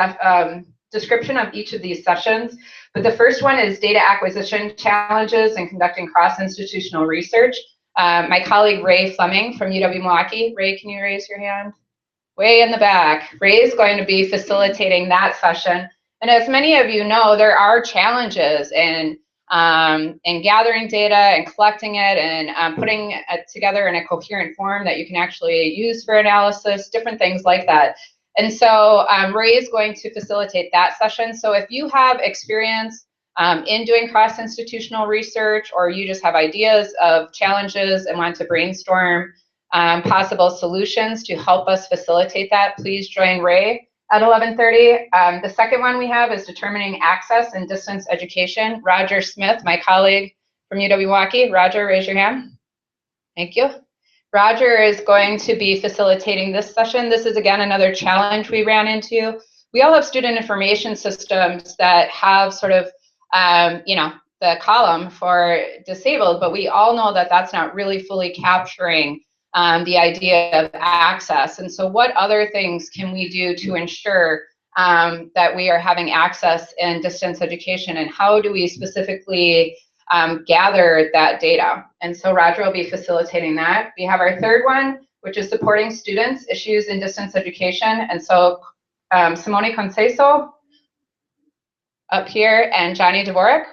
description of each of these sessions. But the first one is data acquisition challenges and conducting cross-institutional research. My colleague Ray Fleming from UW-Milwaukee. Ray, can you raise your hand? Way in the back. Ray is going to be facilitating that session. And as many of you know, there are challenges in gathering data and collecting it and putting it together in a coherent form that you can actually use for analysis, different things like that. And so Ray is going to facilitate that session. So if you have experience in doing cross-institutional research, or you just have ideas of challenges and want to brainstorm possible solutions to help us facilitate that, please join Ray at 11:30. The second one we have is determining access and distance education. Roger Smith, my colleague from UW-Milwaukee. Roger, raise your hand. Thank you. Roger is going to be facilitating this session. This is, again, another challenge we ran into. We all have student information systems that have sort of, you know, the column for disabled, but we all know that that's not really fully capturing the idea of access. And so what other things can we do to ensure that we are having access in distance education, and how do we specifically gather that data? And so Roger will be facilitating that. We have our third one, which is supporting students' issues in distance education. And so Simone Conceso up here and Johnny Dvorak,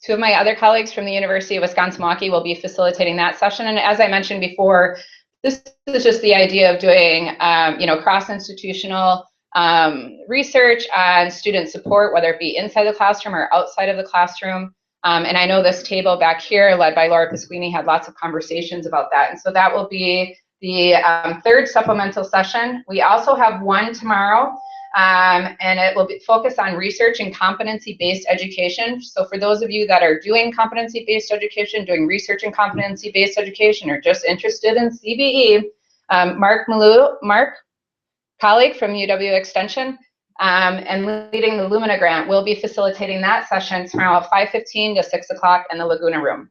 2 of my other colleagues from the University of Wisconsin-Milwaukee, will be facilitating that session. And as I mentioned before, this is just the idea of doing, you know, cross-institutional research on student support, whether it be inside the classroom or outside of the classroom. And I know this table back here, led by Laura Pasquini, had lots of conversations about that. And so that will be the third supplemental session. We also have one tomorrow, and it will be focused on research and competency-based education. So for those of you that are doing competency-based education, doing research and competency-based education, or just interested in CBE, Mark, colleague from UW Extension, and leading the Lumina grant, will be facilitating that session tomorrow at 5:15 to 6 o'clock in the Laguna Room.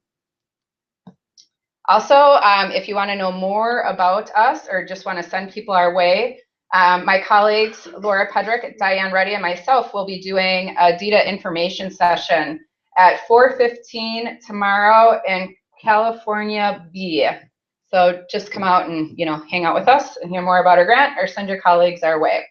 Also, if you want to know more about us or just want to send people our way, my colleagues Laura Pedrick, Diane Reddy, and myself will be doing a DETA information session at 4:15 tomorrow in California B. So just come out and, you know, hang out with us and hear more about our grant, or send your colleagues our way.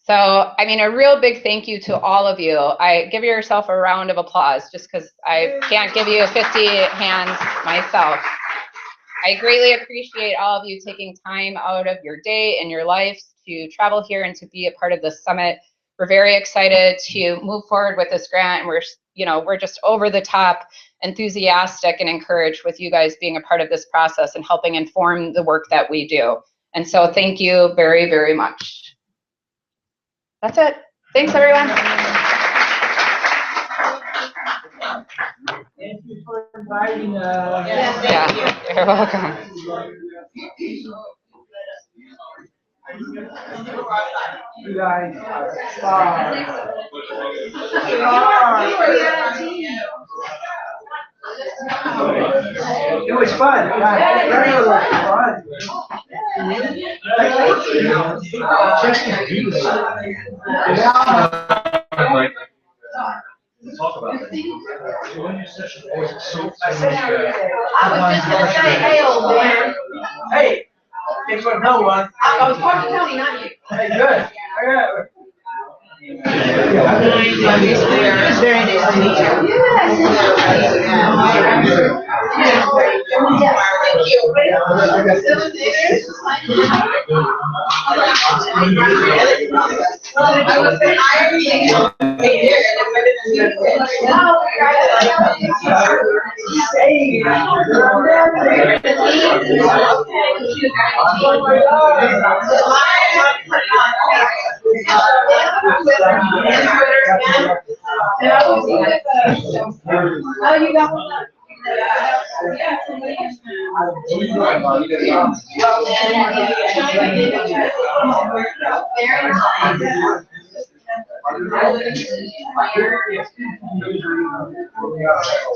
So, I mean, a real big thank you to all of you. I give yourself a round of applause, just because I can't give you 50 hands myself. I greatly appreciate all of you taking time out of your day and your life to travel here and to be a part of this summit. We're very excited to move forward with this grant, and we're just over the top enthusiastic and encouraged with you guys being a part of this process and helping inform the work that we do. And so thank you very, very much. That's it. Thanks, everyone. Thank you for inviting us. Yeah, you're welcome. You guys are stars. It was fun. It was fun. Talk about that. I was just gonna say, hey, old man. Hey, thanks for no one. I was talking to Tony, not you. Hey, good. It was very nice to meet you. Yes, thank you. Oh, you got one? So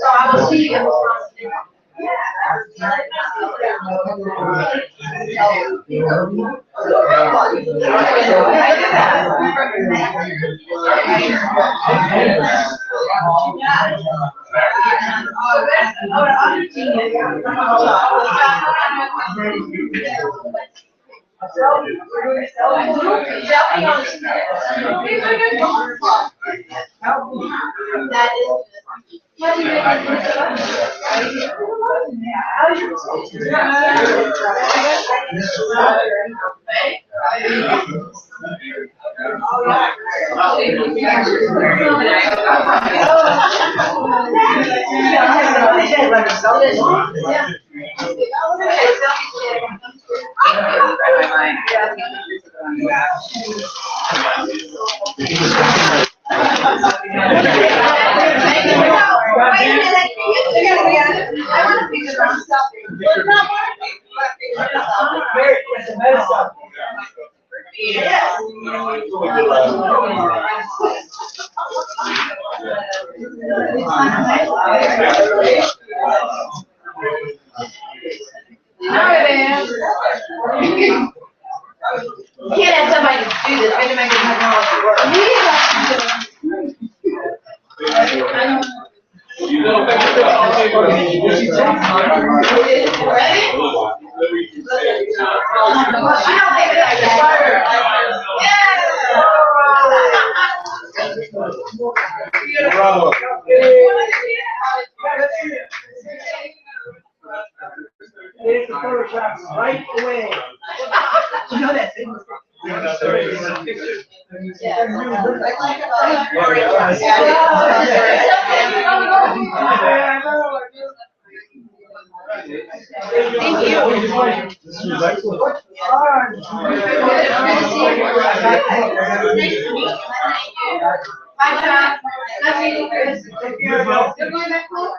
I will see you. You can't have somebody to do this, we have to make the technology work. Right away. You know that thing? Thank you. This was excellent. Hi, John. Nice to meet you, Chris. You're going back home?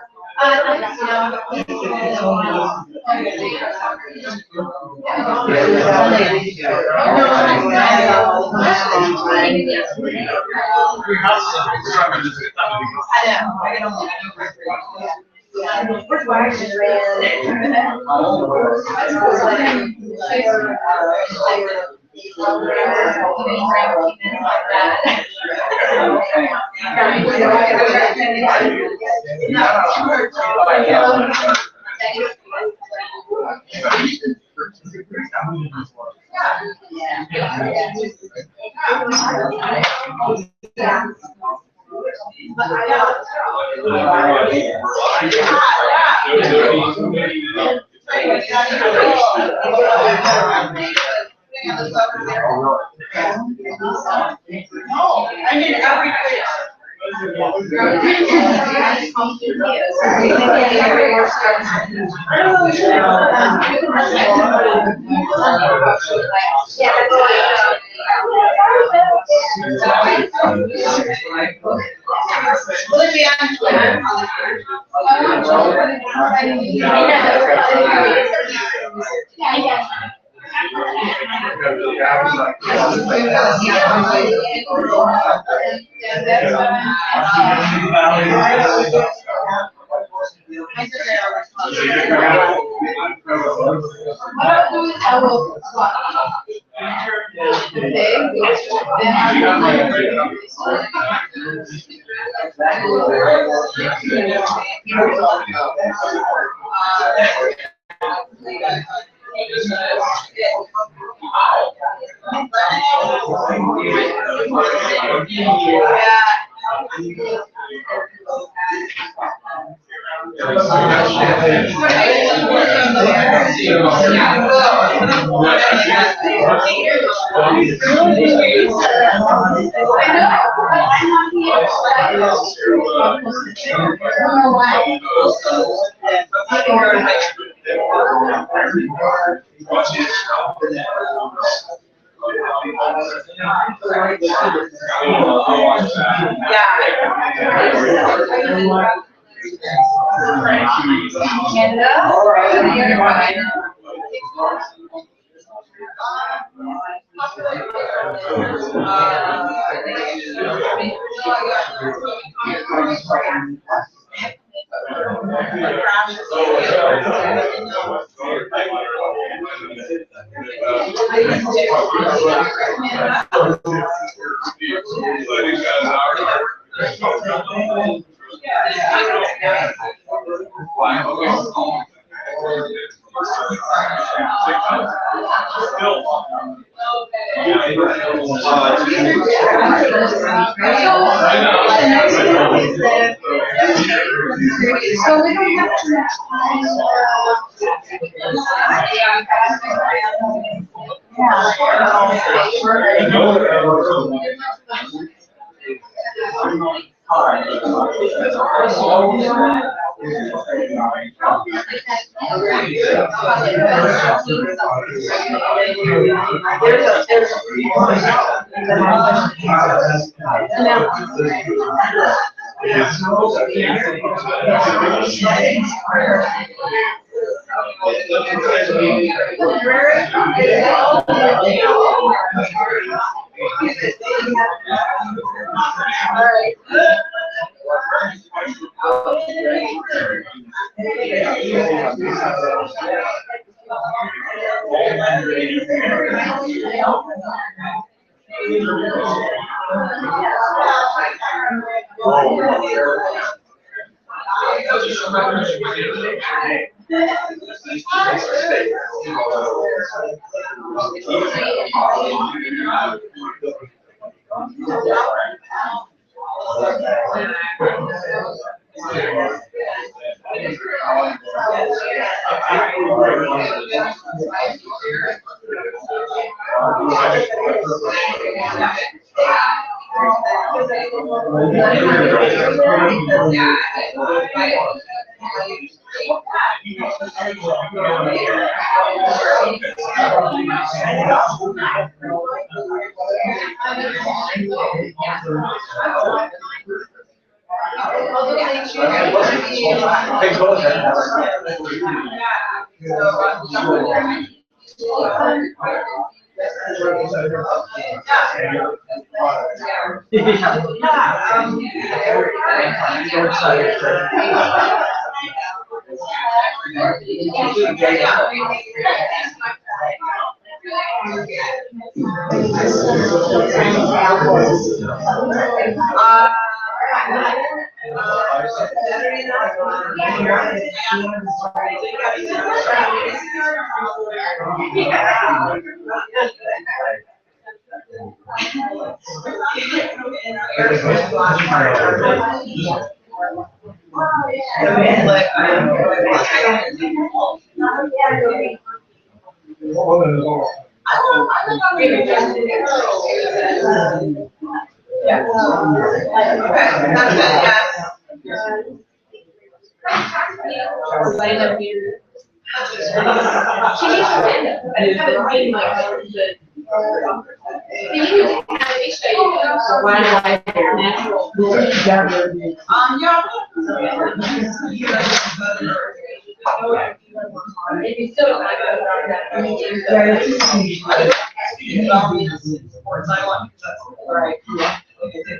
I did every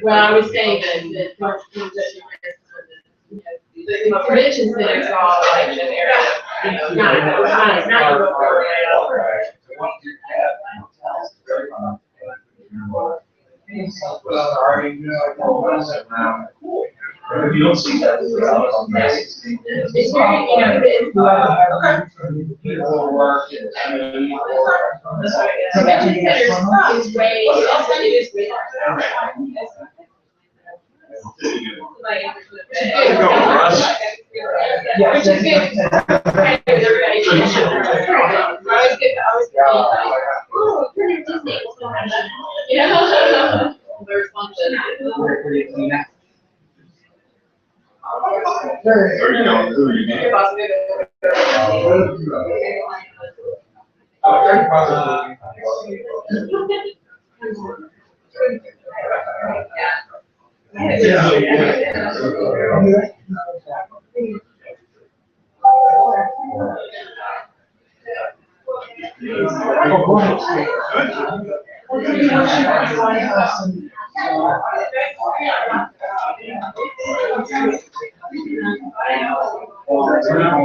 Well, I was saying that the predictions that it's all like an area, not If you don't see that, it's very, prevention centers is way, it is way. Which is good.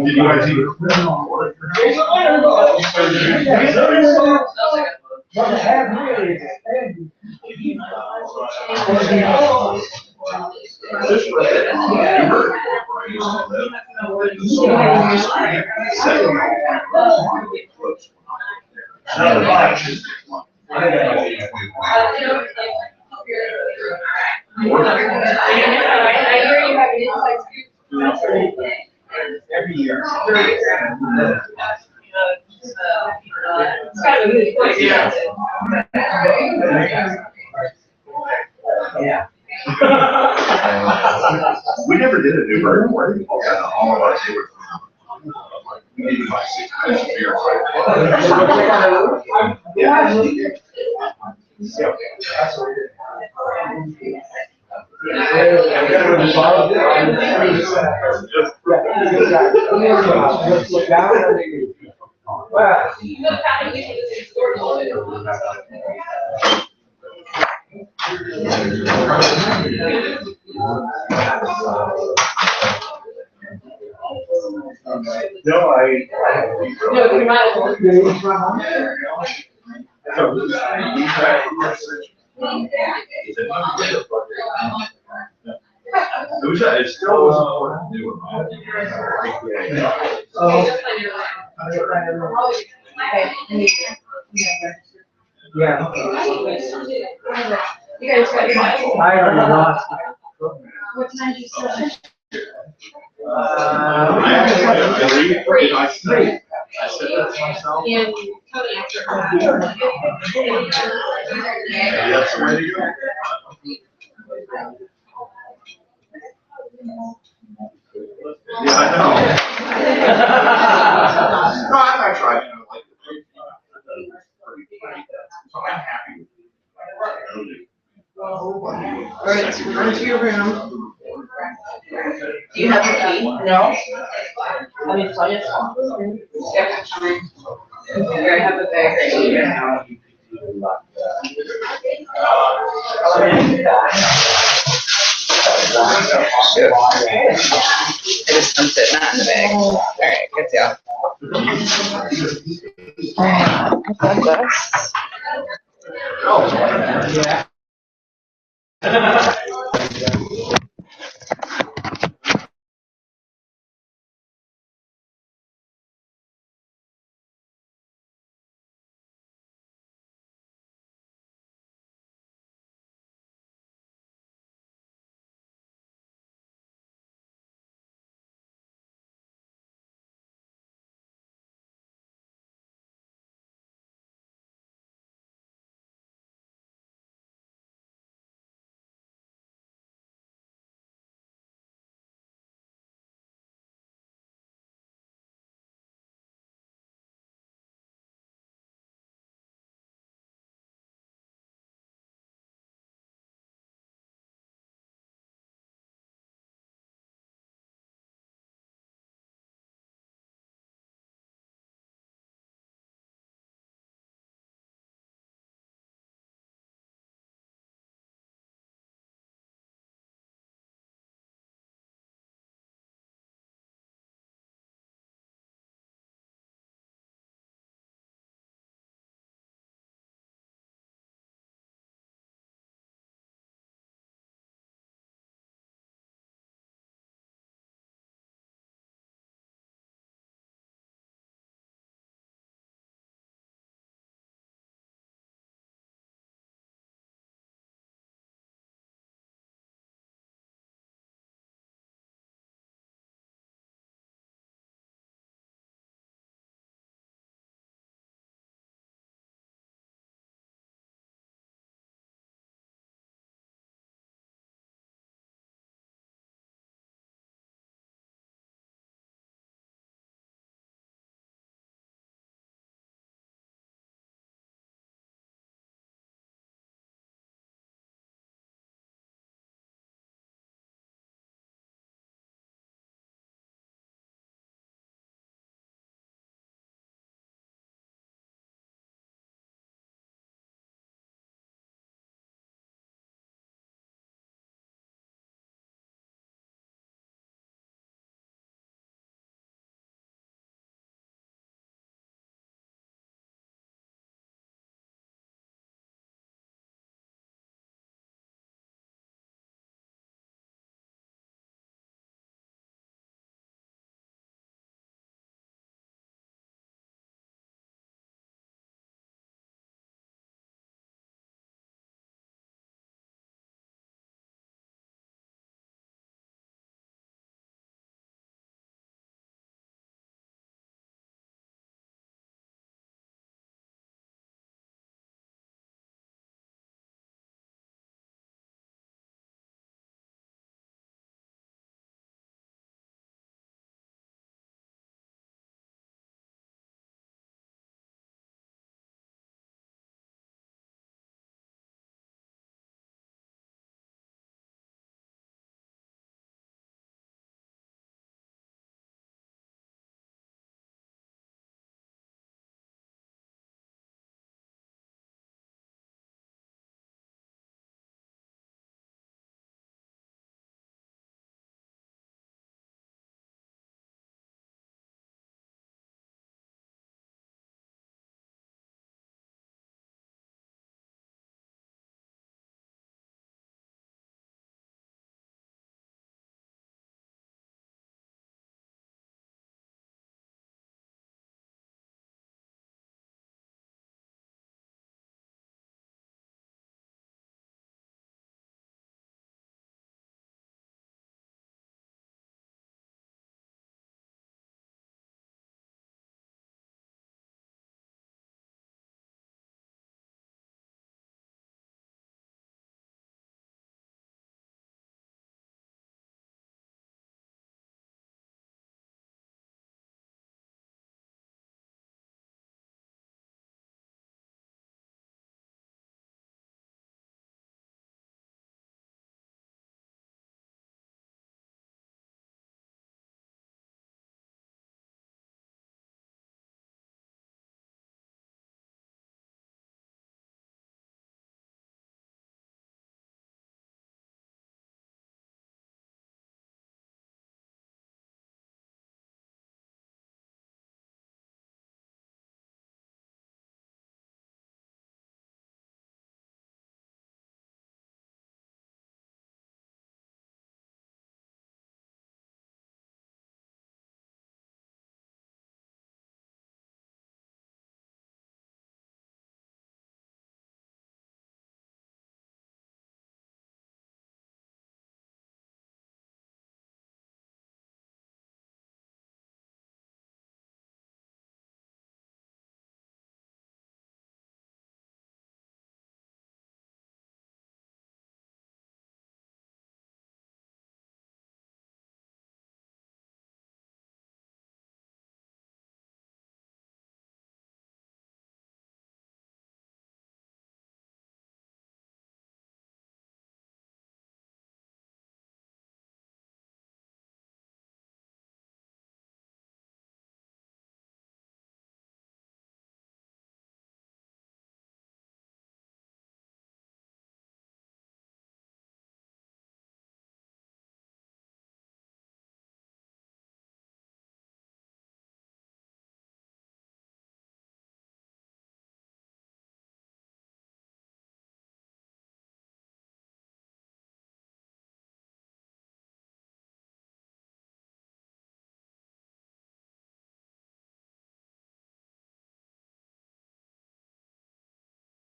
Did you guys eat? Every year. Yeah. We never did a New Bird party. All of us were. We needed like 6 pints of beer. Yeah. No, it still was important to do Yeah. You guys got your. I already lost. What time do you start? I actually, I said that to myself. And Tony after. That's the way to go. Yeah, I know. No, I tried, you know, like. So I'm happy. All right, so run to your room. Do you have a key? No. Let me tell you something. Here, I have a bag right here. Shoot. I just dumped it not in the bag. All right, good deal. All right, I got this. Oh, yeah.